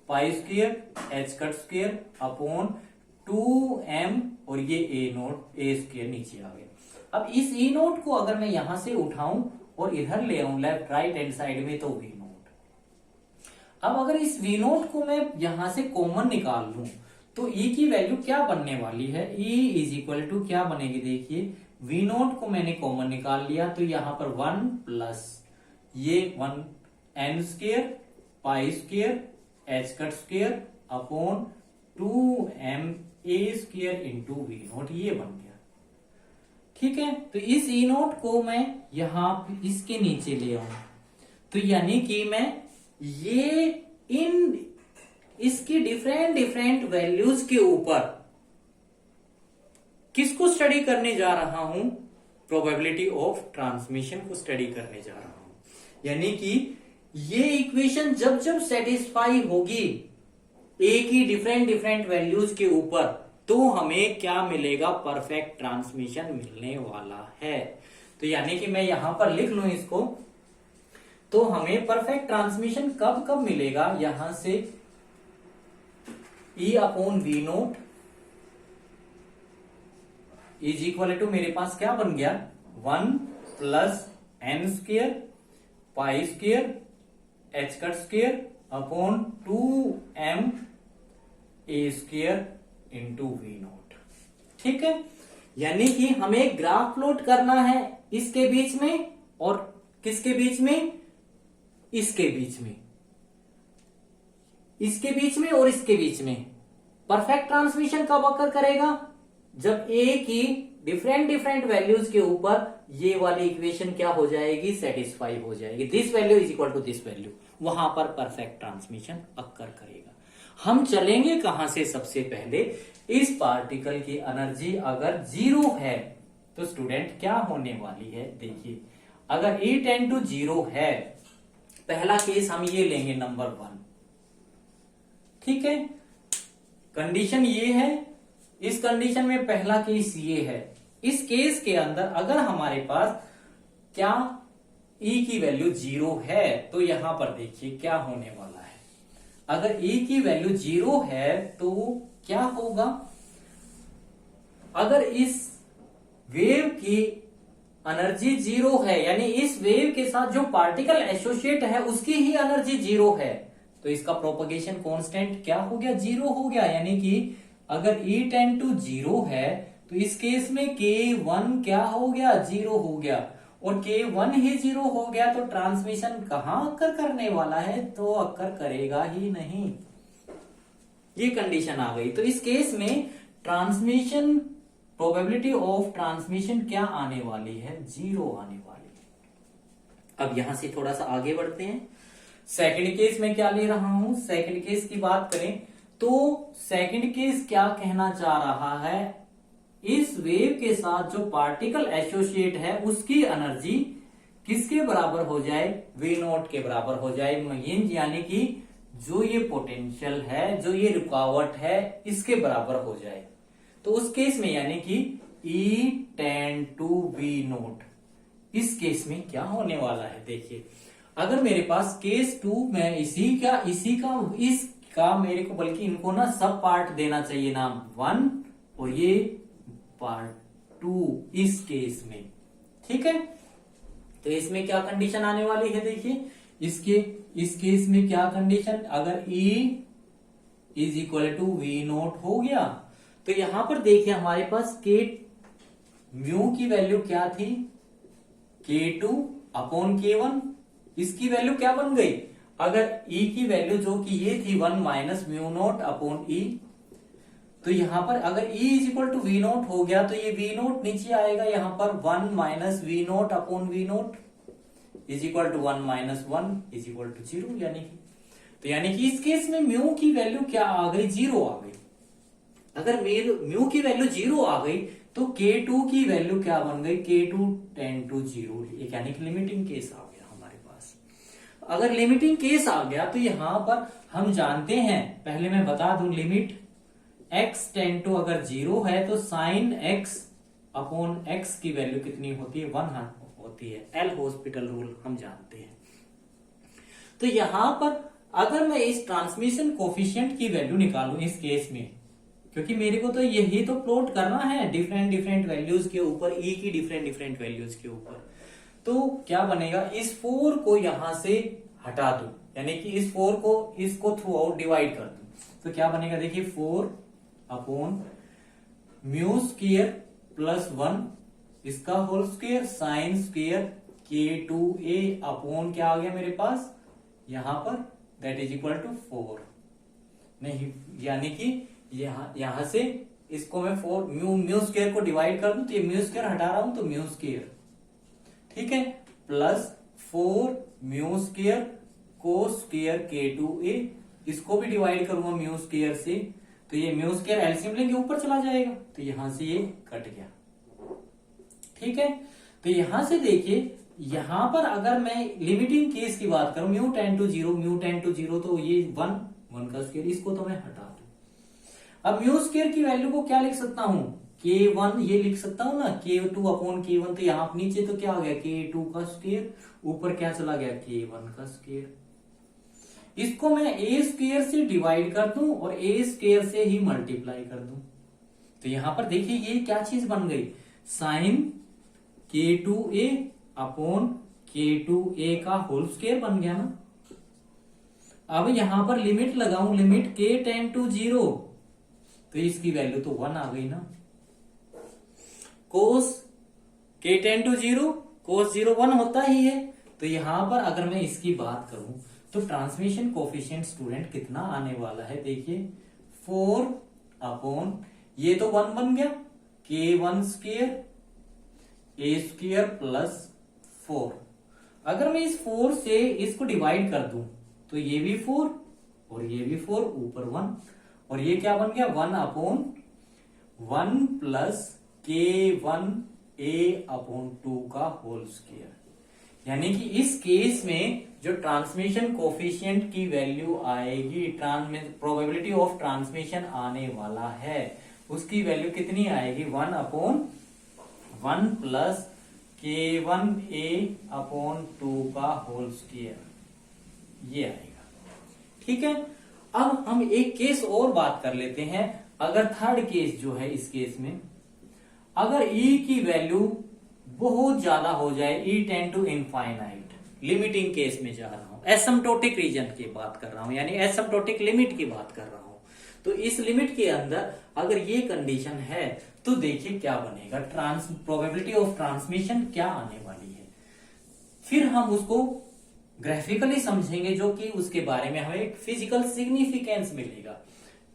pi square h cut square upon 2m और ये a स्क्वायर नीचे आ गया। अब इस e नोट को अगर मैं यहां से उठाऊं और इधर ले आऊं लेफ्ट राइट हैंड साइड में, तो v नोट। अब अगर इस v नोट को मैं यहां से कॉमन निकाल लूं तो e की वैल्यू क्या बनने वाली है, e इज इक्वल टू क्या बनेगी, देखिए v नोट को मैंने कॉमन निकाल लिया तो यहां पर 1 प्लस ये 1 n square pi square h cut square upon 2m a square into V naught, ये बन गया। ठीक है, तो इस ई नोट को मैं यहां इसके नीचे ले आऊं, तो यानी कि मैं ये इन इसकी डिफरेंट वैल्यूज के ऊपर किसको स्टडी करने जा रहा हूं, प्रोबेबिलिटी ऑफ ट्रांसमिशन को स्टडी करने जा रहा हूं। यानी कि ये इक्वेशन जब जब सेटिस्फाई होगी ए की डिफरेंट वैल्यूज के ऊपर, तो हमें क्या मिलेगा, परफेक्ट ट्रांसमिशन मिलने वाला है। तो यानी कि मैं यहां पर लिख लूं इसको, तो हमें परफेक्ट ट्रांसमिशन कब कब मिलेगा, यहां से E upon V naught is equal to मेरे पास क्या बन गया 1 plus n square pi square h cut square upon 2m a square into V naught. ठीक है, यानी कि हमें ग्राफ प्लॉट करना है इसके बीच में और किसके बीच में, इसके बीच में, इसके बीच में और इसके बीच में। परफेक्ट ट्रांसमिशन कब अकर करेगा, जब ए की डिफरेंट वैल्यूज के ऊपर ये वाली इक्वेशन क्या हो जाएगी, सेटिस्फाई हो जाएगी, this value is equal to this value, वहां पर परफेक्ट ट्रांसमिशन अकर करेगा। हम चलेंगे कहां से, सबसे पहले इस पार्टिकल की एनर्जी अगर 0 है तो स्टूडेंट क्या होने वाली है, देखिए अगर E टेंड टू 0 है, पहला केस हम ये लेंगे नंबर 1। ठीक है, कंडीशन ये है, इस कंडीशन में पहला केस ये है। इस केस के अंदर अगर हमारे पास क्या E की वैल्यू 0 है तो यहां पर देखिए क्या होने वाला है। अगर E की वैल्यू 0 है तो क्या होगा, अगर इस वेव की एनर्जी 0 है, यानी इस वेव के साथ जो पार्टिकल एसोसिएट है उसकी ही एनर्जी 0 है, तो इसका प्रोपगेशन कांस्टेंट क्या हो गया, 0 हो गया। यानी कि अगर E टेंड टू 0 है तो इस केस में K1 क्या हो गया, 0 हो गया। और K1 ही 0 हो गया तो ट्रांसमिशन कहां अक्कर करने वाला है, तो अक्कर करेगा ही नहीं। ये कंडीशन आ गई। तो इस केस में ट्रांसमिशन प्रोबेबिलिटी ऑफ ट्रांसमिशन क्या आने वाली है, 0 आने वाली है। अब यहां से थोड़ा सा आगे बढ़ते हैं। सेकंड केस में क्या ले रहा हूं, सेकंड केस की बात करें तो सेकंड केस क्या कहना चाह रहा है, इस वेव के साथ जो पार्टिकल एसोसिएट है उसकी एनर्जी किसके बराबर हो जाए, V0 के बराबर हो जाए। यानी कि जो ये पोटेंशियल है, जो ये रुकावट है, इसके बराबर हो जाए। तो उस केस में यानी कि E टेंड टू V0, इस केस में क्या होने वाला है, देखिए अगर मेरे पास केस 2 में इसका मेरे को बल्कि इनको ना सब पार्ट देना चाहिए नाम 1 और ये पार्ट 2 इस केस में, ठीक है। तो इसमें क्या कंडीशन आने वाली है, देखिए इस केस में क्या कंडीशन, अगर E is equal to V0 हो गया तो यहां पर देखिए हमारे पास K म्यू की वैल्यू क्या थी, K2 अपॉन K1, इसकी वैल्यू क्या बन गई, अगर E की वैल्यू जो कि ये थी 1 minus mu naught upon E, तो यहां पर अगर E is equal to V0 हो गया तो ये V0 नीचे आएगा, यहां पर 1 minus V0 upon V0 is equal to 1 minus 1 is equal to 0। यानी कि इस केस में म्यू की वैल्यू क्या आ गई, 0 आ गई। अगर म्यू की वैल्यू 0 आ गई तो K2 की वैल्यू क्या बन गई, K2 टेंड टू 0, यानी कि लिमिटिंग केस आ गया हमारे पास। अगर लिमिटिंग केस आ गया तो यहां पर हम जानते हैं, पहले मैं बता दूं, लिमिट x टेंड टू अगर 0 है तो साइन x अपॉन x की वैल्यू कितनी होती है, 1 होती है। एल हॉस्पिटल रूल हम जानते हैं। तो यहां पर अगर मैं इस ट्रांसमिशन कोफिशिएंट की वैल्यू निकालूं इस केस में, क्योंकि मेरे को तो यही तो प्लॉट करना है डिफरेंट वैल्यूज के ऊपर, E की डिफरेंट वैल्यूज के ऊपर, तो क्या बनेगा, इस 4 को यहां से हटा दूं, यानी कि इस 4 को इसको थ्रू आउट डिवाइड कर दूं, तो क्या बनेगा, देखिए 4 अपॉन म्यू स्क्वायर प्लस 1 इसका whole square sine square K2a upon क्या आ गया मेरे पास यहां पर, दैट इज इक्वल टू 4 नहीं, यानी कि यहां से इसको मैं 4 म्यू स्क्वायर को डिवाइड कर दूं तो ये म्यू स्क्वायर हटा रहा हूं तो म्यू स्क्वायर, ठीक है, plus 4 mu square cos square K2a, इसको भी डिवाइड करूंगा म्यू स्क्वायर से, तो ये म्यू स्क्वायर एलसीएम लेंगे ऊपर चला जाएगा, तो यहां से ये कट गया, ठीक है। तो यहां से देखिए, यहां पर अगर मैं लिमिटिंग केस की बात करूं, म्यू टेंड टू 0 तो ये 1 का स्क्वायर, इसको तो मैं हटा दूं। अब म्यू स्क्वायर की वैल्यू को क्या लिख सकता हूं, K1 ये लिख सकता हूं ना, K2 अपॉन K1, तो यहां नीचे तो क्या हो गया, K2 का स्क्वायर, ऊपर क्या चला गया, K1 का स्क्वायर। इसको मैं a स्क्वायर से डिवाइड कर दूं और a स्क्वायर से ही मल्टीप्लाई कर दूं, तो यहां पर देखिए ये क्या चीज बन गई, साइन K2a अपॉन K2a का होल स्क्वायर बन गया ना। अब यहां पर लिमिट लगाऊं, लिमिट K टेंड टू 0, तो इसकी वैल्यू तो 1 आ गई ना। कोस K टेंड टू 0, कोस 0 1 होता ही है, तो यहां पर अगर मैं इसकी बात करूं तो ट्रांसमिशन कोफिशिएंट स्टूडेंट कितना आने वाला है, देखिए 4 अपॉन ये तो 1 बन गया, K1 square a square plus 4। अगर मैं इस 4 से इसको डिवाइड कर दूं तो ये भी 4 और ये भी 4, ऊपर 1, और ये क्या बन गया 1 अपॉन 1 प्लस K1a अपॉन 2 का होल स्क्वायर। यानी कि इस केस में जो ट्रांसमिशन कोफिशिएंट की वैल्यू आएगी, प्रोबेबिलिटी ऑफ ट्रांसमिशन आने वाला है, उसकी वैल्यू कितनी आएगी, 1 अपॉन 1 प्लस K1a अपॉन 2 का होल स्क्वायर, ये आएगा, ठीक है। अब हम एक केस और बात कर लेते हैं। अगर थर्ड केस जो है, इस केस में अगर E की वैल्यू बहुत ज्यादा हो जाए, E tend to infinite, limiting case में जा रहा हूं, हूं, एसिम्प्टोटिक रीजन की बात कर रहा हूं, यानी एसिम्प्टोटिक लिमिट की बात कर रहा हूं। तो इस लिमिट के अंदर अगर ये कंडीशन है तो देखिए क्या बनेगा, प्रोबेबिलिटी ऑफ ट्रांसमिशन क्या आने वाली है। फिर हम उसको ग्राफिकली समझेंगे, जो कि उसके बारे में हमें एक फिजिकल सिग्निफिकेंस मिलेगा।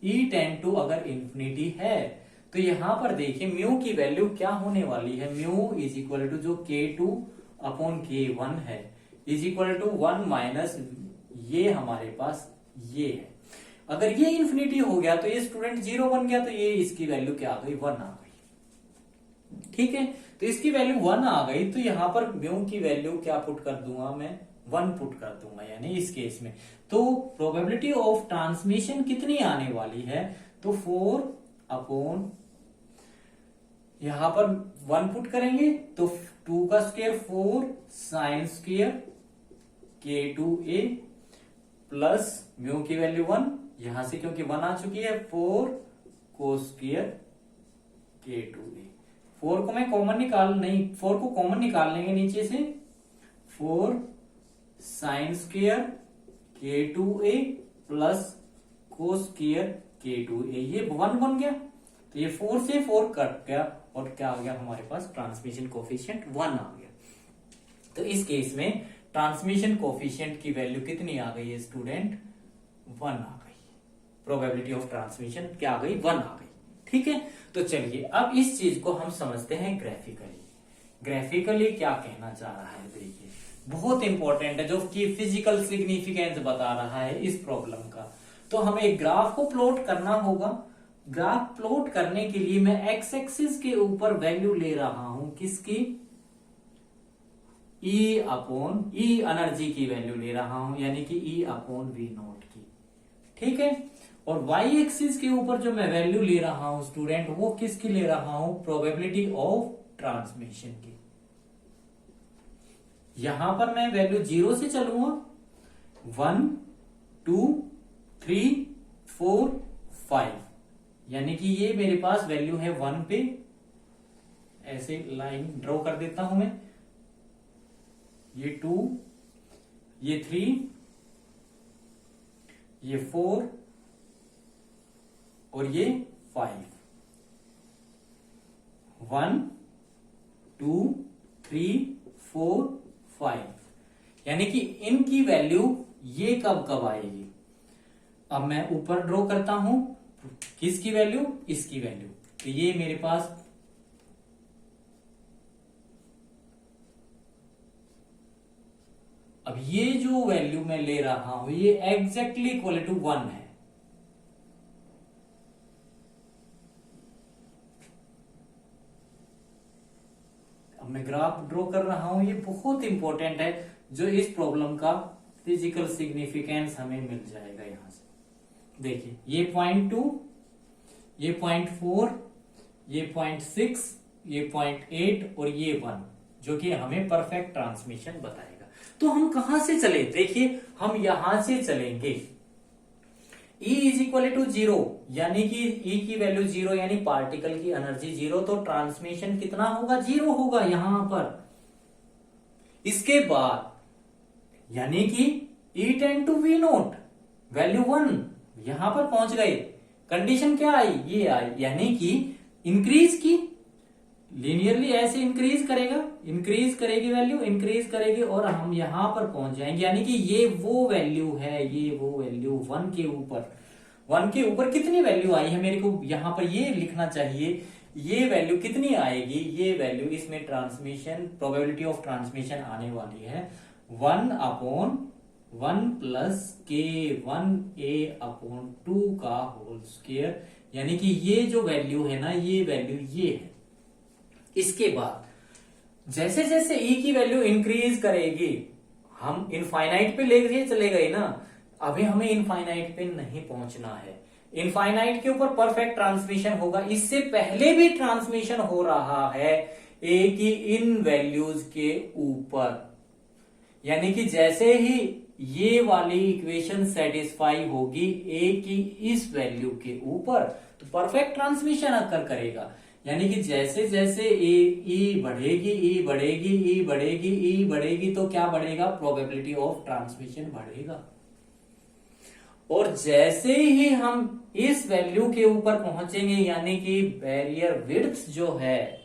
ई टेंड टू अगर इंफिनिटी है तो यहां पर देखिए म्यू की वैल्यू क्या होने वाली है, म्यू इज इक्वल टू जो K2 अपॉन K1 है इज इक्वल टू 1 माइनस ये हमारे पास ये है। अगर ये इंफिनिटी हो गया तो ये स्टूडेंट 0 बन गया, तो ये इसकी वैल्यू क्या आ गई, 1 आ गई। ठीक है, तो इसकी वैल्यू 1 आ गई, तो यहां पर म्यू की वैल्यू क्या पुट कर दूंगा मैं, 1 पुट कर दूंगा, यानी इस केस में तो प्रोबेबिलिटी ऑफ ट्रांसमिशन कितनी आने वाली है, तो 4 अपॉन यहां पर 1 पुट करेंगे तो 2 का square 4 sign square K2A plus mu की वैल्यू 1, यहां से क्योंकि 1 आ चुकी है 4 कोस स्क्वायर K2A। 4 को मैं कॉमन नहीं 4 को कॉमन निकाल लेंगे नीचे से, 4 sign square K2A plus cos square K2A, ये 1 बन गया, तो ये 4 से 4 कट गया और क्या आ गया हमारे पास, ट्रांसमिशन कोफिशिएंट 1 आ गया। तो इस केस में ट्रांसमिशन कोफिशिएंट की वैल्यू कितनी आ गई है स्टूडेंट, 1 आ गई। प्रोबेबिलिटी ऑफ ट्रांसमिशन क्या आ गई, 1 आ गई। ठीक है, तो चलिए अब इस चीज को हम समझते हैं ग्राफिकली। ग्राफिकली क्या कहना चाह रहा है, देखिए बहुत इंपॉर्टेंट है, जो कि फिजिकल सिग्निफिकेंस बता रहा है इस प्रॉब्लम का। तो हमें एक ग्राफ को प्लॉट करना होगा। ग्राफ प्लॉट करने के लिए मैं एक्स एक्सिस के ऊपर वैल्यू ले रहा हूं, किसकी, E अपॉन E एनर्जी की वैल्यू ले रहा हूं, यानी कि E अपॉन V नॉट की। ठीक है, और वाई एक्सिस के ऊपर जो मैं वैल्यू ले रहा हूं स्टूडेंट, वो किसकी ले रहा हूं, प्रोबेबिलिटी ऑफ ट्रांसमिशन की। यहां पर मैं वैल्यू 0 से चलूंगा, 1 2 3 4 5, यानी कि ये मेरे पास वैल्यू है 1 पे, ऐसे लाइन ड्रॉ कर देता हूं मैं, ये 2, ये 3, ये 4 और ये 5, 1 2 3 4 5, यानी कि इनकी वैल्यू ये कब कब आएगी। अब मैं ऊपर ड्रॉ करता हूं, किसकी वैल्यू, इसकी वैल्यू, तो ये मेरे पास अब ये जो वैल्यू मैं ले रहा हूं ये एग्जैक्टली इक्वल टू 1 है। अब मैं ग्राफ ड्रॉ कर रहा हूं, ये बहुत इंपॉर्टेंट है, जो इस प्रॉब्लम का फिजिकल सिग्निफिकेंस हमें मिल जाएगा यहां से। देखिए ये 0.2, ये 0.4, ये 0.6, ये 0.8 और ये 1, जो कि हमें परफेक्ट ट्रांसमिशन बताएगा। तो हम कहां से चले, देखिए हम यहां से चलेंगे। E इज इक्वल टू 0, यानी कि E की वैल्यू 0, यानी पार्टिकल की एनर्जी 0, तो ट्रांसमिशन कितना होगा, 0 होगा यहां पर। इसके बाद यानी कि E tend to V naught, value 1, यहां पर पहुंच गए। कंडीशन क्या आई, ये आई, यानी कि इंक्रीज की, लीनियरली ऐसे इंक्रीज करेगा, इंक्रीज करेगी वैल्यू, इंक्रीज करेगी और हम यहां पर पहुंच जाएंगे, यानी कि ये वो वैल्यू है, ये वो वैल्यू 1 के ऊपर, 1 के ऊपर कितनी वैल्यू आई है, मेरे को यहां पर ये लिखना चाहिए, ये वैल्यू कितनी आएगी, ये वैल्यू इसमें ट्रांसमिशन प्रोबेबिलिटी ऑफ ट्रांसमिशन आने वाली है 1 अपॉन 1 प्लस K1A अपॉन 2 का होल स्क्वायर, यानी कि ये जो वैल्यू है ना, ये वैल्यू ये है। इसके बाद जैसे जैसे E की वैल्यू इंक्रीज करेगी, हम इनफाइनाइट पे लेके चले गए ना, अभी हमें इनफाइनाइट पे नहीं पहुंचना है। इनफाइनाइट के ऊपर परफेक्ट ट्रांसमिशन होगा, इससे पहले भी ट्रांसमिशन हो रहा है A की इन वैल्यूज के ऊपर, यानी कि जैसे ही ये वाली इक्वेशन सेटिस्फाई होगी A की इस वैल्यू के ऊपर, तो परफेक्ट ट्रांसमिशन अकर करेगा। यानी कि जैसे जैसे ई बढ़ेगी, ई बढ़ेगी, ई बढ़ेगी, ई बढ़ेगी, तो क्या बढ़ेगा? प्रोबेबिलिटी ऑफ ट्रांसमिशन बढ़ेगा। और जैसे ही हम इस वैल्यू के ऊपर पहुंचेंगे, यानी कि बैरियर विड्थ जो है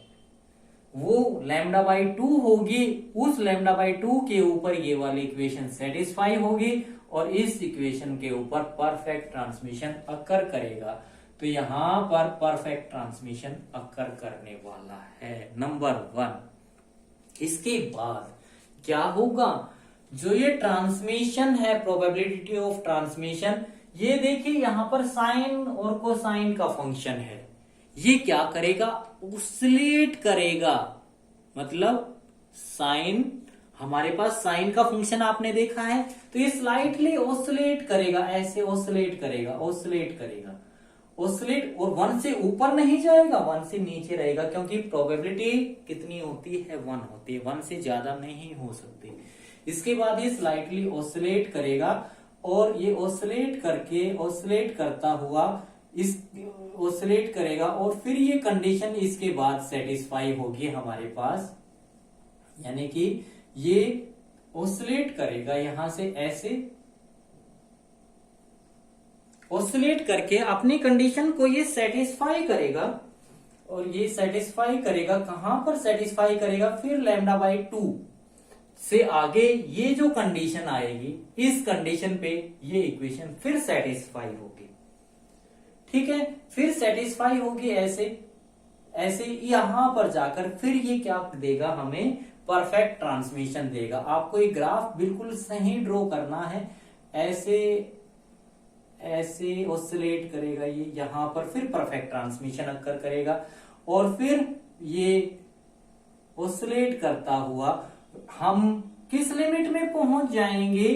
वो λ/2 होगी, उस λ/2 के ऊपर ये वाली इक्वेशन सेटिस्फाई होगी और इस इक्वेशन के ऊपर परफेक्ट ट्रांसमिशन अकर करेगा। तो यहां पर परफेक्ट ट्रांसमिशन अकर करने वाला है, नंबर 1। इसके बाद क्या होगा? जो ये ट्रांसमिशन है, प्रोबेबिलिटी ऑफ ट्रांसमिशन, ये देखिए यहां पर साइन और कोसाइन का फंक्शन है। ये क्या करेगा? ऑसिलेट करेगा। मतलब साइन, हमारे पास साइन का फंक्शन आपने देखा है, तो ये स्लाइटली ऑसिलेट करेगा, ऐसे ऑसिलेट करेगा, ऑसिलेट करेगा, ऑसिलेट। और 1 से ऊपर नहीं जाएगा, 1 से नीचे रहेगा, क्योंकि प्रोबेबिलिटी कितनी होती है? 1 होती है, 1 से ज्यादा नहीं हो सकती। इसके बाद ये स्लाइटली ऑसिलेट करेगा और ये ऑसिलेट करके, ऑसिलेट करता हुआ इस ऑसिलेट करेगा और फिर ये कंडीशन इसके बाद सेटिस्फाई होगी हमारे पास। यानी कि ये ऑसिलेट करेगा, यहां से ऐसे ऑसिलेट करके अपनी कंडीशन को ये सेटिस्फाई करेगा। और ये सेटिस्फाई करेगा, कहां पर सेटिस्फाई करेगा? फिर λ/2 से आगे ये जो कंडीशन आएगी, इस कंडीशन पे ये इक्वेशन फिर सेटिस्फाई होगी। ठीक है, फिर सेटिस्फाई होगी ऐसे ऐसे, यहां पर जाकर फिर ये क्या देगा? हमें परफेक्ट ट्रांसमिशन देगा। आपको ये ग्राफ बिल्कुल सही ड्रॉ करना है। ऐसे ऐसे ऑसिलेट करेगा ये, यहां पर फिर परफेक्ट ट्रांसमिशन अकर करेगा और फिर ये ऑसिलेट करता हुआ हम किस लिमिट में पहुंच जाएंगे?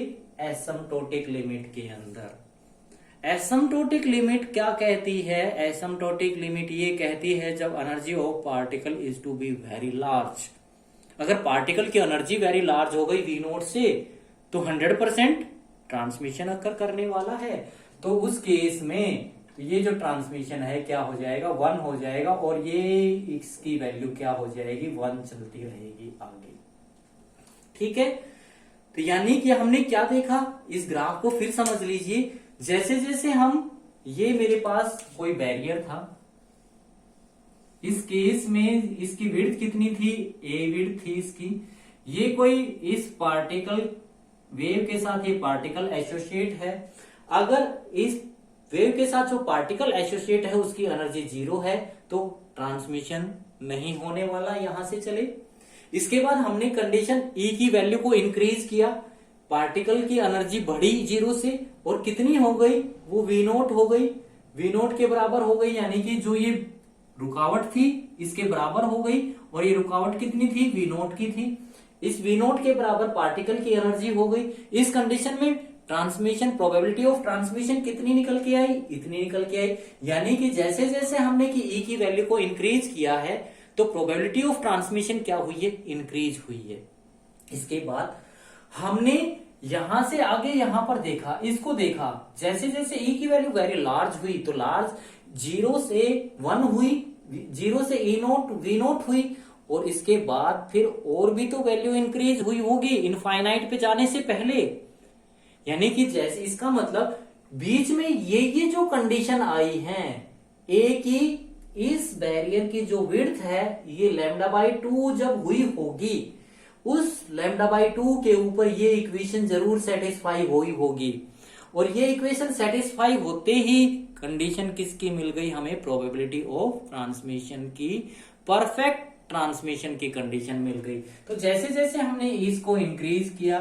एसिम्प्टोटिक लिमिट के अंदर। एसिम्प्टोटिक लिमिट क्या कहती है? एसिम्प्टोटिक लिमिट ये कहती है जब energy of particle is to be very large. अगर पार्टिकल की एनर्जी वेरी लार्ज हो गई V0 से, तो 100% ट्रांसमिशन अकर करने वाला है। तो उस केस में ये जो ट्रांसमिशन है क्या हो जाएगा? 1 हो जाएगा और ये इसकी वैल्यू क्या हो जाएगी? 1 चलती रहेगी आगे। ठीक है, तो यानी कि हमने क्या देखा? इस ग्राफ को फिर समझ लीजिए। जैसे जैसे हम, ये मेरे पास कोई बैरियर था, इस केस में इसकी विड्थ कितनी थी? A विड्थ थी इसकी। ये कोई इस पार्टिकल वेव के साथ ये पार्टिकल एसोसिएट है। अगर इस वेव के साथ जो पार्टिकल एसोसिएट है उसकी एनर्जी 0 है, तो ट्रांसमिशन नहीं होने वाला, यहां से चले। इसके बाद हमने कंडीशन E की वैल्यू को इंक्रीज किया, पार्टिकल की एनर्जी बढ़ी 0 से और कितनी हो गई? वो V0 हो गई, V0 के बराबर हो गई। यानी कि जो ये रुकावट थी इसके बराबर हो गई और ये रुकावट कितनी थी? V0 की थी। इस V0 के बराबर पार्टिकल की एनर्जी हो गई। इस कंडीशन में ट्रांसमिशन, प्रोबेबिलिटी ऑफ ट्रांसमिशन कितनी निकल के आई? इतनी निकल के आई। यानी कि जैसे जैसे हमने कि E की वैल्यू को इंक्रीज किया है तो प्रोबेबिलिटी ऑफ ट्रांसमिशन क्या हुई है? इंक्रीज हुई है। इसके बाद हमने यहां से आगे यहां पर देखा, इसको देखा, जैसे जैसे E की वैल्यू वेरी लार्ज हुई तो लार्ज 0 से 1 हुई, 0 से V0 हुई और इसके बाद फिर और भी तो वैल्यू इंक्रीज हुई होगी इनफाइनाइट पे जाने से पहले। यानी कि जैसे, इसका मतलब बीच में ये जो कंडीशन आई है, A की इस बैरियर की जो विड्थ है ये λ/2 जब हुई होगी, उस λ/2 के ऊपर ये इक्वेशन जरूर सेटिस्फाई हुई होगी और ये इक्वेशन सेटिस्फाई होते ही कंडीशन किसकी मिल गई हमें? प्रोबेबिलिटी ऑफ ट्रांसमिशन की, परफेक्ट ट्रांसमिशन की कंडीशन मिल गई। तो जैसे जैसे हमने इसको इंक्रीज किया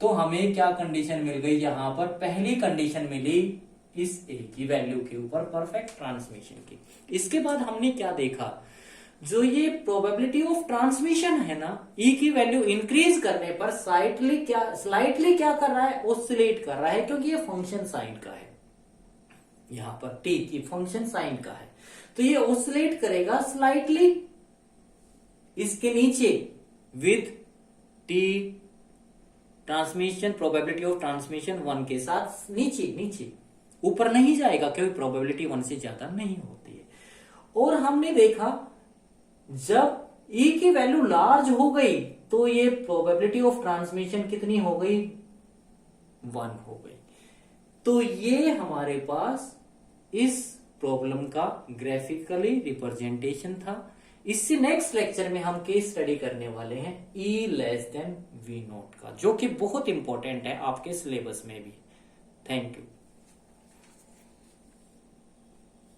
तो हमें क्या कंडीशन मिल गई? यहां पर पहली कंडीशन मिली इस A की वैल्यू के ऊपर परफेक्ट ट्रांसमिशन की। इसके बाद हमने क्या देखा? जो ये प्रोबेबिलिटी ऑफ ट्रांसमिशन है ना, E की वैल्यू इंक्रीज करने पर स्लाइटली क्या कर रहा है? ऑसिलेट कर रहा है, क्योंकि ये फंक्शन साइन का है। यहां पर T की फंक्शन साइन का है, तो ये ऑसिलेट करेगा स्लाइटली इसके नीचे with T transmission, probability of transmission 1 के साथ नीचे नीचे, ऊपर नहीं जाएगा क्योंकि प्रोबेबिलिटी 1 से ज्यादा नहीं होती है। और हमने देखा जब ई की वैल्यू लार्ज हो गई तो ये प्रोबेबिलिटी ऑफ ट्रांसमिशन कितनी हो गई, 1 हो गई। तो ये हमारे पास इस प्रॉब्लम का ग्राफिकली रिप्रेजेंटेशन था। इससे नेक्स्ट लेक्चर में हम केस स्टडी करने वाले हैं E less than V not का, जो कि बहुत इंपॉर्टेंट है आपके सिलेबस में भी। Thank you.